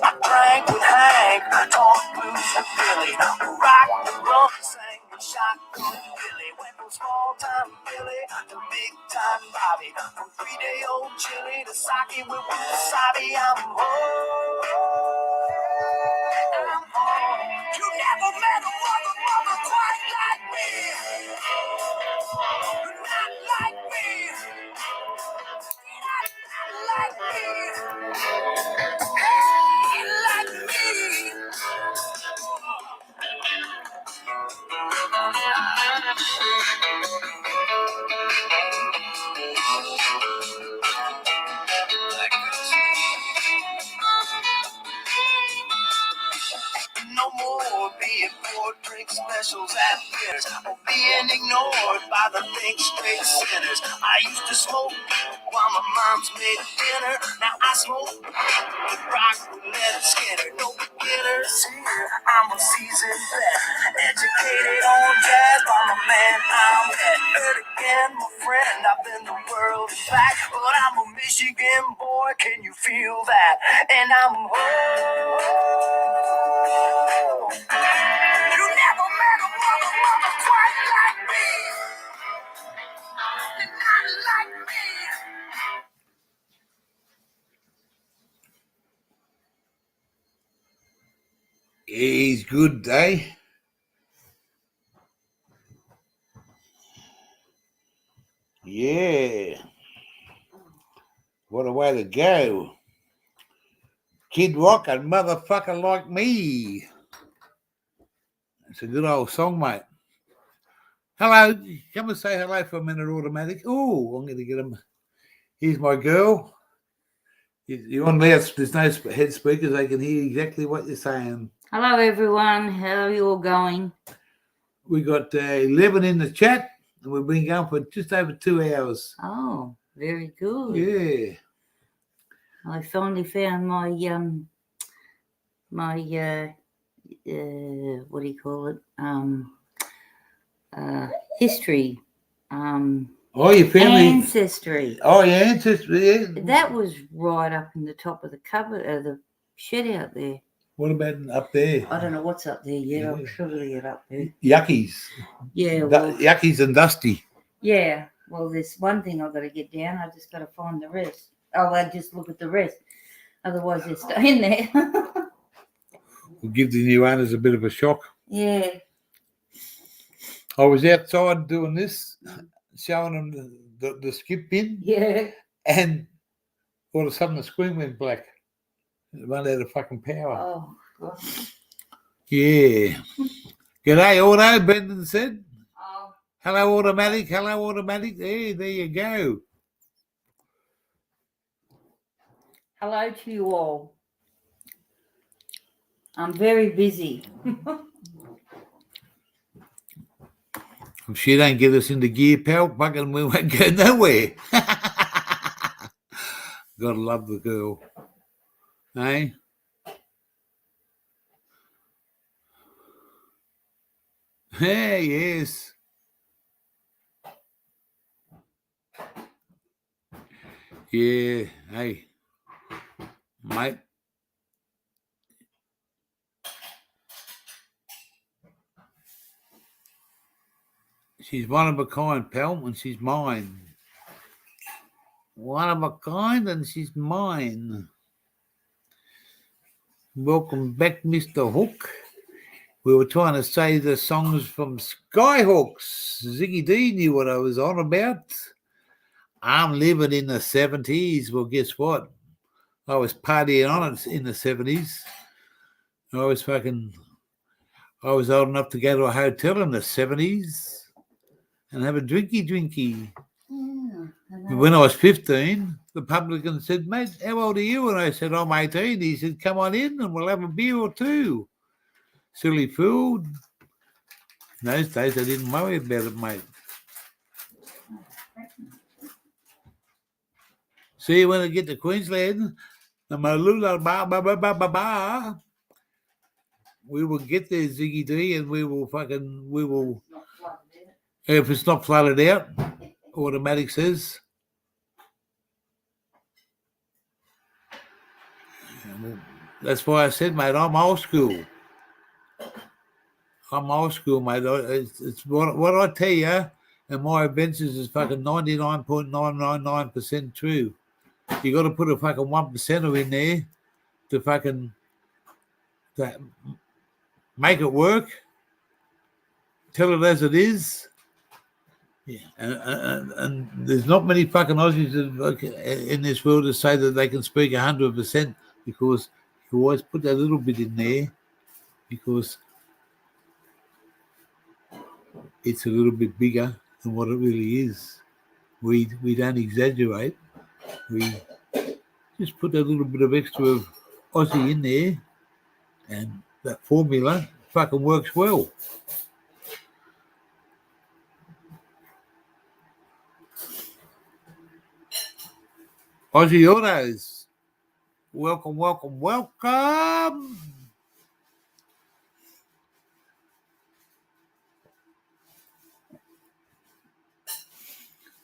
I drank with Hank, talked blues with Billy, rocked the rum, sang with shotgun Billy. Went from small time Billy to big time Bobby. From 3-day-old chili to sake with wasabi, I'm home. You never met a mother quite like me. Not like me. Not like me. Hey, like me. No more being poured drink specials at dinners or being ignored by the think straight sinners. I used to smoke while my moms made dinner. Now I smoke the rock with Leonard Skinner. No beginners here. I'm a seasoned vet, educated on jazz by my man I'm at. Heard again, my friend. I've been the world and back, but I'm a Michigan boy. Can you feel that? And I'm home. You never met a mother quite like me. Not like me. He's good, eh? Yeah. What a way to go. Kid Rock and motherfucker like me. It's a good old song, mate. Hello. Come and say hello for a minute, Automatic. Oh, I'm going to get him. Here's my girl. You're on loud. There's no head speakers. They can hear exactly what you're saying. Hello, everyone. How are you all going? We got 11 in the chat, and we've been going for just over 2 hours. Oh, very good. Yeah. I finally found my what do you call it? History. Oh, your family. Ancestry. Oh, your ancestry. Yeah. That was right up in the top of the cupboard, the shed out there. What about up there? I don't know what's up there yet. Yeah. I'm sure it'll get up there. Yuckies. Yeah, well, Yuckies and Dusty. yeah. Well, there's one thing I've got to get down. I just got to find the rest. Oh, I just look at the rest. Otherwise, they're staying there. We'll give the new owners a bit of a shock. Yeah. I was outside doing this, showing them the skip bin, Yeah. and all of a sudden the screen went black. It ran out of fucking power. Oh, God. Yeah. G'day, Auto, Brendan said. Oh. Hello, Automatic. Hello, Automatic. There you go. Hello to you all. I'm very busy. If she don't get us into gear, pal, fucking we won't go nowhere. Gotta love the girl. Eh? Hey, yes. Yeah, hey, mate. She's one of a kind, pal, and she's mine. One of a kind, and she's mine. Welcome back, Mr. Hook. We were trying to say the songs from Skyhawks. Ziggy D knew what I was on about. I'm living in the 70s. Well, guess what? I was partying on it in the 70s. I was old enough to go to a hotel in the 70s and have a drinky. When I was 15, the publican said, mate, how old are you? And I said, I'm 18. He said, come on in and we'll have a beer or two. Silly fool. In those days, I didn't worry about it, mate. See, when I get to Queensland, we will get there, Ziggy D, and we will, if it's not flooded out, automatic says. That's why I said, mate, I'm old school. I'm old school, mate. It's what I tell you, and my adventures is 99.999% true. You got to put a 1%er in there to make it work. Tell it as it is. Yeah, and there's not many Aussies in this world to say that they can speak 100%, because you always put that little bit in there because it's a little bit bigger than what it really is. We don't exaggerate. We just put that little bit of extra of Aussie in there, and that formula works well. Aussie Autos, welcome.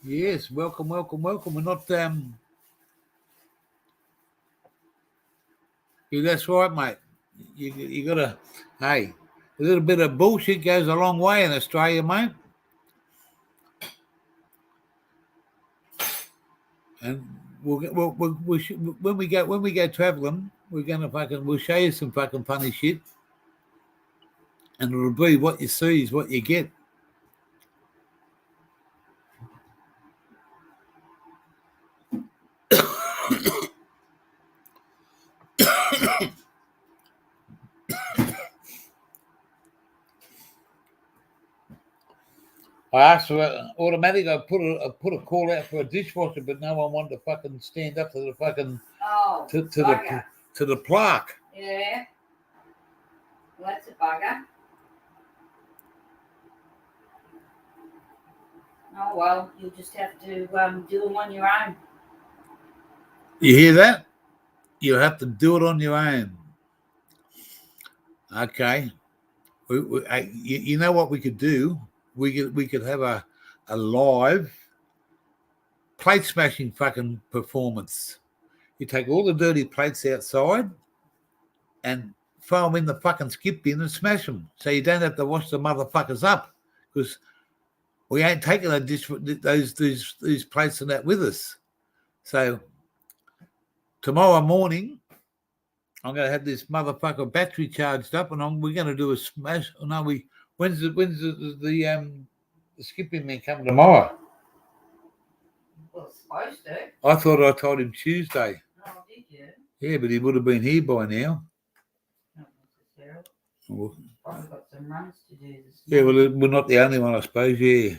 Yes, welcome. We're not yeah, that's right, mate. You gotta, hey, a little bit of bullshit goes a long way in Australia, mate. And when we go traveling, we're gonna we'll show you some funny shit, and it'll be what you see is what you get. I asked for automatic. I put a call out for a dishwasher, but no one wanted to stand up to the to the plaque. Yeah. Well, that's a bugger. Oh well, you'll just have to do them on your own. You hear that? You'll have to do it on your own. Okay. You know what we could do? We could have a live plate smashing performance. You take all the dirty plates outside and throw them in the skip bin and smash them, so you don't have to wash the motherfuckers up, because we ain't taking these plates and that with us. So tomorrow morning, I'm going to have this motherfucker battery charged up, and we're going to do a smash. No, when's the skipping man coming tomorrow? Well, it's supposed to. I thought I told him Tuesday. Oh, did you? Yeah, but he would have been here by now. Not necessarily. Well, Probably got some runs to do this yeah, morning. well, we're not the only one, I suppose. Yeah.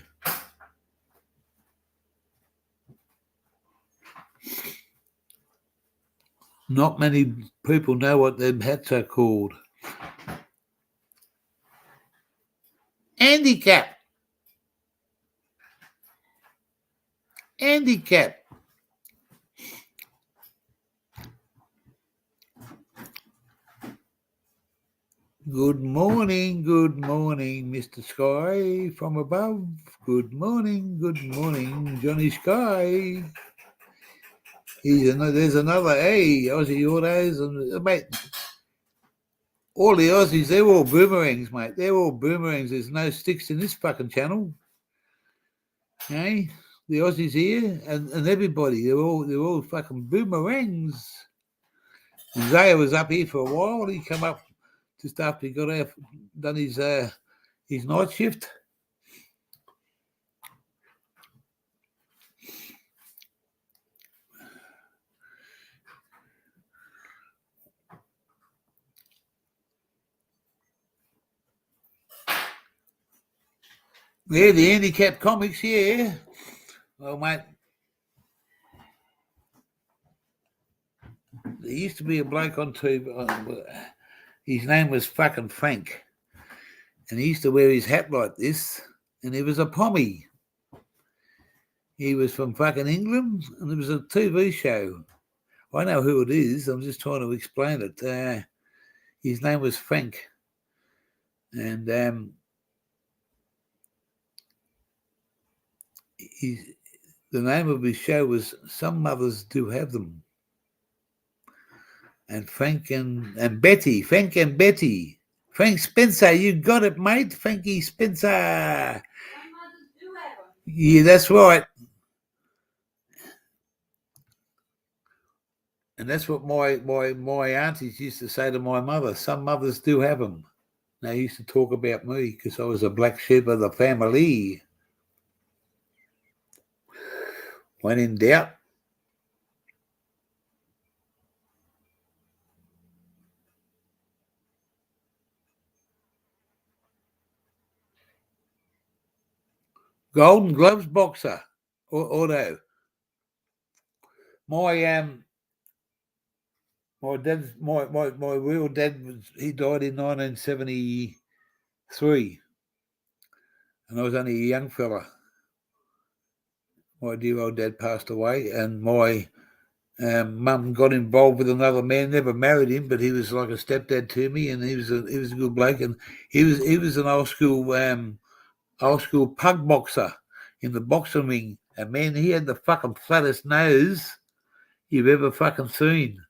Not many people know what them hats are called. Handicap. Good morning, Mr. Sky from above. Good morning, Johnny Sky. There's another, hey, Aussie Autos, and mate, all the Aussies, they're all boomerangs, mate. They're all boomerangs. There's no sticks in this fucking channel. Hey, the Aussies here and everybody, they're all fucking boomerangs. And Zaya was up here for a while. He come up just after he got out, done his night shift. Yeah, the handicap comics, yeah. Well, mate, there used to be a bloke on TV. His name was fucking Frank. And he used to wear his hat like this. And he was a pommy. He was from fucking England. And there was a TV show. I know who it is. I'm just trying to explain it. His name was Frank. And the name of his show was Some Mothers Do Have Them. And Frank and Betty. Frank Spencer, you got it, mate. Frankie Spencer. Some mothers do have them. Yeah, that's right. And that's what my aunties used to say to my mother. Some mothers do have them. They used to talk about me because I was a black sheep of the family. When in doubt. Golden Gloves boxer, auto. My dad's my real dad he died in 1973, and I was only a young fella. My dear old dad passed away, and my mum got involved with another man. Never married him, but he was like a stepdad to me, and he was a good bloke, and he was an old school pug boxer in the boxing ring. And man, he had the fucking flattest nose you've ever fucking seen.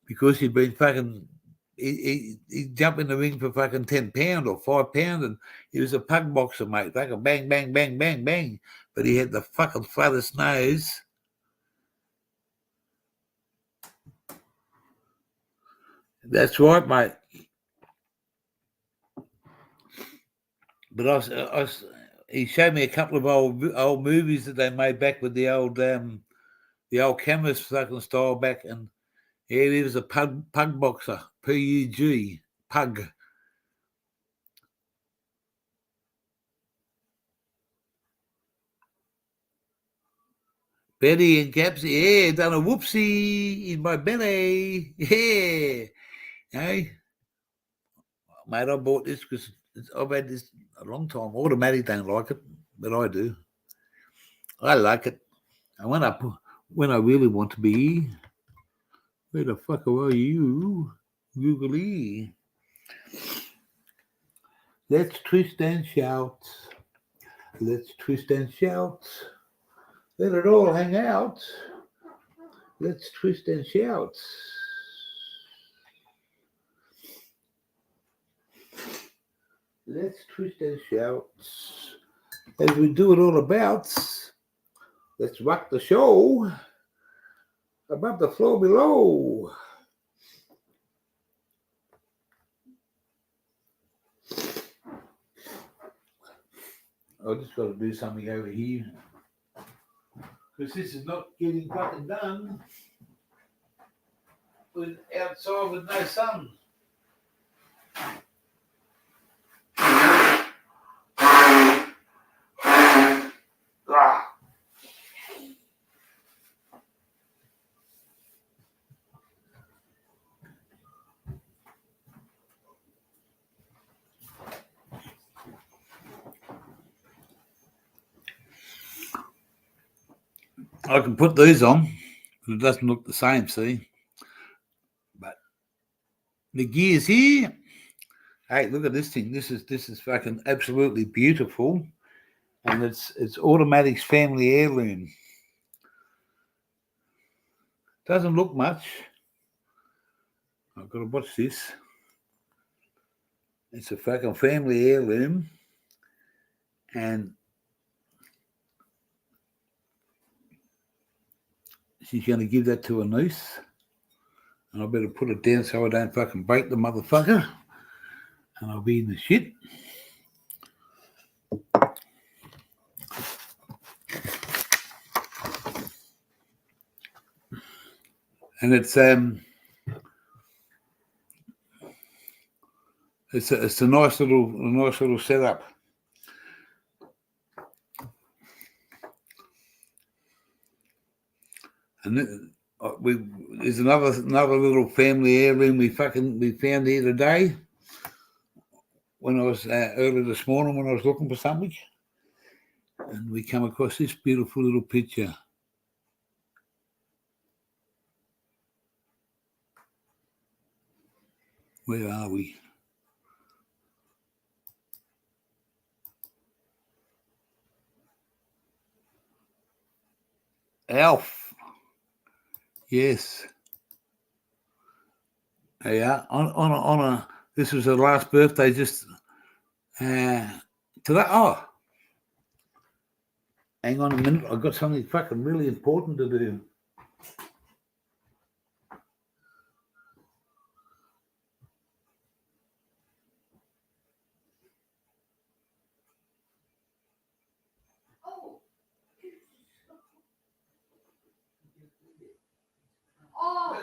Because he'd been fucking, he'd jump in the ring for fucking £10 or £5, and he was a pug boxer, mate. Fucking bang, bang, bang, bang, bang. But he had the fucking flattest nose. That's right, mate. But he showed me a couple of old movies that they made back with the old cameras fucking style back, and yeah, he was a pug boxer, P-U-G, pug. Betty and Caps, yeah, done a whoopsie in my belly, yeah. Hey, mate, I bought this because I've had this a long time. Automatic don't like it, but I do. I like it. And when I really want to be, where the fuck are you, Googly? Let's twist and shout. Let's twist and shout. Let it all hang out. Let's twist and shout. Let's twist and shout. As we do it all about, let's rock the show above the floor below. I just got to do something over here. Because this is not getting fucking done outside with no sun. I can put these on, but it doesn't look the same, see? But the gear's here, Hey, look at this thing. This is fucking absolutely beautiful, and it's Automatic's family heirloom. Doesn't look much. I've got to watch this. It's a fucking family heirloom, and she's going to give that to her niece. And I better put it down so I don't fucking break the motherfucker. And I'll be in the shit. And it's a nice little setup. And there's another little family heirloom we found here today. When I was early this morning when I was looking for something, and we come across this beautiful little picture. Where are we? Alf. Yes. Yeah. On a. This was her last birthday. Just today. Oh, hang on a minute. I've got something fucking really important to do. Oh,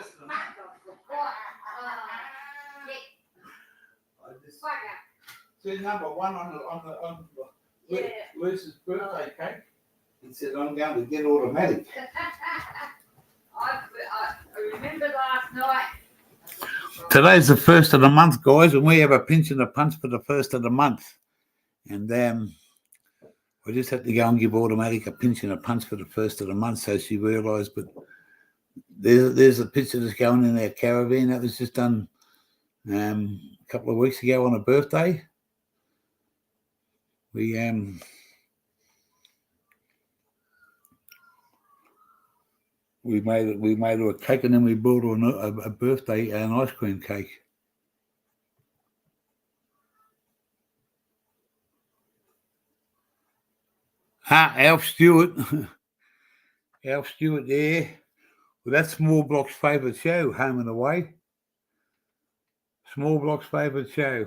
See number one on Lucy's birthday cake. It said, "I'm going to get Automatic." I remember last night. Today's the first of the month, guys, and we have a pinch and a punch for the first of the month. And I just had to go and give Automatic a pinch and a punch for the first of the month, so she realised. But there's a picture that's going in our caravan that was just done a couple of weeks ago on her birthday. We made her a cake, and then we bought her a birthday an ice cream cake. Alf Stewart. Alf Stewart there. Well, that's Small Block's favourite show, Home and Away. Small Block's favourite show.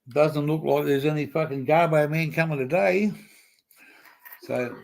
Doesn't look like there's any fucking Garbo man coming today. So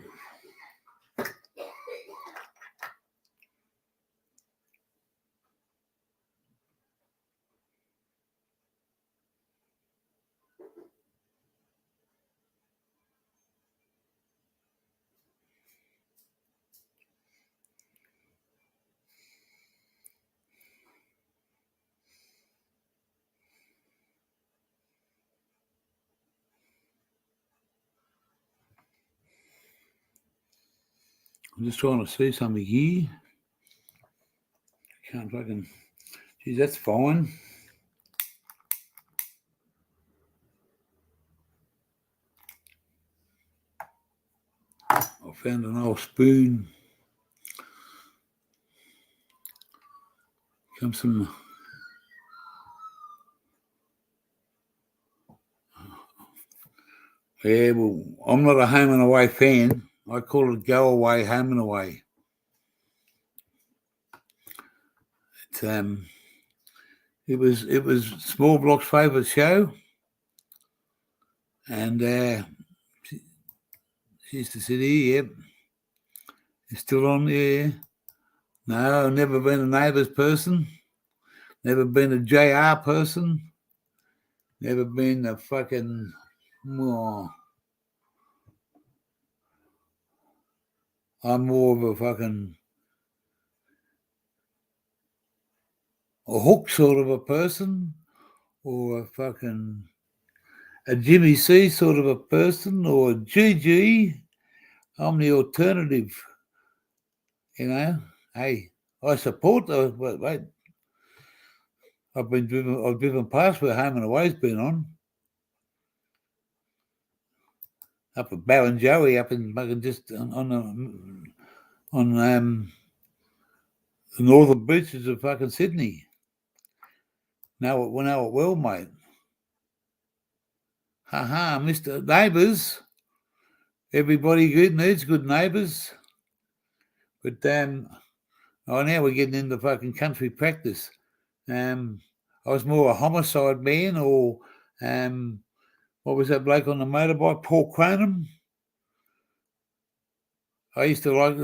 I'm just trying to see something here. Can't fucking. Geez, that's fine. I found an old spoon. Comes some. Yeah, well, I'm not a Home and Away fan. I call it Go Away, Home and Away. It was Small Block's favourite show, and she used to sit here. Yep, it's still on there. No, never been a Neighbours person. Never been a JR person. Never been a fucking. Oh, I'm more of a fucking a Hook sort of a person, or a Jimmy C sort of a person, or a GG. I'm the alternative. You know, hey, I support those. Wait, I've driven past where Home and Away's been on. Up at Ballinjoey, up in fucking just on the northern beaches of fucking Sydney. Know it well, mate. Ha, Mr. Neighbours. Everybody good needs good neighbours. But now we're getting into fucking country practice. I was more a homicide man, or what was that bloke on the motorbike, Paul Cronum? I used to like,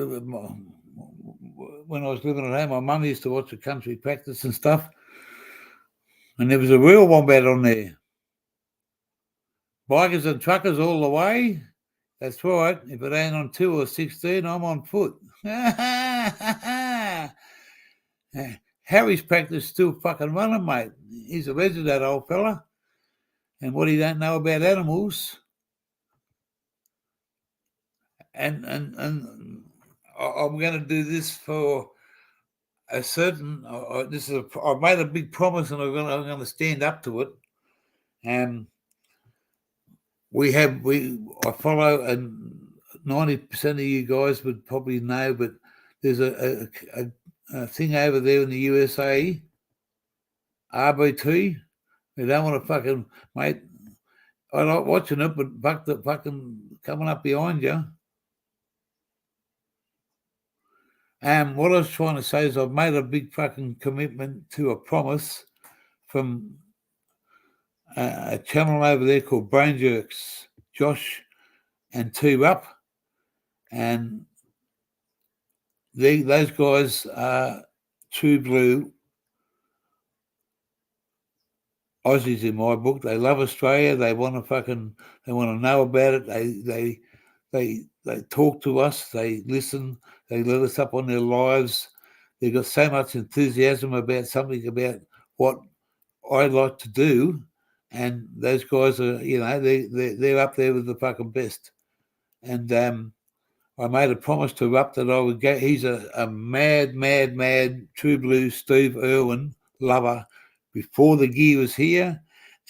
when I was living at home, my mum used to watch the country practice and stuff. And there was a real wombat on there. Bikers and truckers all the way. That's right. If it ain't on 2 or 16, I'm on foot. Harry's practice still fucking running, mate. He's a legend, that old fella. And what he don't know about animals. And I'm going to do this for a certain. I've made a big promise, and I'm going to stand up to it. I follow, and 90% of you guys would probably know, but there's a thing over there in the USA, RBT. They don't want to fucking, mate. I like watching it, but fucking coming up behind you. What I was trying to say is I've made a big fucking commitment to a promise from a channel over there called Brain Jerks, Josh and Two Up, and those guys are true blue Aussies in my book. They love Australia. They want to know about it. They talk to us. They listen. They let us up on their lives. They've got so much enthusiasm about something, about what I like to do, and those guys are, they're up there with the fucking best. And I made a promise to Rupp that I would go. He's a mad true blue Steve Irwin lover before the gear was here,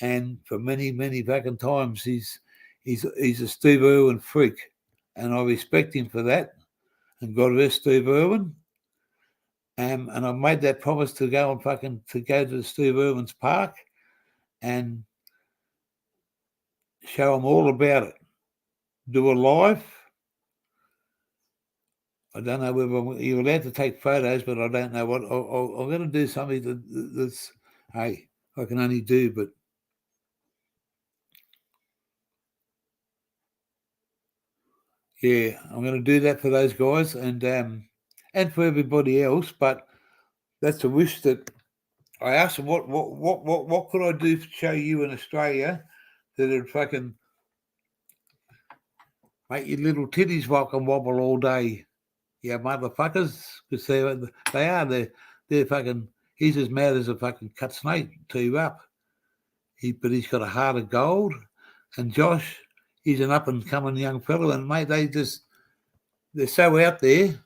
and for many fucking times he's a Steve Irwin freak, and I respect him for that. And God rest Steve Irwin. And I made that promise to go to Steve Irwin's park and show him all about it. Do a live. I don't know whether you're allowed to take photos, but I don't know what. I'm going to do something that's, hey, I can only do, but yeah, I'm going to do that for those guys and for everybody else. But that's a wish that I asked them. What could I do to show you in Australia that would fucking make your little titties fucking wobble all day? Yeah, motherfuckers, because they're fucking. He's as mad as a fucking cut snake. To you up. But he's got a heart of gold. And Josh, he's an up and coming young fellow, and mate, they're so out there.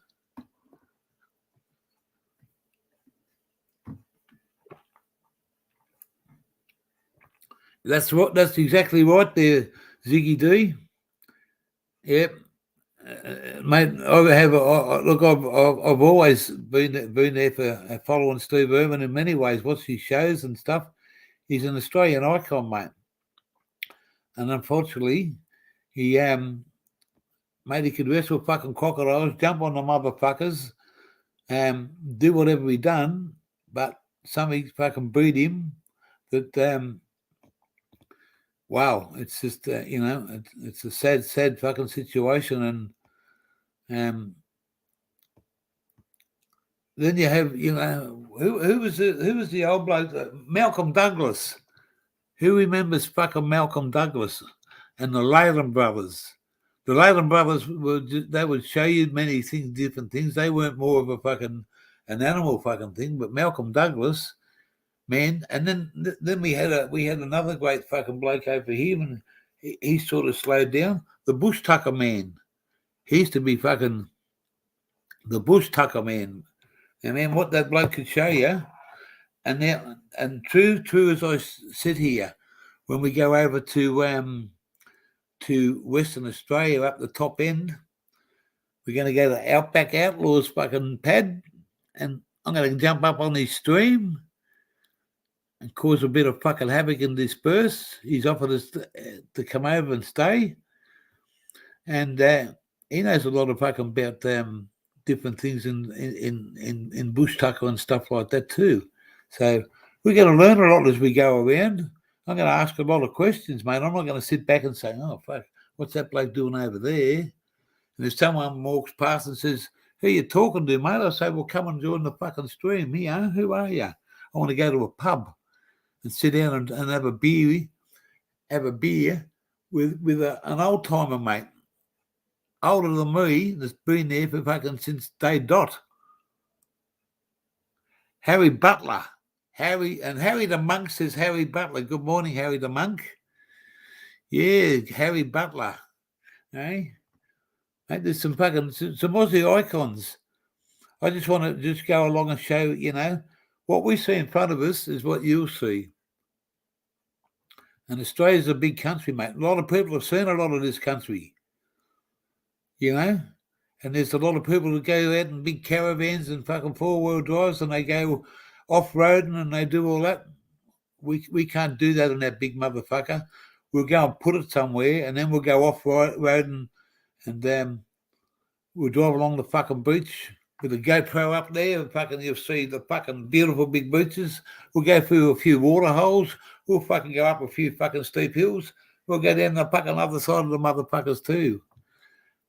That's exactly right there, Ziggy D. Yep. Mate, I've always been there for following Steve Irwin in many ways. Watch his shows and stuff. He's an Australian icon, mate. And unfortunately, he could wrestle fucking crocodiles, jump on the motherfuckers, do whatever he done, but something fucking beat him. That wow, it's just it's a sad fucking situation, and then you have who was the old bloke, Malcolm Douglas. Who remembers fucking Malcolm Douglas and the Leyland brothers? The Leyland brothers would show you many things, different things. They weren't more of a fucking an animal fucking thing, but Malcolm Douglas, man. And then we had another great fucking bloke over here, and he sort of slowed down. The Bush Tucker man. He used to be fucking the bush tucker man. And then what that bloke could show you, and now, and true as I sit here, when we go over to Western Australia up the top end, we're going to go to Outback Outlaws fucking pad, and I'm going to jump up on his stream and cause a bit of fucking havoc and disperse. He's offered us to come over and stay, and he knows a lot of fucking about different things in bush tucker and stuff like that too. So we're going to learn a lot as we go around. I'm going to ask a lot of questions, mate. I'm not going to sit back and say, "Oh fuck, what's that bloke doing over there?" And if someone walks past and says, "Who you talking to, mate?" I say, "Well, come and join the fucking stream here. Who are you?" I want to go to a pub and sit down and have a beer with an old timer, mate, older than me, that's been there for fucking since day dot. Harry Butler. Harry the Monk says Harry Butler. Good morning, Harry the Monk. Yeah, Harry Butler. Hey? Mate, there's some Aussie icons. I just want to just go along and show, what we see in front of us is what you'll see. And Australia's a big country, mate. A lot of people have seen a lot of this country, and there's a lot of people that go out in big caravans and fucking four-wheel drives, and they go off-roading and they do all that. We can't do that in that big motherfucker. We'll go and put it somewhere, and then we'll go off-roading and we'll drive along the fucking beach with a GoPro up there, and fucking you'll see the fucking beautiful big beaches. We'll go through a few water holes. We'll fucking go up a few fucking steep hills. We'll go down the fucking other side of the motherfuckers too.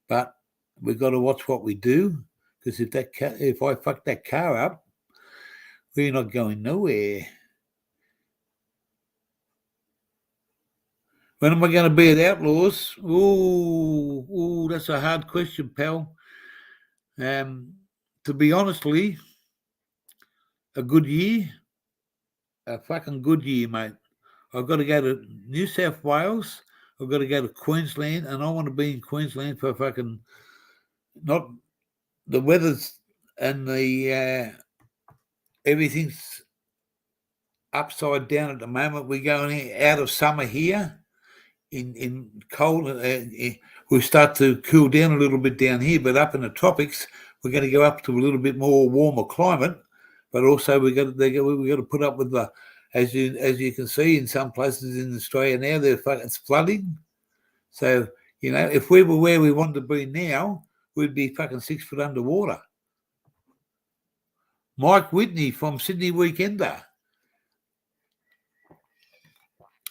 But we've got to watch what we do, because if I fuck that car up, we're not going nowhere. When am I going to be at Outlaws? Ooh, that's a hard question, pal. To be honestly, a good year, a fucking good year, mate. I've got to go to New South Wales. I've got to go to Queensland, and I want to be in Queensland for fucking not the weather's and the everything's upside down at the moment. We're going out of summer here. In cold, we start to cool down a little bit down here, but up in the tropics, we're going to go up to a little bit more warmer climate. But also, we got to put up with the, as you can see in some places in Australia now, it's flooding. So if we were where we wanted to be now, we'd be fucking 6 foot underwater. Mike Whitney from Sydney Weekender.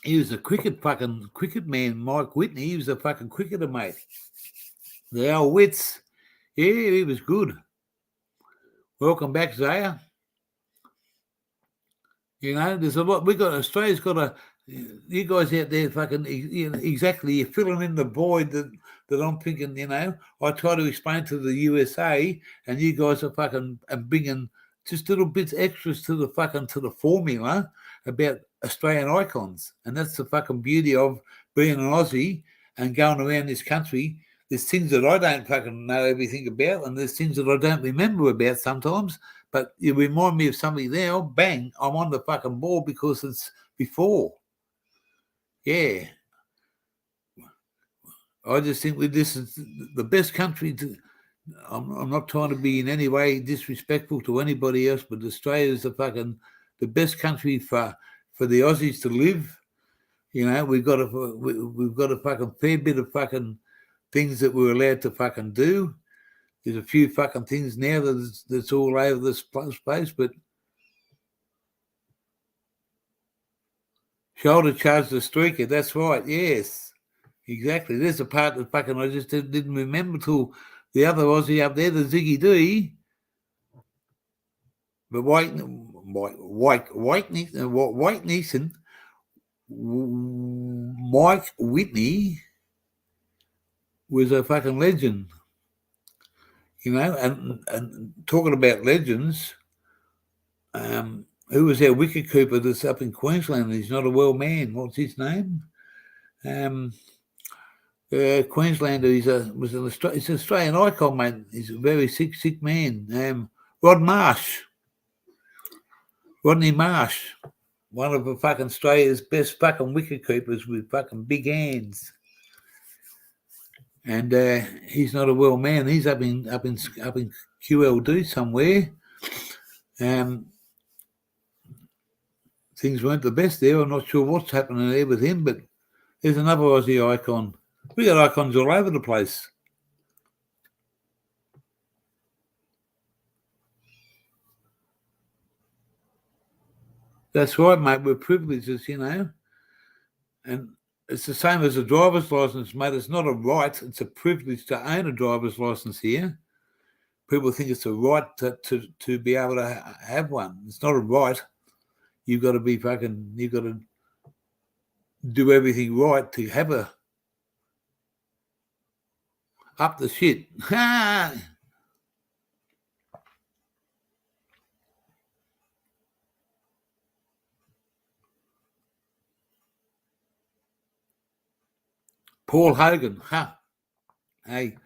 He was a cricket man, Mike Whitney. He was a fucking cricketer, mate. The old wits. Yeah, he was good. Welcome back, Zaya. There's a lot. Australia's got you guys out there fucking, exactly, you're filling in the void that I'm thinking, I try to explain to the USA, and you guys are fucking bringing just little bits extras to the formula about Australian icons. And that's the fucking beauty of being an Aussie and going around this country. There's things that I don't fucking know everything about, and there's things that I don't remember about sometimes, but you remind me of somebody now, bang, I'm on the fucking ball because it's before. Yeah. I just think this is the best country to... I'm not trying to be in any way disrespectful to anybody else, but Australia is the best country for the Aussies to live. We've got a fucking fair bit of fucking things that we're allowed to fucking do. There's a few fucking things now that's all over this place, but shoulder charge the streaker. That's right. Yes, exactly. There's a part that fucking I just didn't remember till the other Aussie up there, the Ziggy D. But White Neeson, Mike Whitney was a fucking legend. And talking about legends, who was our wicketkeeper that's up in Queensland? He's not a well man. What's his name? Queenslander. He's an Australian icon, mate. He's a very sick man. Rodney Marsh, one of the fucking Australia's best fucking wicket keepers with fucking big hands. And he's not a well man. He's up in QLD somewhere. Things weren't the best there. I'm not sure what's happening there with him, but there's another Aussie icon. We got icons all over the place. That's right, mate. We're privileges, you know. And it's the same as a driver's license, mate. It's not a right. It's a privilege to own a driver's license here. People think it's a right to be able to have one. It's not a right. You've got to be fucking, you've got to do everything right to have a up the shit. Paul Hogan, hey,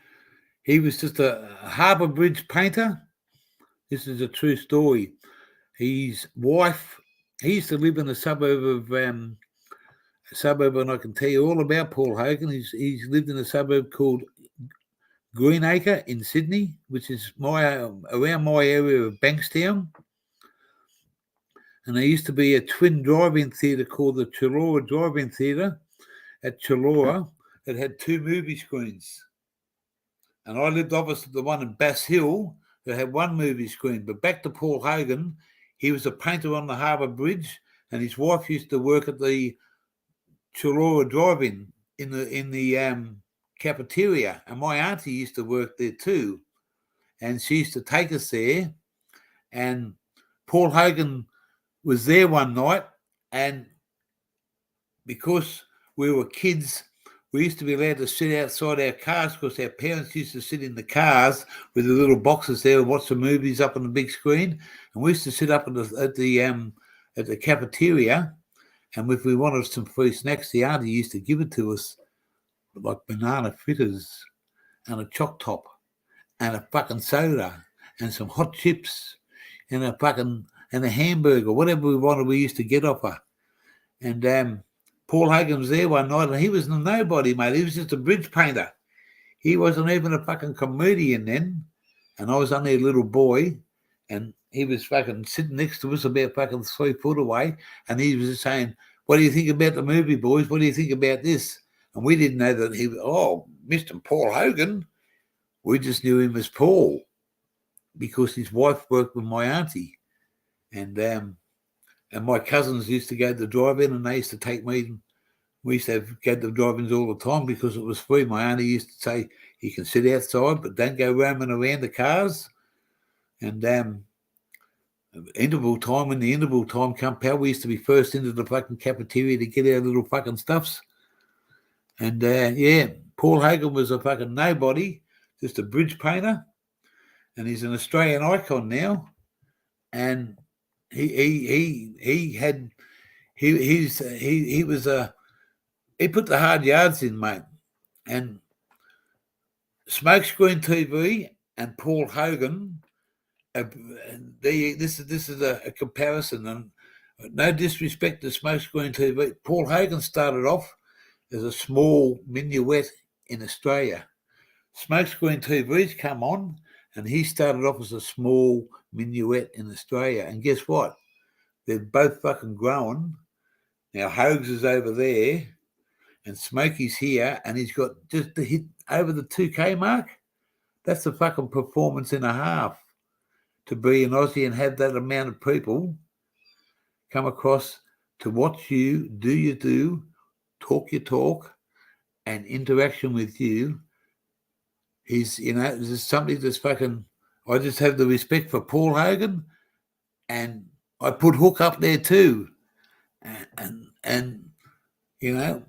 he was just a harbour bridge painter. This is a true story. His wife, he used to live in a suburb, and I can tell you all about Paul Hogan. He's lived in a suburb called Greenacre in Sydney, which is around my area of Bankstown. And there used to be a twin drive-in theatre called the Chullora Drive-In Theatre at Chullora that had 2 movie screens. And I lived opposite the one in Bass Hill that had 1 movie screen. But back to Paul Hogan, he was a painter on the Harbour Bridge, and his wife used to work at the Chullora Drive-In in the cafeteria, and my auntie used to work there too, and she used to take us there. And Paul Hogan was there one night, and because we were kids, we used to be allowed to sit outside our cars because our parents used to sit in the cars with the little boxes there and watch the movies up on the big screen. And we used to sit up at the cafeteria, and if we wanted some free snacks, the auntie used to give it to us, like banana fritters and a choc top and a fucking soda and some hot chips and a hamburger, whatever we wanted, we used to get off her. And Paul Hogan was there one night, and he was nobody, mate. He was just a bridge painter. He wasn't even a fucking comedian then, and I was only a little boy, and he was fucking sitting next to us about fucking 3 foot away, and he was just saying, "What do you think about the movie, boys? What do you think about this?" And we didn't know that he was, Mr. Paul Hogan. We just knew him as Paul because his wife worked with my auntie. And my cousins used to go to the drive-in, and they used to take me. We used to go to the drive-ins all the time because it was free. My auntie used to say, "You can sit outside, but don't go roaming around the cars." And interval time, when the interval time come, pal, we used to be first into the fucking cafeteria to get our little fucking stuffs. And Paul Hogan was a fucking nobody, just a bridge painter, and he's an Australian icon now. And he put the hard yards in, mate. And Smokescreen TV and Paul Hogan, this is a comparison, and no disrespect to Smokescreen TV. Paul Hogan started off as a small minuet in Australia. Smokescreen TV's come on, and he started off as a small minuet in Australia. And guess what? They're both fucking growing. Now, Hogs is over there, and Smokey's here, and he's got just to hit over the 2K mark. That's a fucking performance and a half to be an Aussie and have that amount of people come across to watch you, do you do, talk your talk, and interaction with you. He's, there's somebody that's fucking, I just have the respect for Paul Hogan, and I put Hook up there too. And they're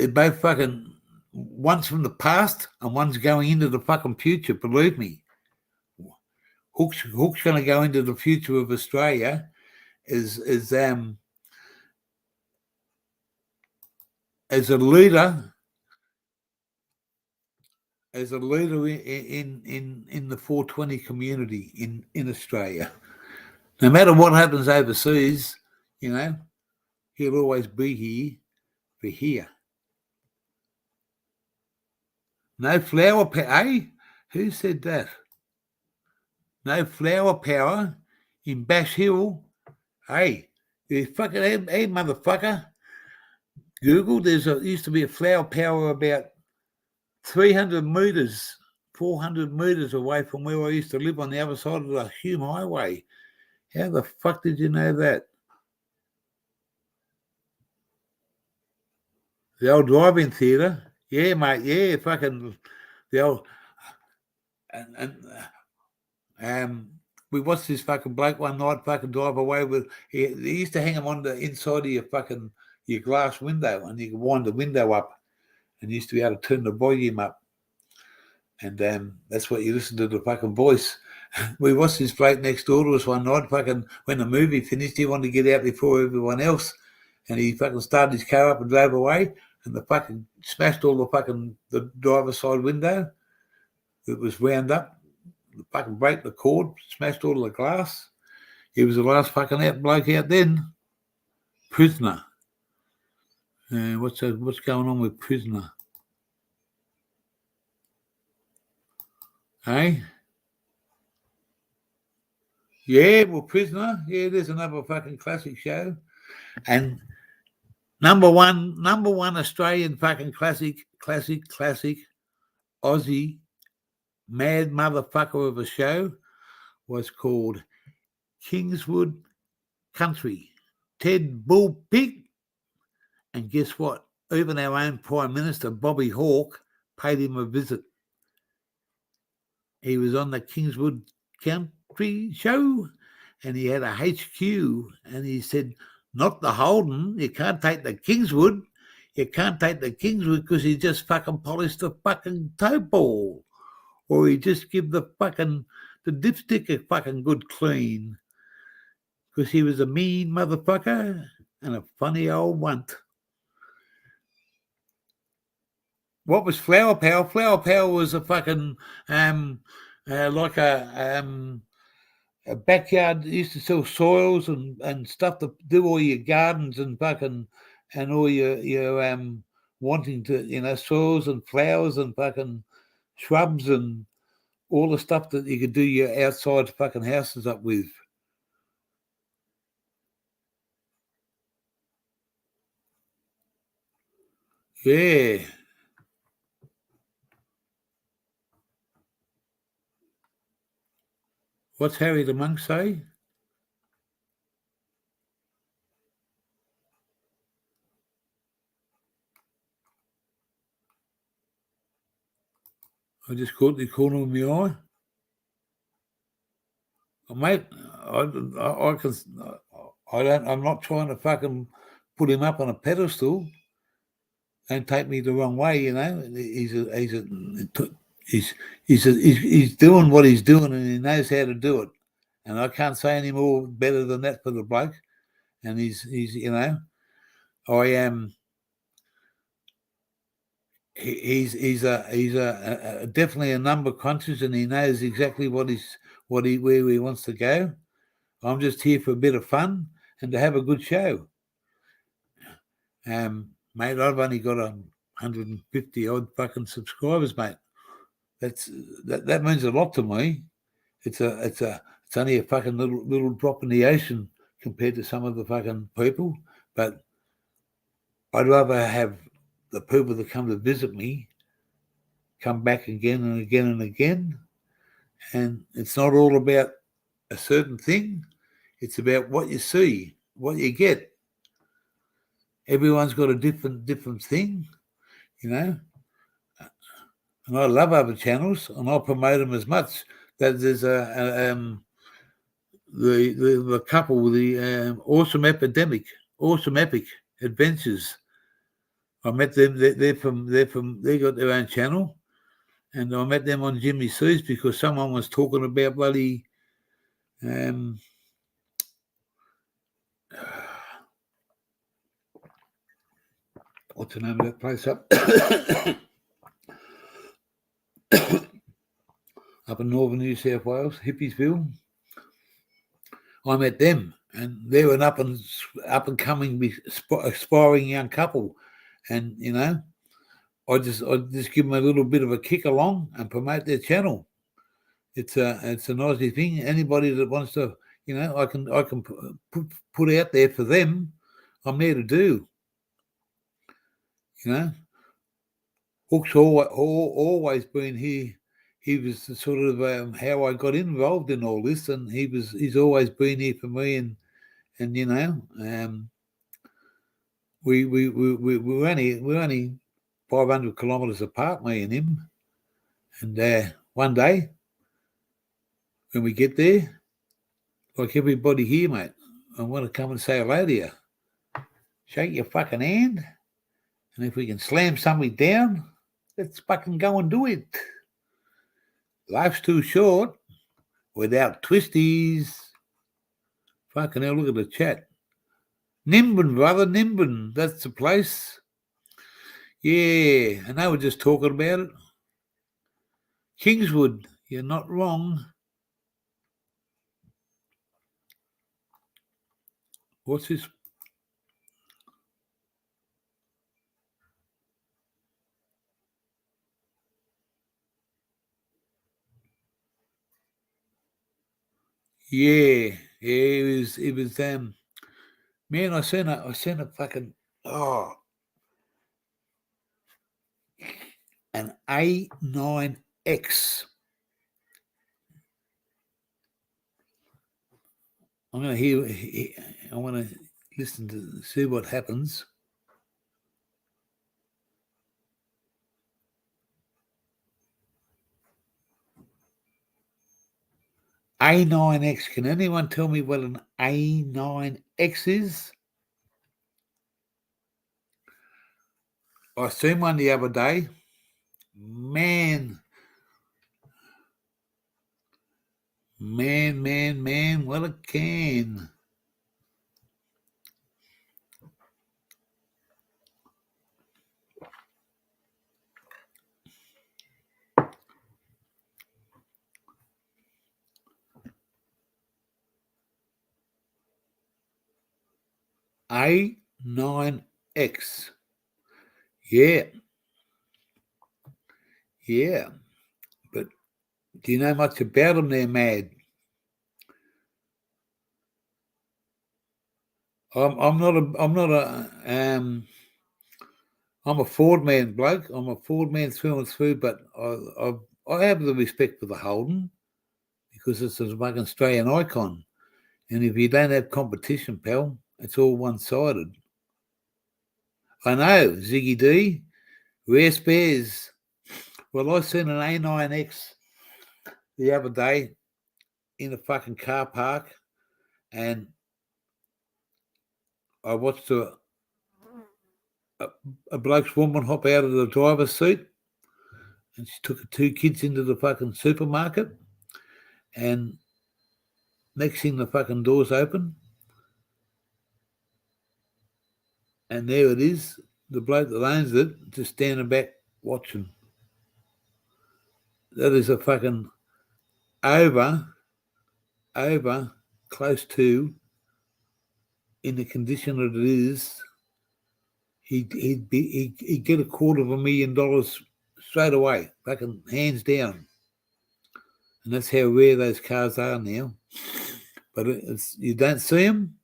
both fucking, one's from the past and one's going into the fucking future, believe me. Hook's going to go into the future of Australia as a leader in the 420 community in Australia. No matter what happens overseas, you know, he'll always be here for here. No flower power, eh? Who said that? No flower power in Bash Hill. Hey, you fucking hey motherfucker. Google, used to be a flower power about 300 metres, 400 metres away from where I used to live on the other side of the Hume Highway. How the fuck did you know that? The old drive-in theatre. Yeah, mate, yeah, fucking the old... we watched this fucking bloke one night fucking drive away with... They used to hang him on the inside of your glass window, and you could wind the window up, and you used to be able to turn the volume up. And that's what you listen to the fucking voice. We watched this bloke next door to us one night, fucking when the movie finished, he wanted to get out before everyone else, and he fucking started his car up and drove away, and the fucking smashed all the driver's side window. It was wound up, the fucking broke the cord, smashed all the glass. He was the last fucking bloke out then. Prisoner. What's going on with Prisoner? Hey? Yeah, well, Prisoner. Yeah, there's another fucking classic show. And number one Australian fucking classic Aussie mad motherfucker of a show was called Kingswood Country. Ted Bull Pig. And guess what? Even our own Prime Minister, Bobby Hawke, paid him a visit. He was on the Kingswood Country show, and he had a HQ, and he said, not the Holden, you can't take the Kingswood. You can't take the Kingswood because he just fucking polished the fucking toe ball. Or he just give the dipstick a fucking good clean. Because he was a mean motherfucker and a funny old wunt. What was Flower Power? Flower Power was a fucking like a backyard. Used to sell soils and stuff to do all your gardens and fucking and all your wanting to soils and flowers and fucking shrubs and all the stuff that you could do your outside fucking houses up with. Yeah. What's Harry the Monk say? I just caught the corner of my eye. Oh, mate, I'm not trying to fucking put him up on a pedestal. Don't take me the wrong way, He's doing what he's doing, and he knows how to do it. And I can't say any more better than that for the bloke. And he's I am. He's definitely a number conscious, and he knows exactly where he wants to go. I'm just here for a bit of fun and to have a good show. Mate, I've only got 150 odd fucking subscribers, mate. That means a lot to me. It's only a fucking little drop in the ocean compared to some of the fucking people, but I'd rather have the people that come to visit me come back again and again and again. And it's not all about a certain thing. It's about what you see, what you get. Everyone's got a different thing, And I love other channels, and I'll promote them as much. That there's the couple with the Awesome Epic Adventures. I met them. They got their own channel, and I met them on Jimmy C's because someone was talking about bloody what's the name of that place up? Up in northern New South Wales, Hippiesville. I met them, and they were an up and coming, aspiring young couple, and I just give them a little bit of a kick along and promote their channel. It's a Aussie thing. Anybody that wants to, I can put out there for them. I'm there to do. Hook's always been here. He was the sort of how I got involved in all this, and he's always been here for me, and we're only 500 kilometres apart, me and him, and one day when we get there, like everybody here, mate, I want to come and say hello to you, shake your fucking hand, and if we can slam somebody down, let's fucking go and do it. Life's too short without twisties. Fucking hell, look at the chat. Nimbin, brother, Nimbin. That's the place. Yeah, and they were just talking about it. Kingswood, you're not wrong. What's this? Yeah, it was man, I sent a fucking an A9X. I'm gonna I wanna listen to see what happens. A9X. Can anyone tell me what an A9X is? I seen one the other day. Man, what a can. A9X. Yeah. But do you know much about them there, Mad? I'm a Ford man, bloke. I'm a Ford man through and through, but I have the respect for the Holden because it's a fucking Australian icon. And if you don't have competition, pal, it's all one-sided. I know, Ziggy D, rare spares. Well, I seen an A9X the other day in a fucking car park, and I watched a bloke's woman hop out of the driver's seat, and she took her 2 kids into the fucking supermarket, and next thing the fucking doors open, and there it is, the bloke that owns it just standing back watching. That is a fucking over close to, in the condition that it is, he'd get $250,000 straight away, fucking hands down. And that's how rare those cars are now. But you don't see them,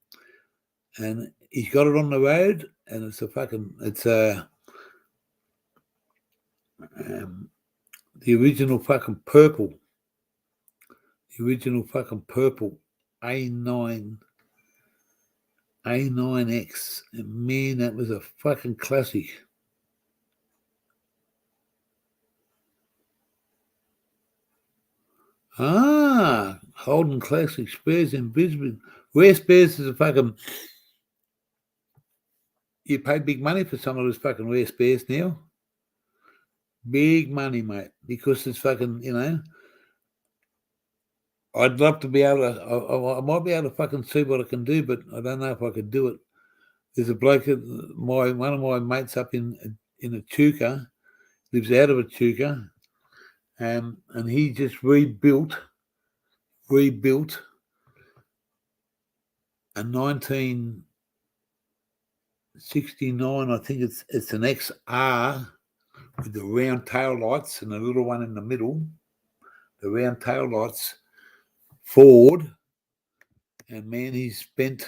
and he's got it on the road, and it's the original fucking purple. The original fucking purple A9X. And man, that was a fucking classic. Holden Classic Spares in Brisbane. Rare Spares is a fucking... You pay big money for some of those fucking rare spares now. Big money, mate. Because it's fucking, I'd love to be able to... I might be able to fucking see what I can do, but I don't know if I could do it. There's a bloke, one of my mates up in Echuca, lives out of Echuca, and he just rebuilt a 1969, I think it's an XR with the round tail lights and a little one in the middle, the round tail lights, Ford, and man, he's done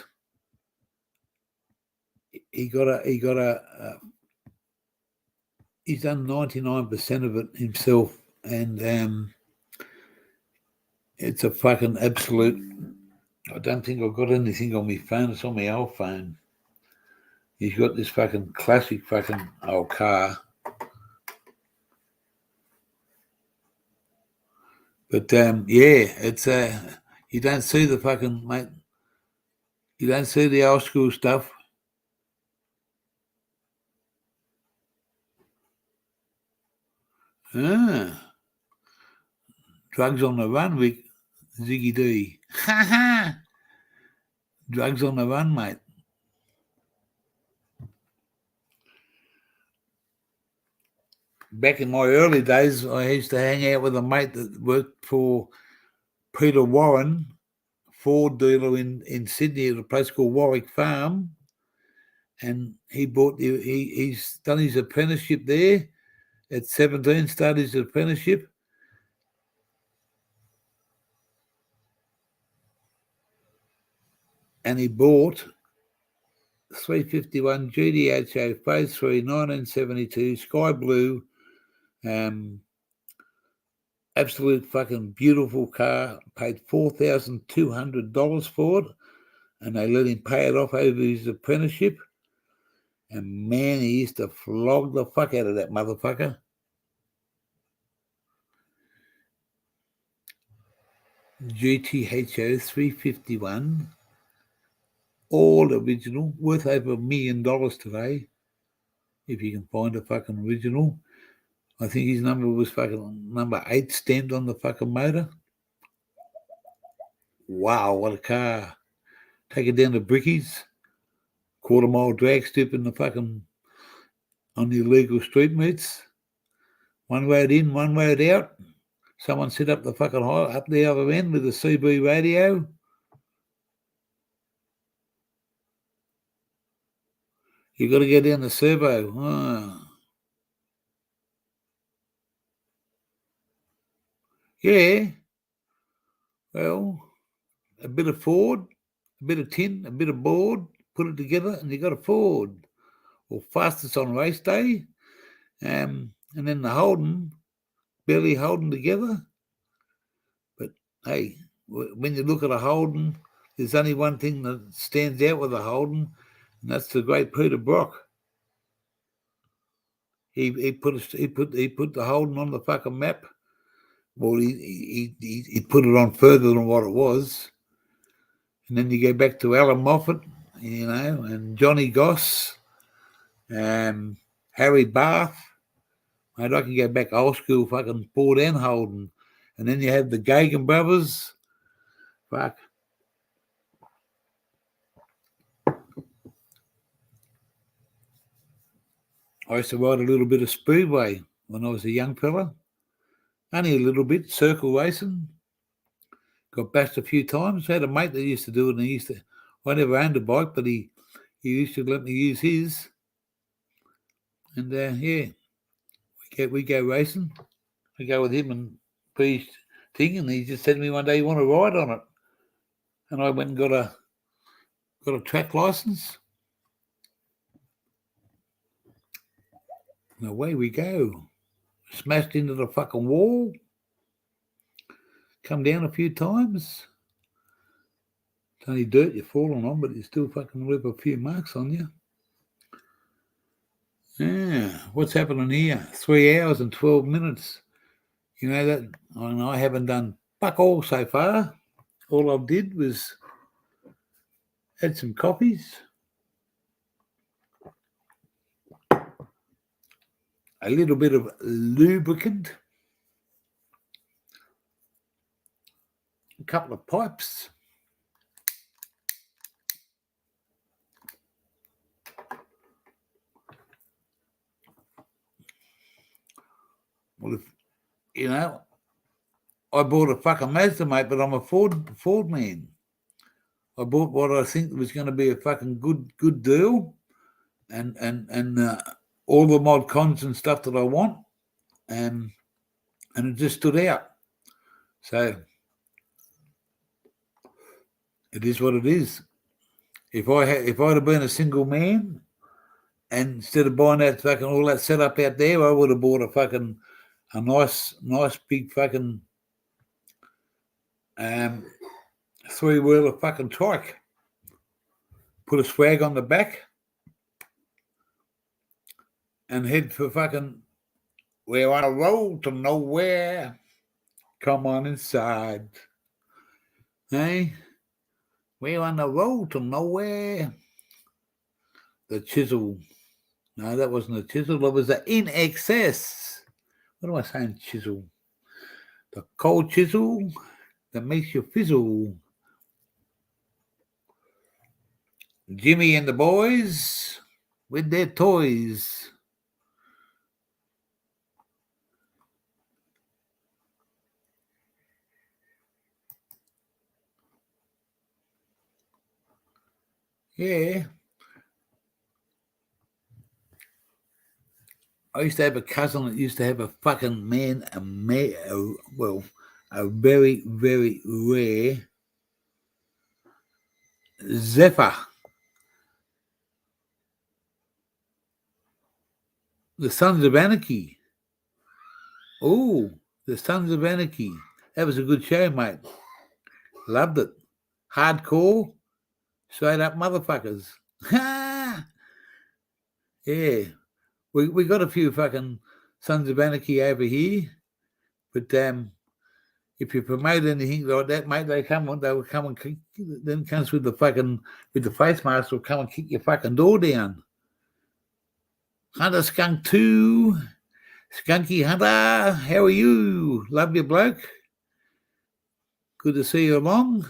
99% of it himself, and it's a fucking absolute. I don't think I've got anything on my phone. It's on my old phone. He's got this fucking classic fucking old car. But yeah, it's you don't see the fucking mate. You don't see the old school stuff. Drugs on the run, Rick. Ziggy D. Ha ha. Drugs on the run, mate. Back in my early days, I used to hang out with a mate that worked for Peter Warren, Ford dealer in Sydney at a place called Warwick Farm, and he's done his apprenticeship there at 17, started his apprenticeship, and he bought 351 GDHO Phase 3 1972 sky blue, absolute fucking beautiful car, paid $4,200 for it, and they let him pay it off over his apprenticeship. And man, he used to flog the fuck out of that motherfucker. GTHO 351, all original, worth over $1 million today, if you can find a fucking original. I think his number was fucking number 8 stamped on the fucking motor. Wow, what a car. Take it down to Brickies, quarter mile drag strip in the fucking, on the illegal street meets. One road in, one road out. Someone set up the fucking high up the other end with a CB radio. You got to go down the servo. Yeah. Well, a bit of Ford, a bit of tin, a bit of board, put it together, and you got a Ford. Or fastest on race day. And then the Holden, barely holding together. But hey, when you look at a Holden, there's only one thing that stands out with a Holden, and that's the great Peter Brock. He put the Holden on the fucking map. Well, he put it on further than what it was. And then you go back to Alan Moffat, and Johnny Goss, Harry Bath. Mate, I can go back old school fucking Ford and Holden. And then you have the Gagan brothers. Fuck. I used to ride a little bit of speedway when I was a young fella. Only a little bit, circle racing. Got bashed a few times. I had a mate that used to do it, and I never owned a bike, but he used to let me use his. And yeah, we go racing. I go with him and be thing, and he just said to me one day, "You want to ride on it?" And I went and got a track license. And away we go. Smashed into the fucking wall. Come down a few times. It's only dirt you're falling on, but you still fucking leave a few marks on you. Yeah, what's happening here? 3 hours and 12 minutes. You know that I haven't done fuck all so far. All I did was had some coffees, a little bit of lubricant, a couple of pipes, Well, if, you know, I bought a fucking Mazda, mate, but I'm a Ford man. I bought what I think was going to be a fucking good deal, and all the mod cons and stuff that I want, and it just stood out. So it is what it is. If I'd have been a single man, and instead of buying that fucking all that setup out there, I would have bought a nice big fucking 3-wheeler fucking trike. Put a swag on the back and head for fucking, we're on a road to nowhere. Come on inside. Hey? We're on the road to nowhere. The Chisel. No, that wasn't a Chisel. It was the In Excess. What am I saying, Chisel? The cold chisel that makes you fizzle. Jimmy and the boys with their toys. Yeah. I used to have a cousin that used to have a fucking a very, very rare Zephyr. The Sons of Anarchy. Oh, the Sons of Anarchy. That was a good show, mate. Loved it. Hardcore, straight up motherfuckers. Yeah. We got a few fucking Sons of Anarchy over here, but if you promote anything like that, mate, they will come and kick, then comes with the face mask will come and kick your fucking door down. Hunter Skunk 2, Skunky Hunter, how are you? Love you, bloke. Good to see you along.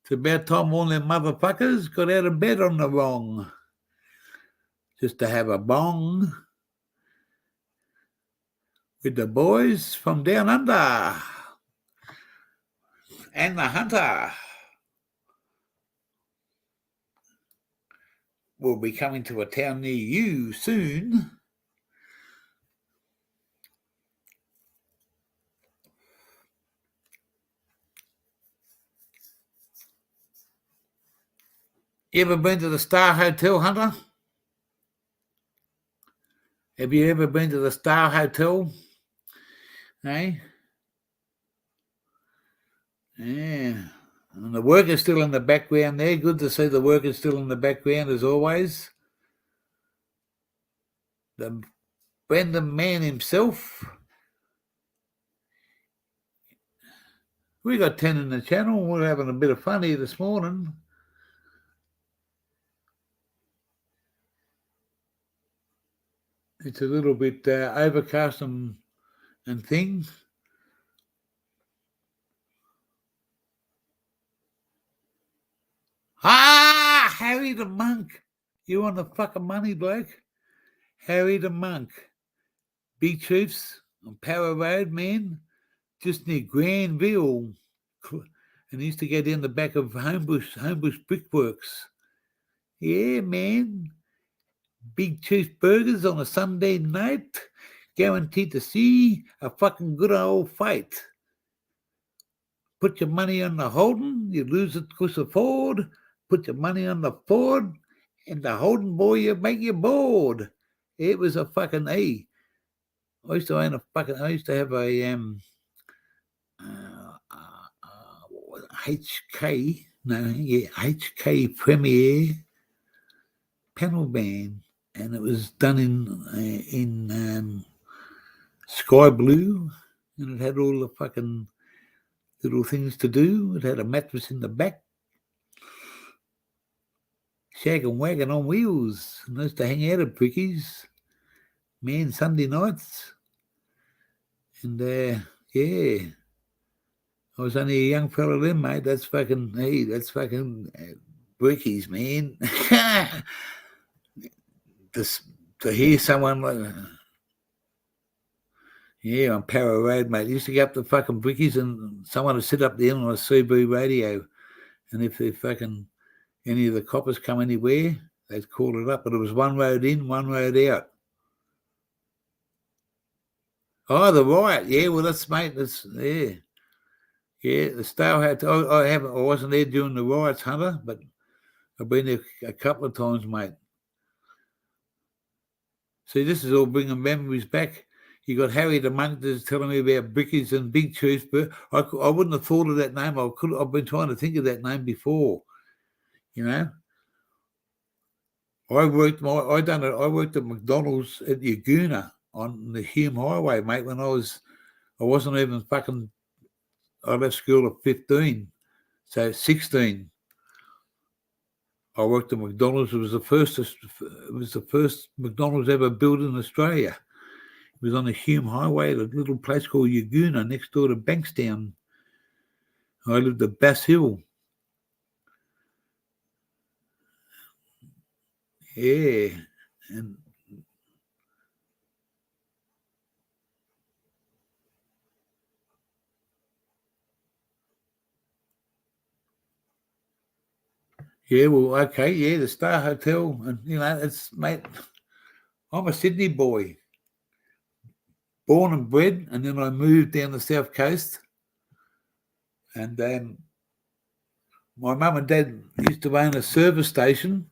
It's about time all them motherfuckers got out of bed on the wrong. Just to have a bong with the boys from down under and the Hunter will be coming to a town near you soon. You ever been to the Star Hotel, Hunter? Have you ever been to the Star Hotel? Hey? Yeah. And the work is still in the background there. Good to see the work is still in the background as always. The Brendan man himself. We got 10 in the channel. We're having a bit of fun here this morning. It's a little bit overcast and things. Harry the Monk. You want the fucking money, bloke? Harry the Monk. Big Chiefs on Power Road, man. Just near Granville. And he used to go down the back of Homebush Brickworks. Yeah, man. Big Chiefs burgers on a Sunday night. Guaranteed to see a fucking good old fight. Put your money on the Holden, you lose it because of Ford. Put your money on the Ford, and the Holden boy, you make you bored. It was a fucking A. I used to have a HK Premier panel band, and it was done in sky blue, and it had all the fucking little things to do. It had a mattress in the back. Shag and wagon on wheels. And I used to hang out at Bricky's, man, Sunday nights. And yeah, I was only a young fella then, mate. That's fucking Bricky's, man. To hear someone like, Yeah, on Para Road, mate. Used to go up to fucking Brickies and someone would sit up there on a CB radio. And if fucking any of the coppers come anywhere, they'd call it up. But it was one road in, one road out. Oh, the riot. Yeah, well, that's, mate, that's, yeah. Yeah, the Star Hotel. I wasn't there during the riots, Hunter, but I've been there a couple of times, mate. See, this is all bringing memories back. You got Harry the Monk that's telling me about Brickies and Big Cheeseburger. I wouldn't have thought of that name. I've been trying to think of that name before. You know, I worked at McDonald's at Yaguna on the Hume Highway, mate. When I wasn't even fucking. I left school at 15, so 16. I worked at McDonald's. It was the first McDonald's ever built in Australia. It was on the Hume Highway at a little place called Yaguna next door to Bankstown. I lived at Bass Hill. Yeah. And yeah, well, okay, yeah, the Star Hotel. And, you know, it's, mate, I'm a Sydney boy. Born and bred, and then I moved down the South Coast. And my mum and dad used to own a service station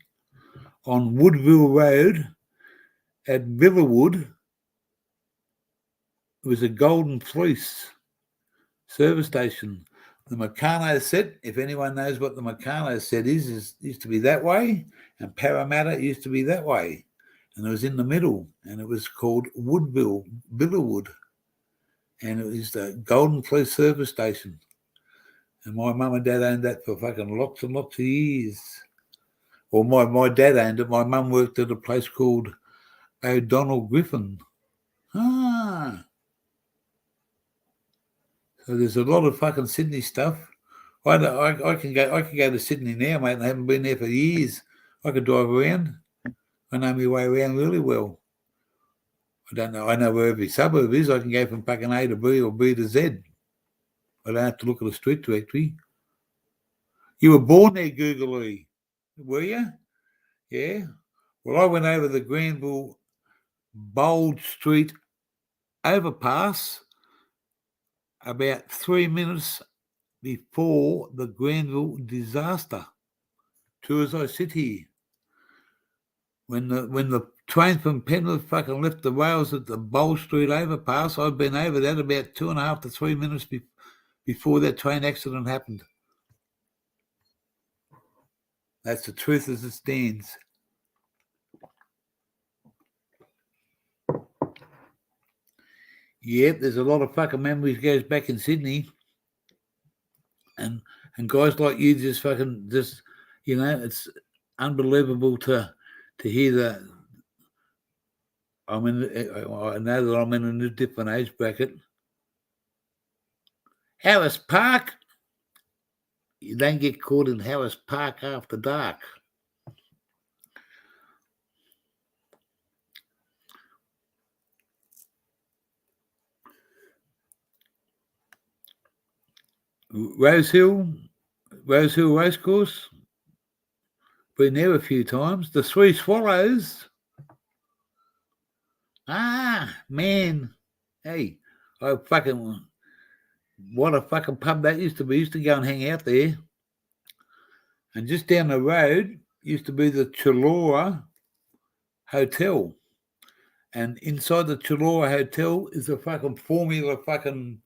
on Woodville Road at Villawood. It was a Golden Fleece service station. The Meccano set, if anyone knows what the Meccano set is used to be that way, and Parramatta used to be that way. And it was in the middle, and it was called Villawood. And it was the Golden Fleece service station. And my mum and dad owned that for fucking lots and lots of years. Well, my dad owned it. My mum worked at a place called O'Donnell Griffin. Ah. So there's a lot of fucking Sydney stuff. I can go to Sydney now, mate, and I haven't been there for years. I could drive around. I know my way around really well. I don't know. I know where every suburb is. I can go from fucking A to B or B to Z. I don't have to look at a street directory. You were born there, Googly, were you? Yeah. Well, I went over the Granville Bold Street overpass about 3 minutes before the Granville disaster. True as I sit here. When the train from Penrith fucking left the rails at the Bold Street overpass, I'd been over that about 2.5 to 3 minutes before that train accident happened. That's the truth as it stands. Yep, there's a lot of fucking memories goes back in Sydney. And guys like you just, you know, it's unbelievable to hear that. I know that I'm in a different age bracket. Harris Park. You don't get caught in Harris Park after dark. Rosehill Racecourse. Been there a few times. The Three Swallows. Ah, man. Hey, what a fucking pub that used to be. Used to go and hang out there. And just down the road used to be the Chullora Hotel. And inside the Chullora Hotel is a fucking Formula fucking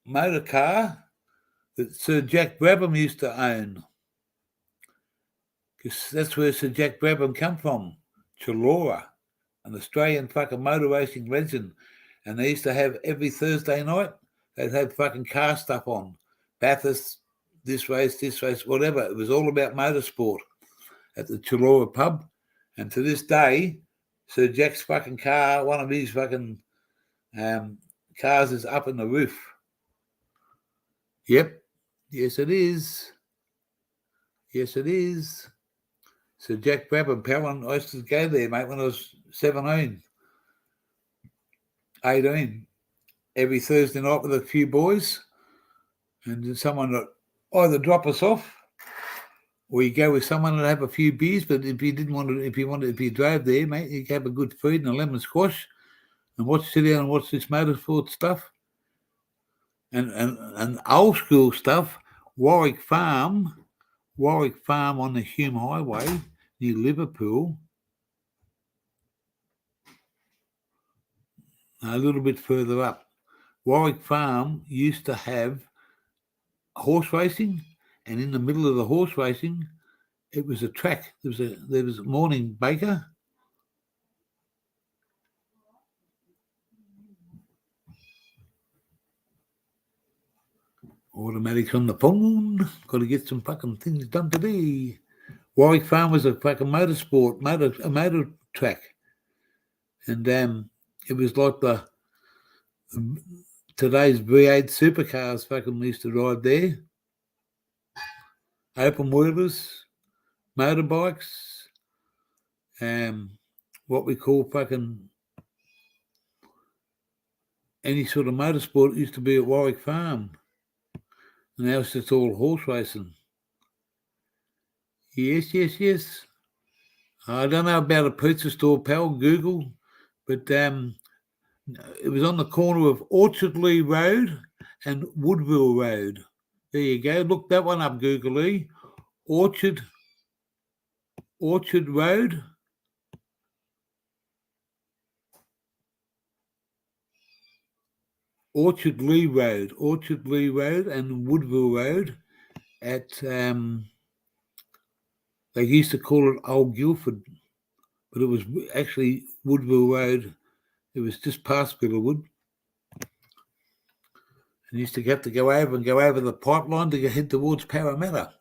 motor car that Sir Jack Brabham used to own. Because that's where Sir Jack Brabham come from, Chullora, an Australian fucking motor racing legend. And they used to have every Thursday night, they'd have fucking car stuff on. Bathurst, this race, whatever. It was all about motorsport at the Chullora pub. And to this day, Sir Jack's fucking car, one of his fucking cars is up in the roof. Yep. Yes, it is. Yes, it is. Sir Jack Brabham, pal, I used to go there, mate, when I was 17. 18, every Thursday night with a few boys, and then someone that either drop us off, or you go with someone and have a few beers. But if you didn't want to, if you drove there, mate, you could have a good feed and a lemon squash, and sit down and watch this motorsport stuff, and old school stuff. Warwick Farm on the Hume Highway near Liverpool. A little bit further up, Warwick Farm used to have horse racing, and in the middle of the horse racing, it was a track. There was a morning baker. Automatics on the phone. Got to get some fucking things done today. Warwick Farm was a fucking a motor track, and it was like today's V8 supercars. Fucking used to ride there. Open wheelers, motorbikes, what we call fucking any sort of motorsport used to be at Warwick Farm. Now it's just all horse racing. Yes. I don't know about a pizza store, pal, Google, but it was on the corner of Orchardley Road and Woodville Road. There you go. Look that one up, Google-y. Orchard Road. Orchardley Road and Woodville Road at, they used to call it Old Guildford, but it was actually Woodville Road. It was just past Villawood. And used to have to go over the pipeline to head towards Parramatta.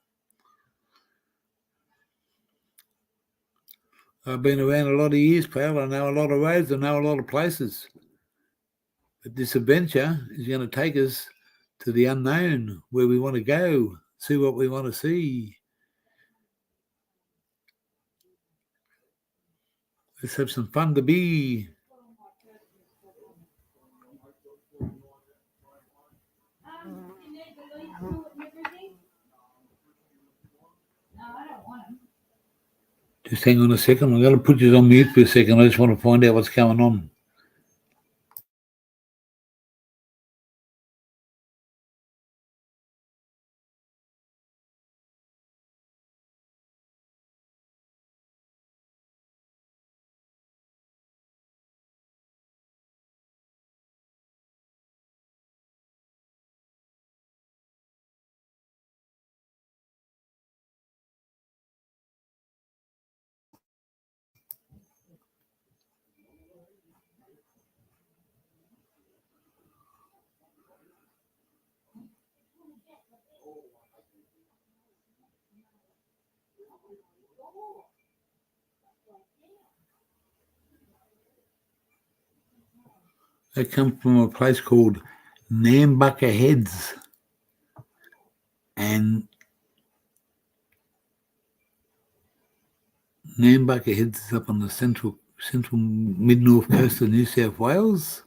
I've been around a lot of years, pal. I know a lot of roads. I know a lot of places. But this adventure is going to take us to the unknown, where we want to go, see what we want to see. Let's have some fun to be. Just hang on a second. I'm going to put you on mute for a second. I just want to find out what's going on. They come from a place called Nambucca Heads. And Nambucca Heads is up on the central mid-north coast of New South Wales,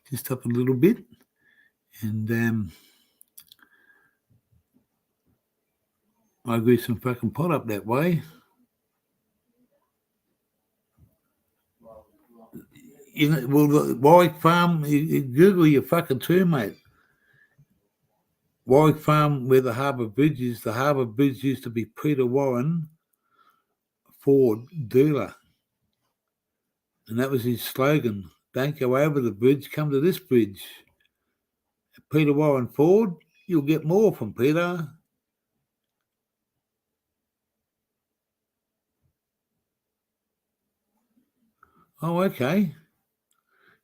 just up a little bit. And I grew some fucking pot up that way. You know, well, the Warwick Farm, you Google your fucking too, mate. Warwick Farm, where the Harbour Bridge is, the Harbour Bridge used to be Peter Warren Ford dealer. And that was his slogan. Don't go over the bridge, come to this bridge. Peter Warren Ford, you'll get more from Peter. Oh, okay.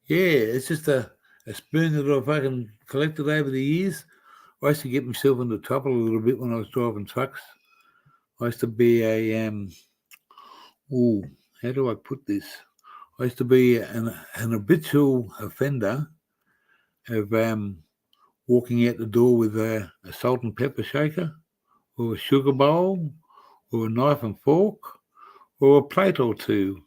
Yeah, it's just a spoon that I've fucking collected over the years. I used to get myself into trouble a little bit when I was driving trucks. I used to be a, how do I put this? I used to be an habitual offender of walking out the door with a salt and pepper shaker, or a sugar bowl, or a knife and fork, or a plate or two.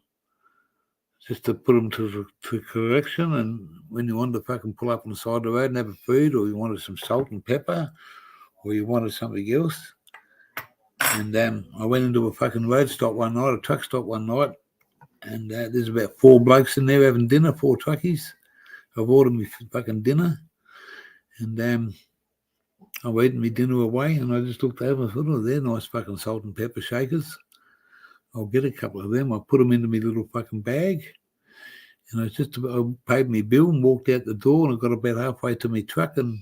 just to put them to correction. And when you wanted to fucking pull up on the side of the road and have a food, or you wanted some salt and pepper, or you wanted something else. And I went into a fucking road stop one night, a truck stop one night, and there's about 4 blokes in there having dinner, 4 truckies. I've ordered me fucking dinner, and I'm eating my dinner away, and I just looked over and thought, oh, they're nice fucking salt and pepper shakers. I'll get a couple of them. I put them into my little fucking bag, and I paid my bill and walked out the door, and I got about halfway to my truck, and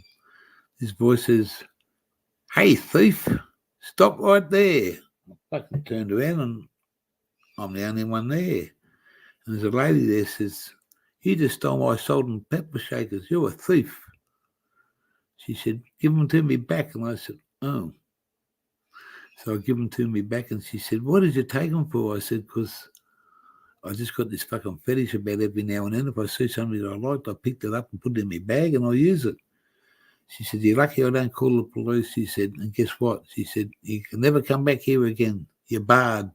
this voice says, "Hey, thief, stop right there." I fucking turned around, and I'm the only one there. And there's a lady there says, "You just stole my salt and pepper shakers. You're a thief." She said, "Give them to me back." And I said, "Oh." So I give them to me back, and she said, "What did you take them for?" I said, "Because I just got this fucking fetish about every now and then. If I see something that I liked, I picked it up and put it in my bag and I use it." She said, "You're lucky I don't call the police." She said, "And guess what?" She said, "You can never come back here again. You're barred."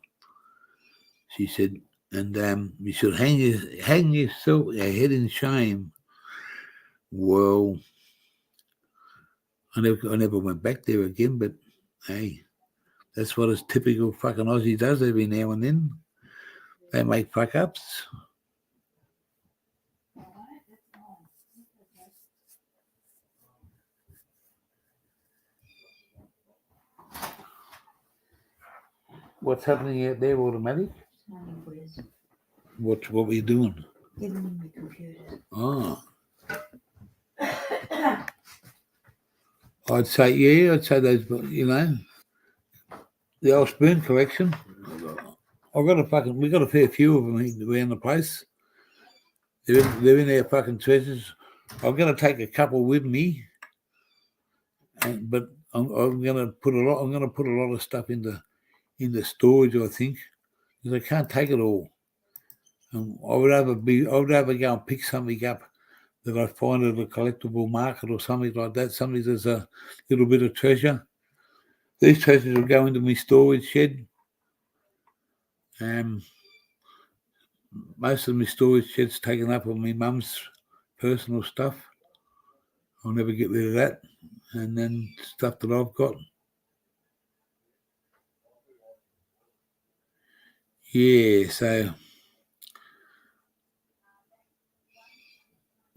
She said, "And you should hang your head in shame." Well, I never went back there again, but hey, that's what a typical fucking Aussie does every now and then. They make fuck ups. What's happening out there, automatic? What were you doing? Getting in my computer. Oh. I'd say those, the old spoon collection. We got a fair few of them around the place. They're in our fucking treasures. I'm going to take a couple with me, but I'm going to put a lot. I'm going to put a lot of stuff into storage, I think, because I can't take it all. I would rather go and pick something up that I find at a collectible market or something like that. Something that's a little bit of treasure. These treasures will go into my storage shed. Most of my storage shed's taken up with my mum's personal stuff. I'll never get rid of that. And then stuff that I've got. Yeah, so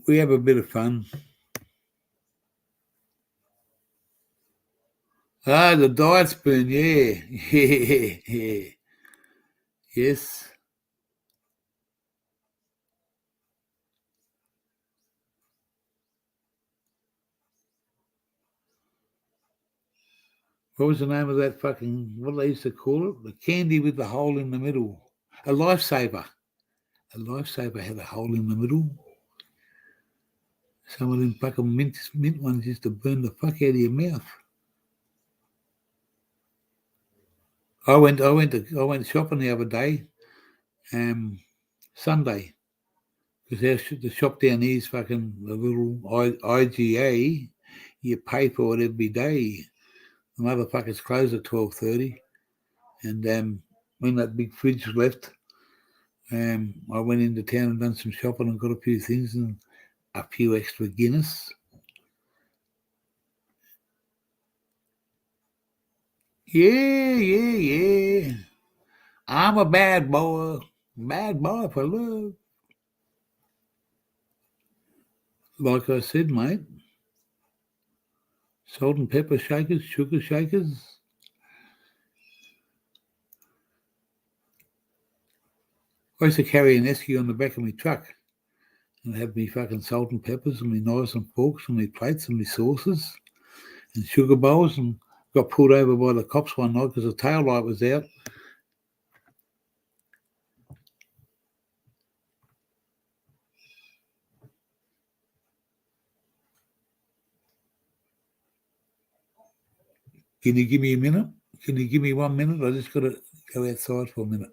we have a bit of fun. Ah, the diet spoon, yeah. Yeah. Yes. What was the name of that fucking, what they used to call it? The candy with the hole in the middle. A lifesaver. A lifesaver had a hole in the middle. Some of them fucking mint ones used to burn the fuck out of your mouth. I went shopping the other day, Sunday, because the shop down here is fucking the little IGA. You pay for it every day. The motherfuckers close at 12:30, and when that big fridge left, I went into town and done some shopping and got a few things and a few extra Guinness. Yeah. I'm a bad boy for love. Like I said, mate, salt and pepper shakers, sugar shakers. I used to carry an esky on the back of my truck and have me fucking salt and peppers and my knives and forks and my plates and my sauces and sugar bowls, and got pulled over by the cops one night because the tail light was out. Can you give me a minute? Can you give me 1 minute? I just got to go outside for a minute.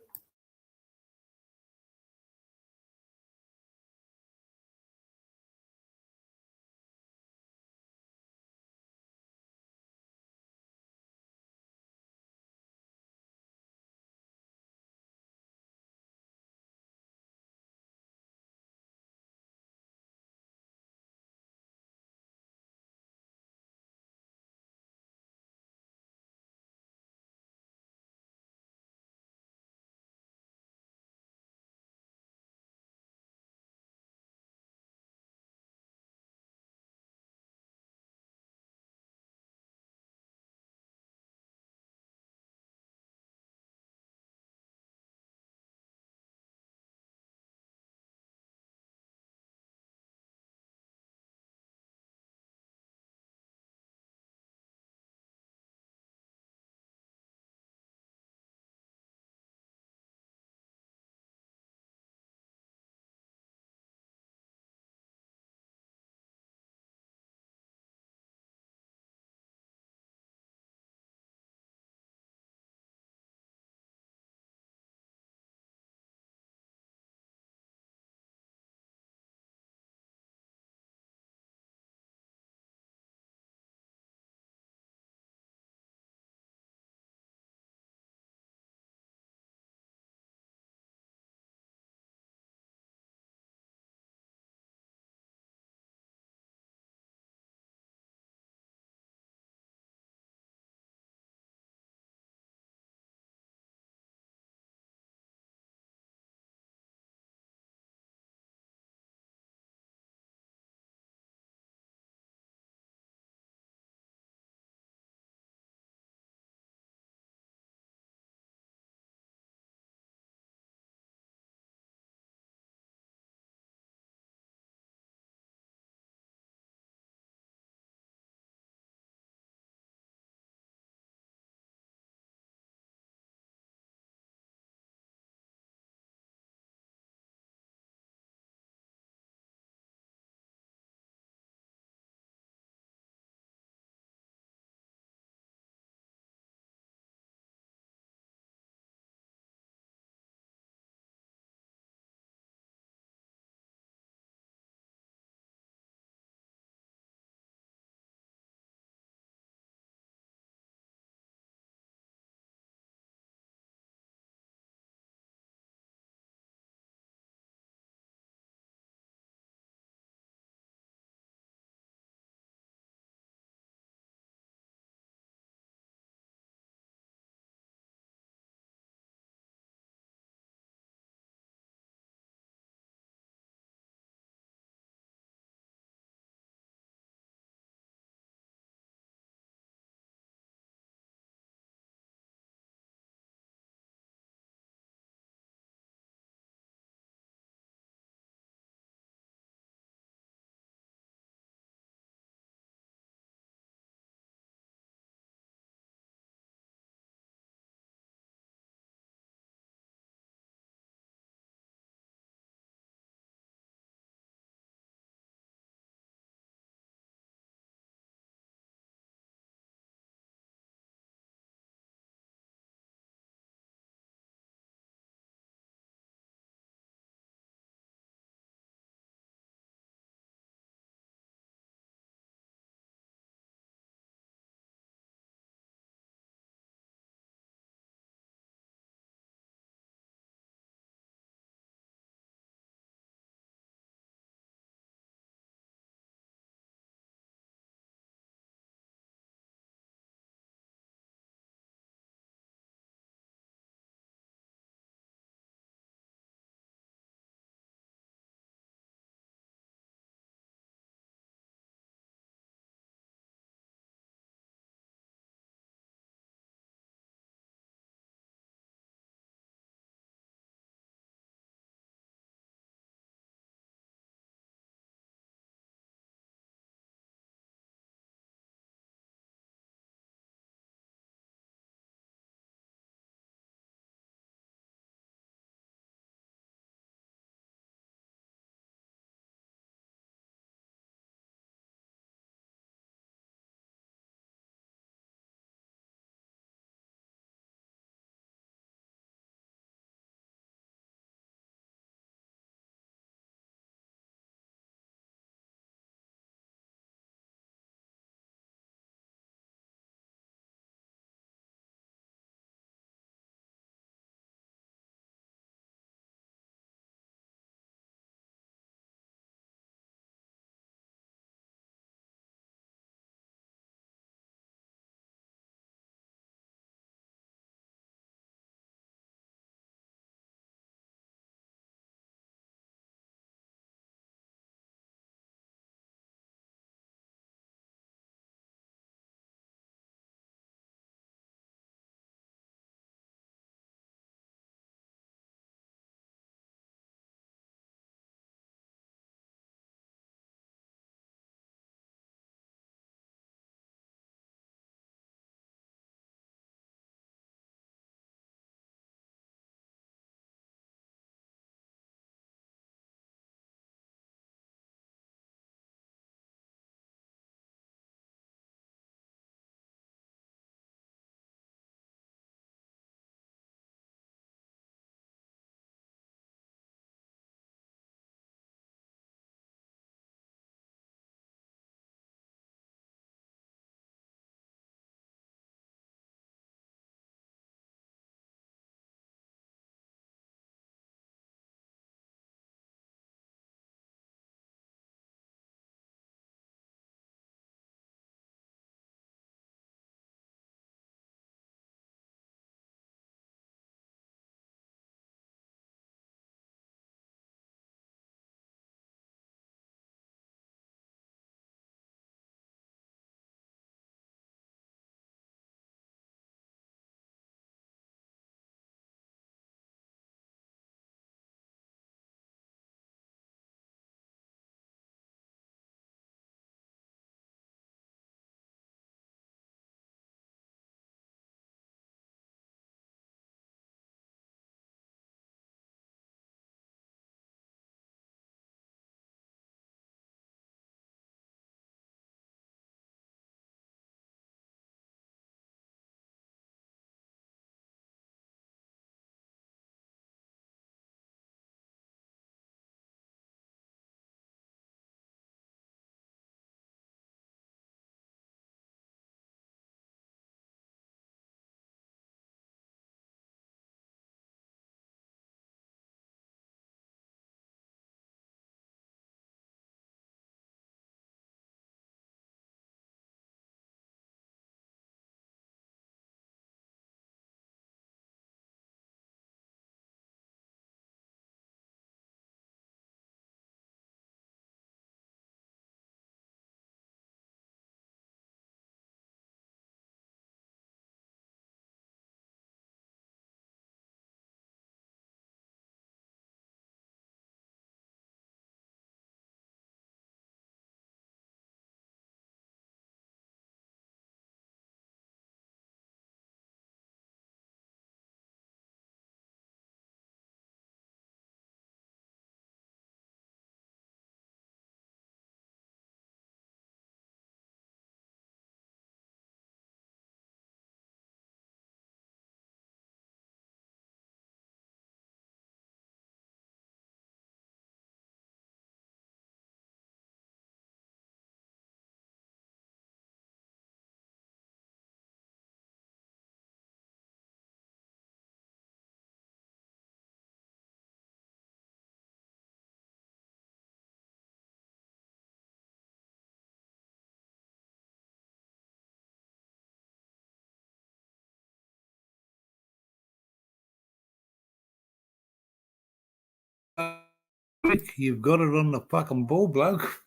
quick. You've got it on the fucking ball, bloke.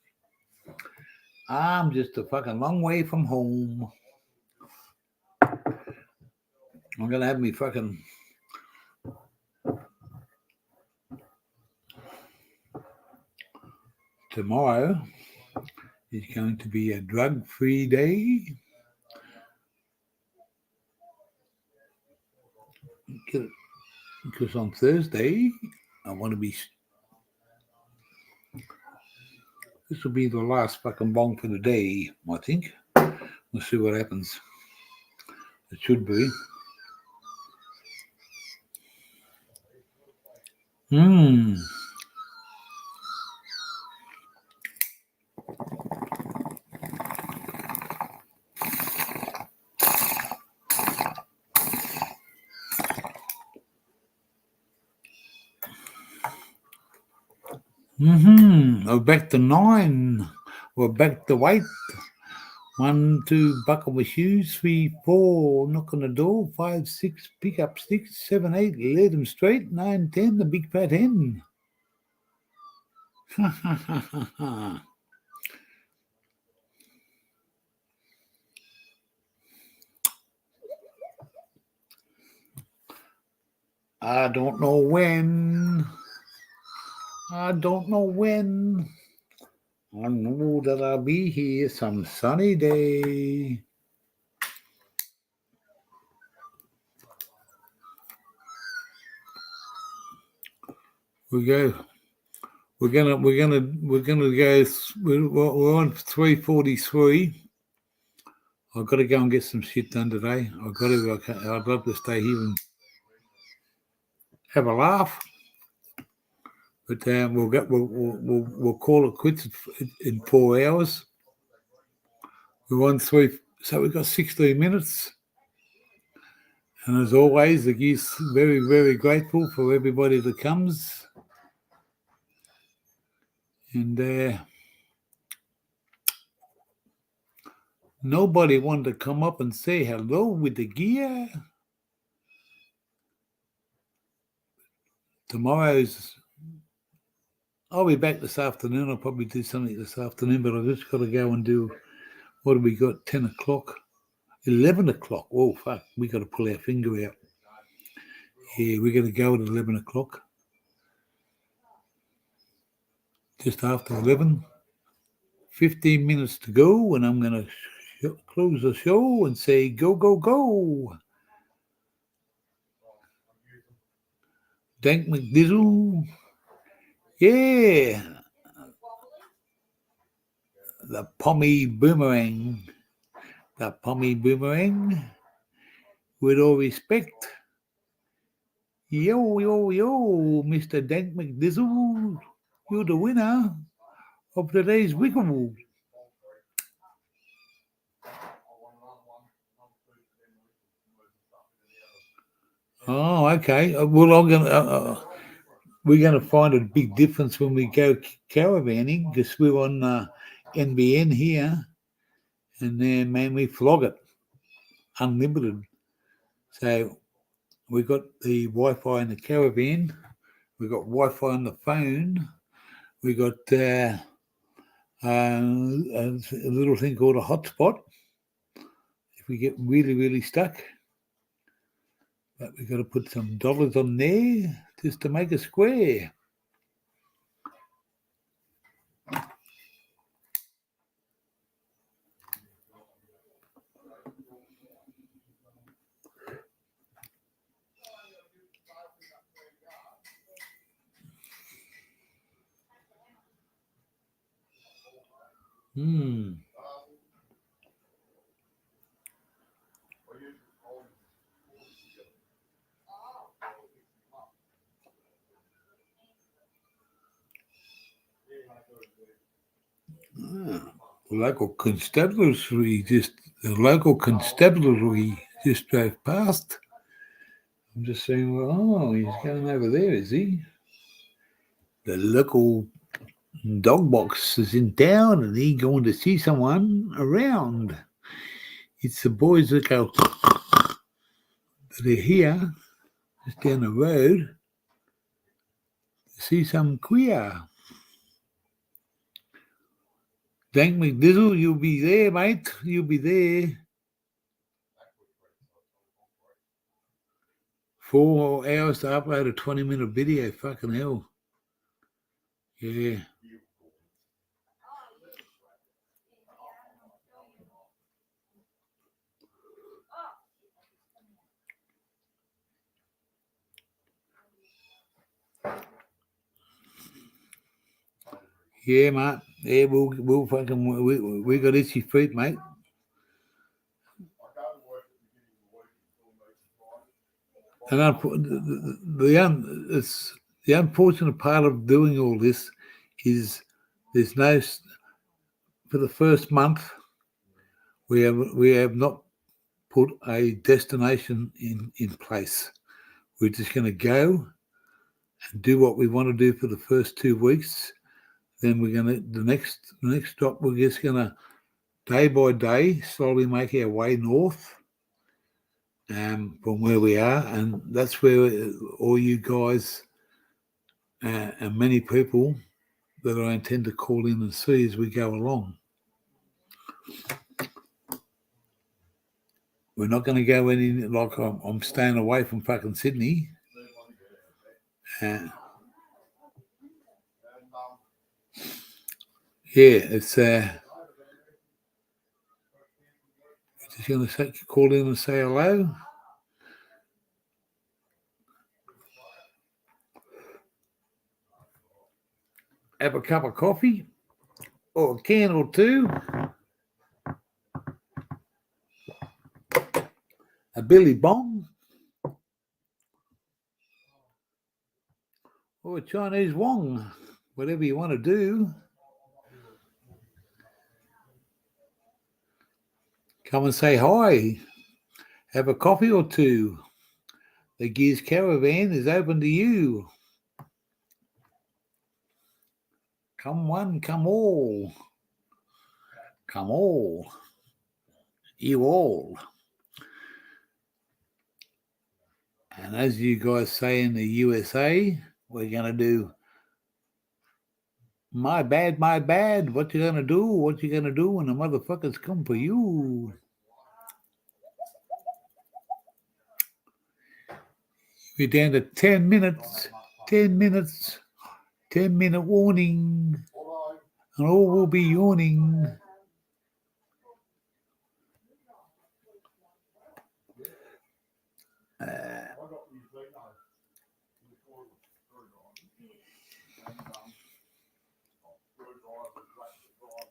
I'm just a fucking long way from home. I'm going to have me fucking... Tomorrow is going to be a drug-free day. Because on Thursday, I want to be... This will be the last fucking bong for the day, I think. We'll see what happens. It should be. We're back to 9. We're back to 8. 1, 2, buckle my shoes. 3, 4, knock on the door. 5, 6, pick up sticks. 7, 8, lead them straight. 9, 10, the big fat hen. I don't know when. I know that I'll be here some sunny day. We're gonna go. We're on 3:43. I've got to go and get some shit done today. I'd love to stay here and have a laugh. But we'll call it quits in 4 hours. We're on 3, so we've got 16 minutes. And as always, the geese very, very grateful for everybody that comes. And nobody wanted to come up and say hello with the gear. I'll be back this afternoon. I'll probably do something this afternoon, but I've just got to go and do, what have we got, 10 o'clock? 11 o'clock. Oh, fuck, we got to pull our finger out. Yeah, we're going to go at 11 o'clock. Just after 11. 15 minutes to go, and I'm going to close the show and say, go, go, go. Dank McDizzle. Yeah. The pommy boomerang. With all respect. Yo, Mr. Dank McDizzle. You're the winner of today's Wiggle. Oh, okay. Well, we're going to find a big difference when we go caravanning because we're on NBN here, and then, man, we flog it unlimited. So we got the Wi-Fi in the caravan, we got Wi-Fi on the phone, we got a little thing called a hotspot if we get really, really stuck. But we've got to put some dollars on there just to make a square. Local constabulary just drove past. I'm just saying, well, he's going over there, is he? The local dog box is in town, and he's going to see someone around. It's the boys that go that are here, just down the road, to see some queer. Dank McDizzle, you'll be there, mate. You'll be there. 4 hours to upload a 20-minute video. Fucking hell. Yeah. Yeah, mate. Yeah, we'll fucking we got itchy feet, mate. And the unfortunate part of doing all this is there's no, for the first month we have not put a destination in place. We're just going to go and do what we want to do for the first 2 weeks. Then we're going to the next stop. We're just going to day by day slowly make our way north from where we are, and that's where all you guys and many people that I intend to call in and see as we go along. We're not going to go any like I'm staying away from fucking Sydney. It's we're just going to call in and say hello. Have a cup of coffee or a can or two. A Billy Bong or a Chinese Wong, whatever you want to do. Come and say hi. Have a coffee or two. The Gears Caravan is open to you. Come one, come all. Come all. You all. And as you guys say in the USA, we're going to do my bad, my bad. What you going to do? What you going to do when the motherfuckers come for you? We're down to 10 minutes. 10 minutes. 10-minute warning. And all will be yawning.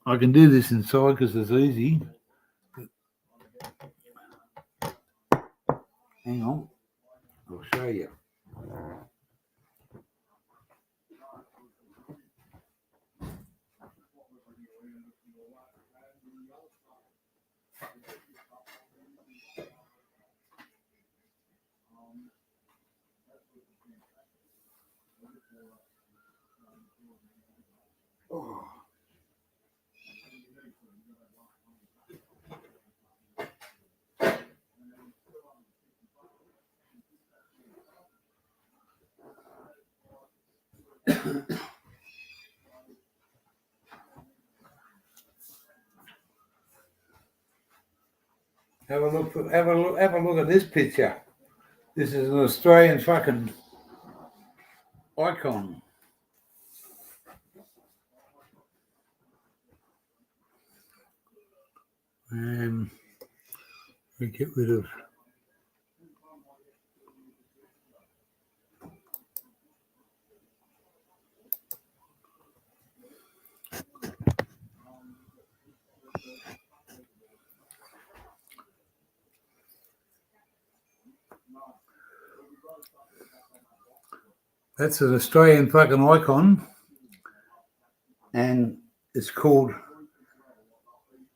I can do this inside because it's easy. Hang on. I'll show you. Oh. Have a look at this picture. This is an Australian fucking icon. We get rid of. That's an Australian fucking icon, and it's called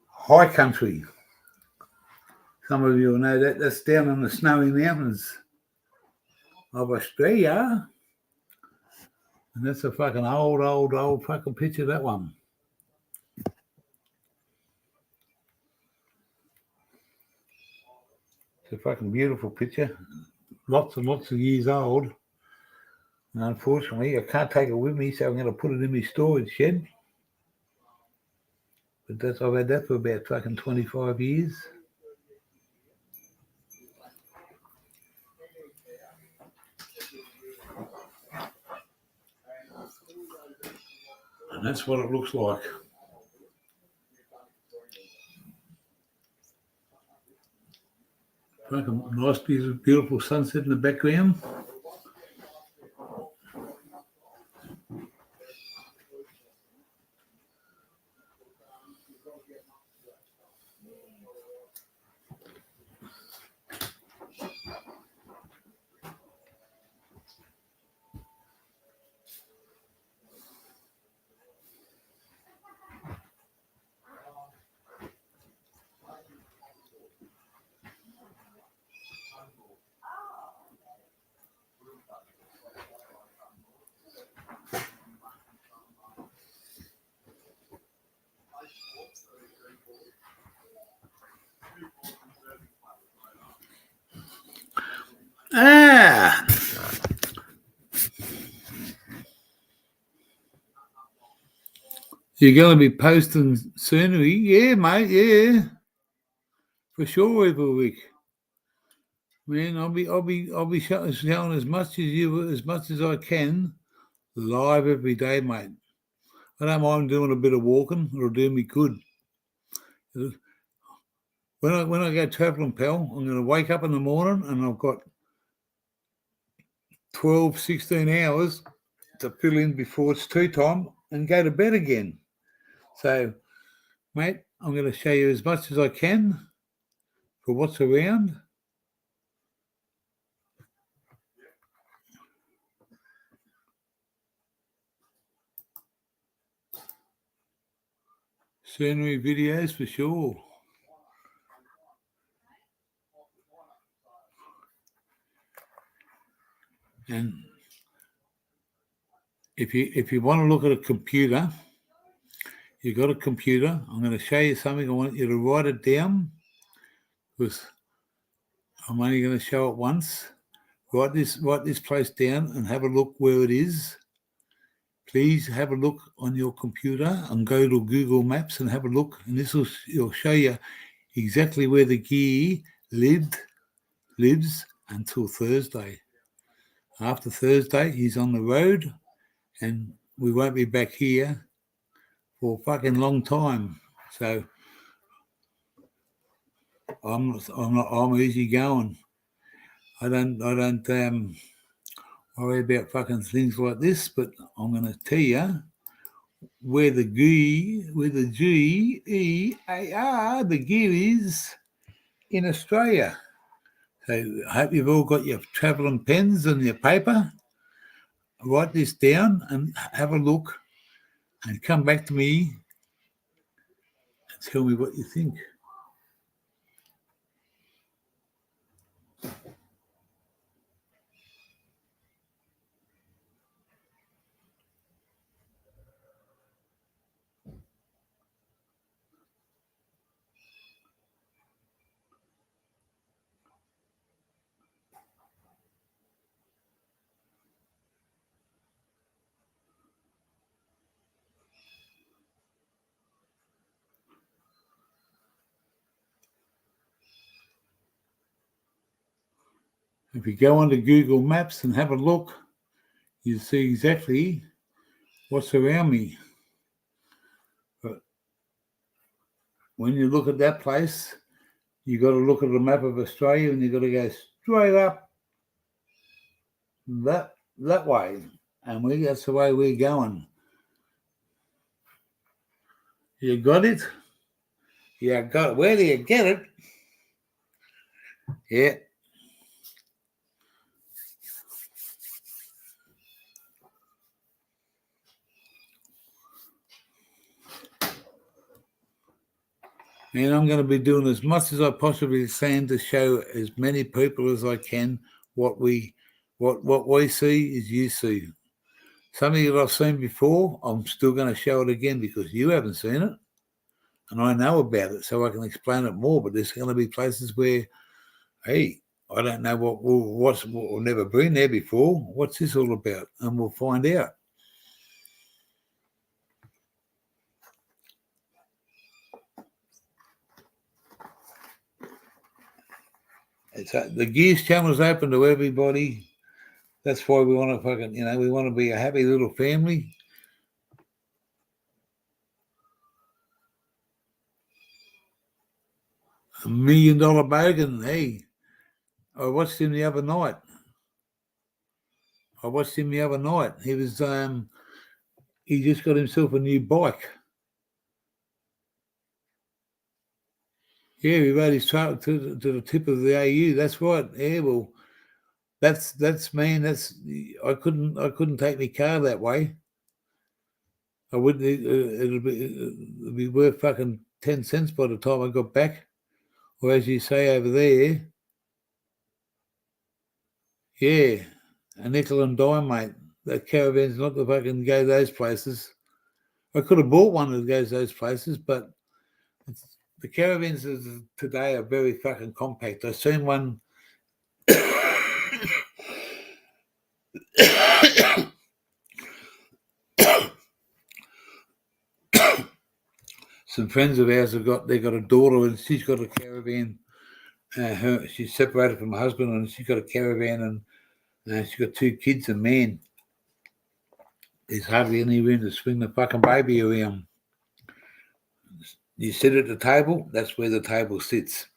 High Country. Some of you will know that. That's down in the snowy mountains of Australia. And that's a fucking old fucking picture, that one. It's a fucking beautiful picture. Lots and lots of years old. And unfortunately, I can't take it with me, so I'm going to put it in my storage shed. But I've had that for about fucking 25 years. And that's what it looks like. Fucking nice, beautiful sunset in the background. Ah! You're going to be posting scenery? Yeah, mate, yeah. For sure every week. Man, I'll be showing as much as I can live every day, mate. I don't mind doing a bit of walking, it'll do me good. When I go travelling, pal, I'm going to wake up in the morning and I've got 12, 16 hours to fill in before it's tea time and go to bed again. So, mate, I'm going to show you as much as I can for what's around. Scenery videos for sure. And if you want to look at a computer, you've got a computer. I'm going to show you something. I want you to write it down because I'm only going to show it once. Write this place down and have a look where it is. Please have a look on your computer and go to Google Maps and have a look. And it'll show you exactly where the gear lives until Thursday. After Thursday, he's on the road and we won't be back here for a fucking long time. So I'm easy going. I don't worry about fucking things like this, but I'm going to tell you where the GEAR, the gear is in Australia. So I hope you've all got your travelling pens and your paper. Write this down and have a look and come back to me and tell me what you think. If you go onto Google Maps and have a look, you'll see exactly what's around me. But when you look at that place, you've got to look at the map of Australia and you've got to go straight up that way. And that's the way we're going. You got it? Yeah, got it. Where do you get it? Yeah. And I'm going to be doing as much as I possibly can to show as many people as I can what we see is you see. Something that I've seen before, I'm still going to show it again because you haven't seen it. And I know about it, so I can explain it more. But there's going to be places where, hey, I don't know what's never been there before. What's this all about? And we'll find out. The Gears channel's open to everybody. That's why we want to fucking, we want to be a happy little family. $1 million bogan. Hey, I watched him the other night. He was he just got himself a new bike. Yeah, he rode his truck to the tip of the AU. That's right. Yeah, well, that's man. I couldn't take my car that way. I wouldn't. It'd be worth fucking 10 cents by the time I got back. Or as you say over there, yeah, a nickel and dime, mate. That caravan's not to fucking go those places. I could have bought one that goes those places, but the caravans today are very fucking compact. I seen one. Some friends of ours they got a daughter and she's got a caravan. She's separated from her husband and she's got a caravan and she's got 2 kids and man, there's hardly any room to swing the fucking baby around. You sit at the table, that's where the table sits.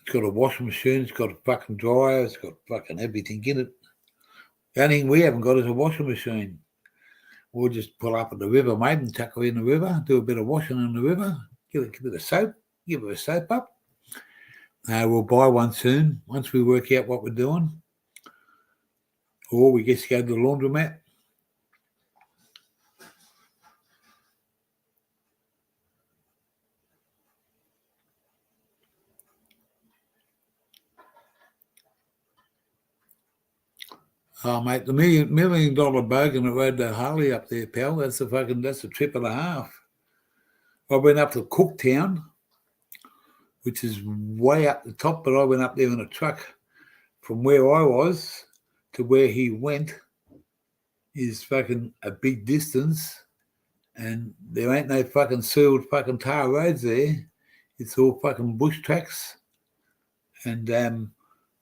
It's got a washing machine, it's got a fucking dryer, it's got fucking everything in it. The only thing we haven't got is a washing machine. We'll just pull up at the river, mate, and tuck her in the river, do a bit of washing in the river, give it a bit of soap, give her a soap up. We'll buy one soon, once we work out what we're doing. Or we just go to the laundromat. Oh, mate, the $1 million bogan that rode the Harley up there, pal, that's a trip and a half. I went up to Cooktown, which is way up the top, but I went up there in a truck. From where I was to where he went is fucking a big distance, and there ain't no fucking sealed fucking tar roads there. It's all fucking bush tracks, and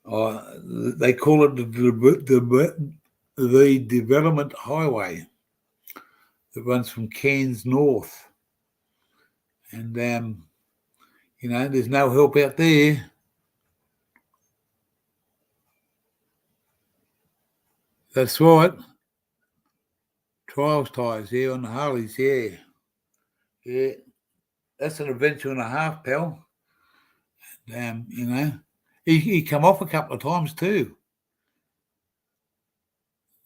they call it the development highway that runs from Cairns north. And, there's no help out there. That's right. Trials tyres, yeah, on the Harleys, yeah. Yeah. That's an adventure and a half, pal. And, he come off a couple of times too.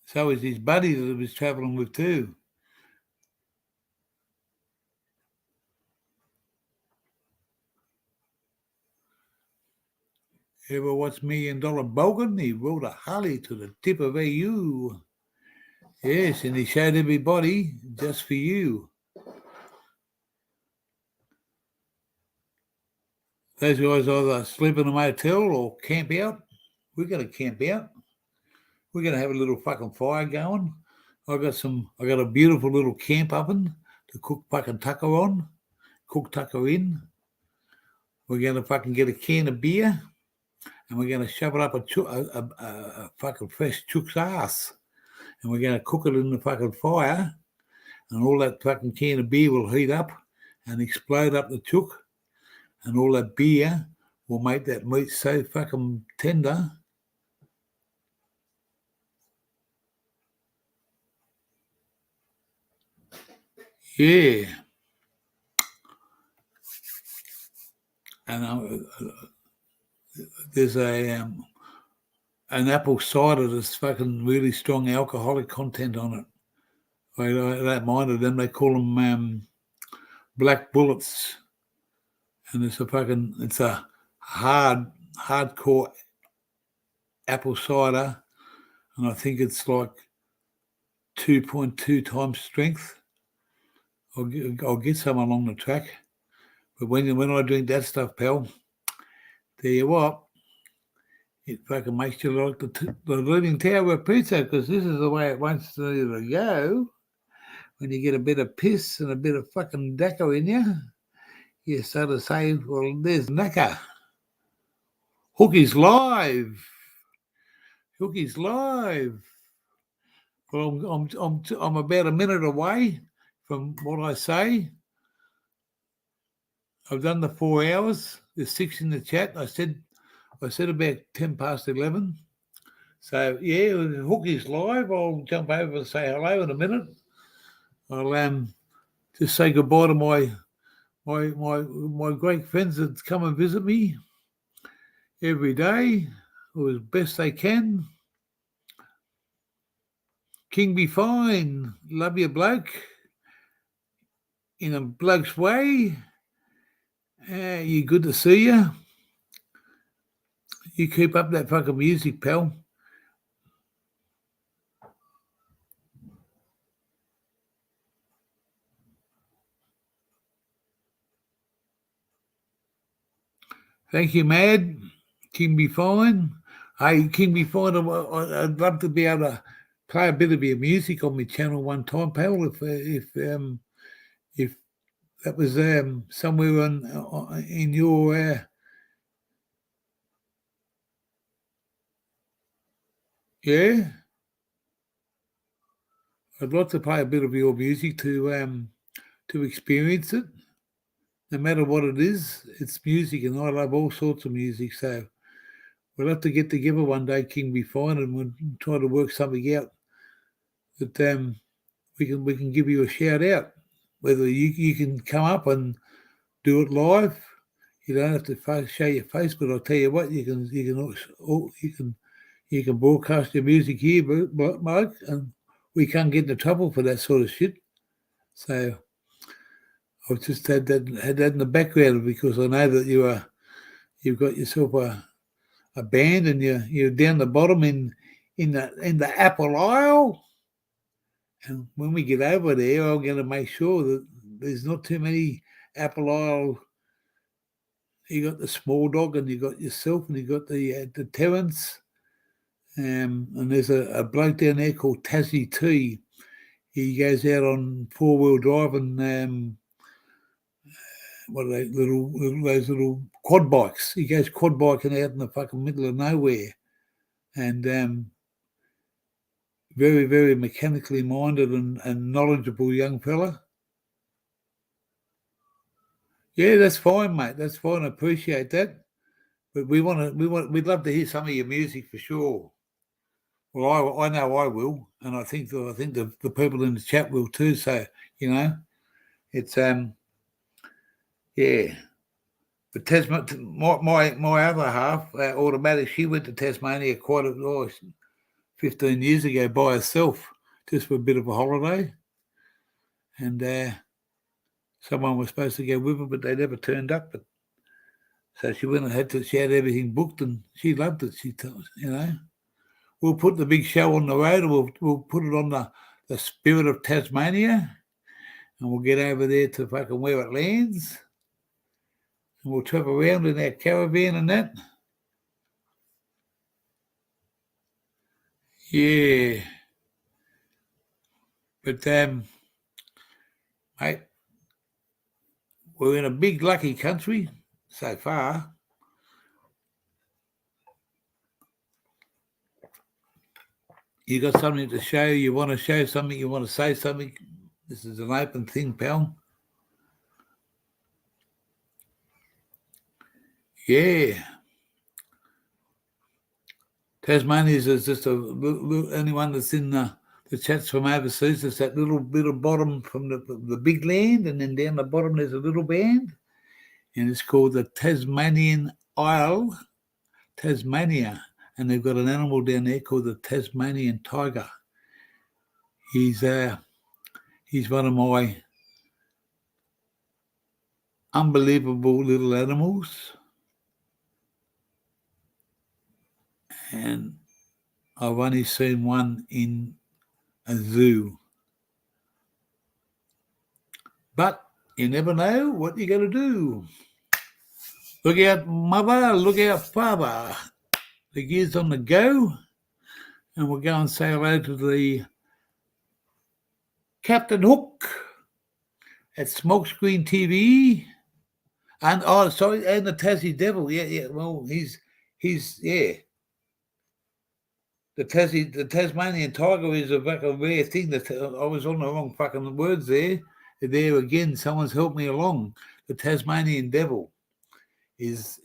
So is his buddy that he was travelling with too. Ever watch $1 Million Bogan? He rode a Harley to the tip of AU. Yes, and he showed everybody just for you. Those guys either sleep in a motel or camp out. We're going to camp out. We're going to have a little fucking fire going. I got a beautiful little camp oven to cook fucking tucker on, cook tucker in. We're going to fucking get a can of beer and we're going to shove it up a fucking fresh chook's ass. And we're going to cook it in the fucking fire and all that fucking can of beer will heat up and explode up the chook. And all that beer will make that meat so fucking tender. Yeah. And there's an apple cider that's fucking really strong alcoholic content on it. I don't mind it. Then they call them black bullets. And it's a hardcore apple cider. And I think it's like 2.2 times strength. I'll get some along the track. But when I drink that stuff, pal, tell you what, it fucking makes you like the Leaning Tower of Pizza, because this is the way it wants to go. When you get a bit of piss and a bit of fucking daco in you, you sort of say, well, there's knacker. Hookie's live. Hookie's live. Well, I'm about a minute away from what I say. I've done the 4 hours. There's 6 in the chat. I said about 10 past 11. So yeah, Hookie's live. I'll jump over and say hello in a minute. I'll just say goodbye to my great friends that come and visit me every day, or as best they can. King be fine. Love you, bloke. In a bloke's way. You good to see you. You keep up that fucking music, pal. Thank you, Mad. King be fine. Hey, King be fine. I'd love to be able to play a bit of your music on my channel one time, pal. If that was somewhere in your yeah, I'd like to play a bit of your music to experience it. No matter what it is, it's music, and I love all sorts of music. So we'll have to get together one day, King be fine, and we'll try to work something out that we can give you a shout out. Whether you can come up and do it live, you don't have to show your face, but I'll tell you what, you can broadcast your music here, Mike, and we can't get into trouble for that sort of shit. So I've just had that in the background because I know that you've got yourself a band and you're down the bottom in the Apple aisle. And when we get over there, I'm going to make sure that there's not too many Apple aisle. You got the small dog, and you got yourself, and you got the Terrence. And there's a bloke down there called Tassie T. He goes out on 4-wheel drive and what are they, those little quad bikes. He goes quad biking out in the fucking middle of nowhere, and very, very mechanically minded and knowledgeable young fella. Yeah, that's fine, mate. That's fine. I appreciate that. But we'd love to hear some of your music for sure. Well, I know I will, and I think the people in the chat will too. So it's yeah. But my other half, Automatic, she went to Tasmania 15 years ago by herself, just for a bit of a holiday, and someone was supposed to go with her, but they never turned up. But so she went and she had everything booked, and she loved it. She told us, we'll put the big show on the road, and we'll put it on the Spirit of Tasmania, and we'll get over there to fucking where it lands, and we'll travel around in our caravan and that. Yeah. But mate, we're in a big lucky country so far. You got something to show, you want to show something, you want to say something, this is an open thing, pal. Yeah. Tasmania is just anyone that's in the chats from overseas, it's that little bit of bottom from the big land, and then down the bottom there's a little band, and it's called the Tasmanian Isle, Tasmania, and they've got an animal down there called the Tasmanian tiger. He's one of my unbelievable little animals, and I've only seen one in a zoo. But you never know what you're going to do. Look out, mother, look out, father. The gear's on the go, and we'll go and say hello to the Captain Hook at Smokescreen TV. And and the Tassie Devil. Yeah. Well, he's He's the Tasmanian tiger is a fucking rare thing. That I was on the wrong fucking words there. There again, someone's helped me along. The Tasmanian devil is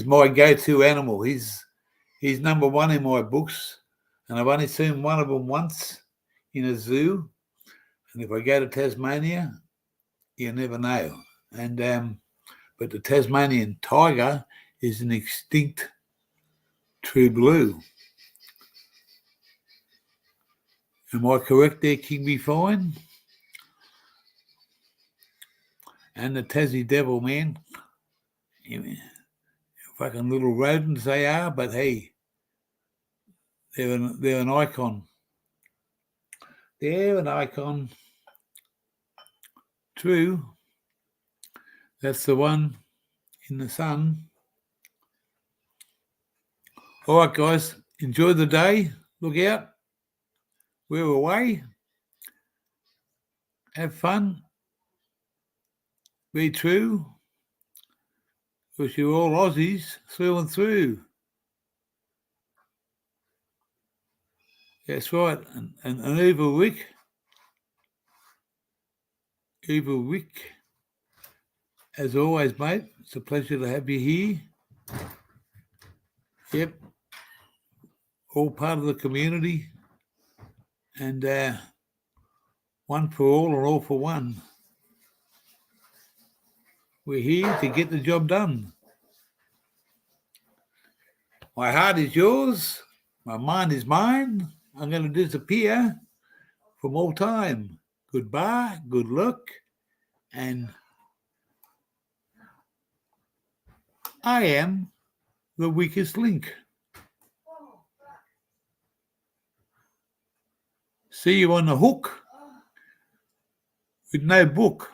my go-to animal. He's number one in my books, and I've only seen one of them once in a zoo. And if I go to Tasmania, you never know. And but the Tasmanian tiger is an extinct true blue. Am I correct there, King Fine? And the Tassie devil, man. Fucking little rodents they are, but hey, they're an icon. They're an icon. True. That's the one in the sun. All right, guys. Enjoy the day. Look out. We're away. Have fun. Be true. Because you're all Aussies through and through. That's right. And Evil Rick. Evil Rick. As always, mate, it's a pleasure to have you here. Yep. All part of the community. And one for all and all for one. We're here to get the job done. My heart is yours. My mind is mine. I'm going to disappear from all time. Goodbye, good luck, and I am the weakest link. See you on the hook with no book.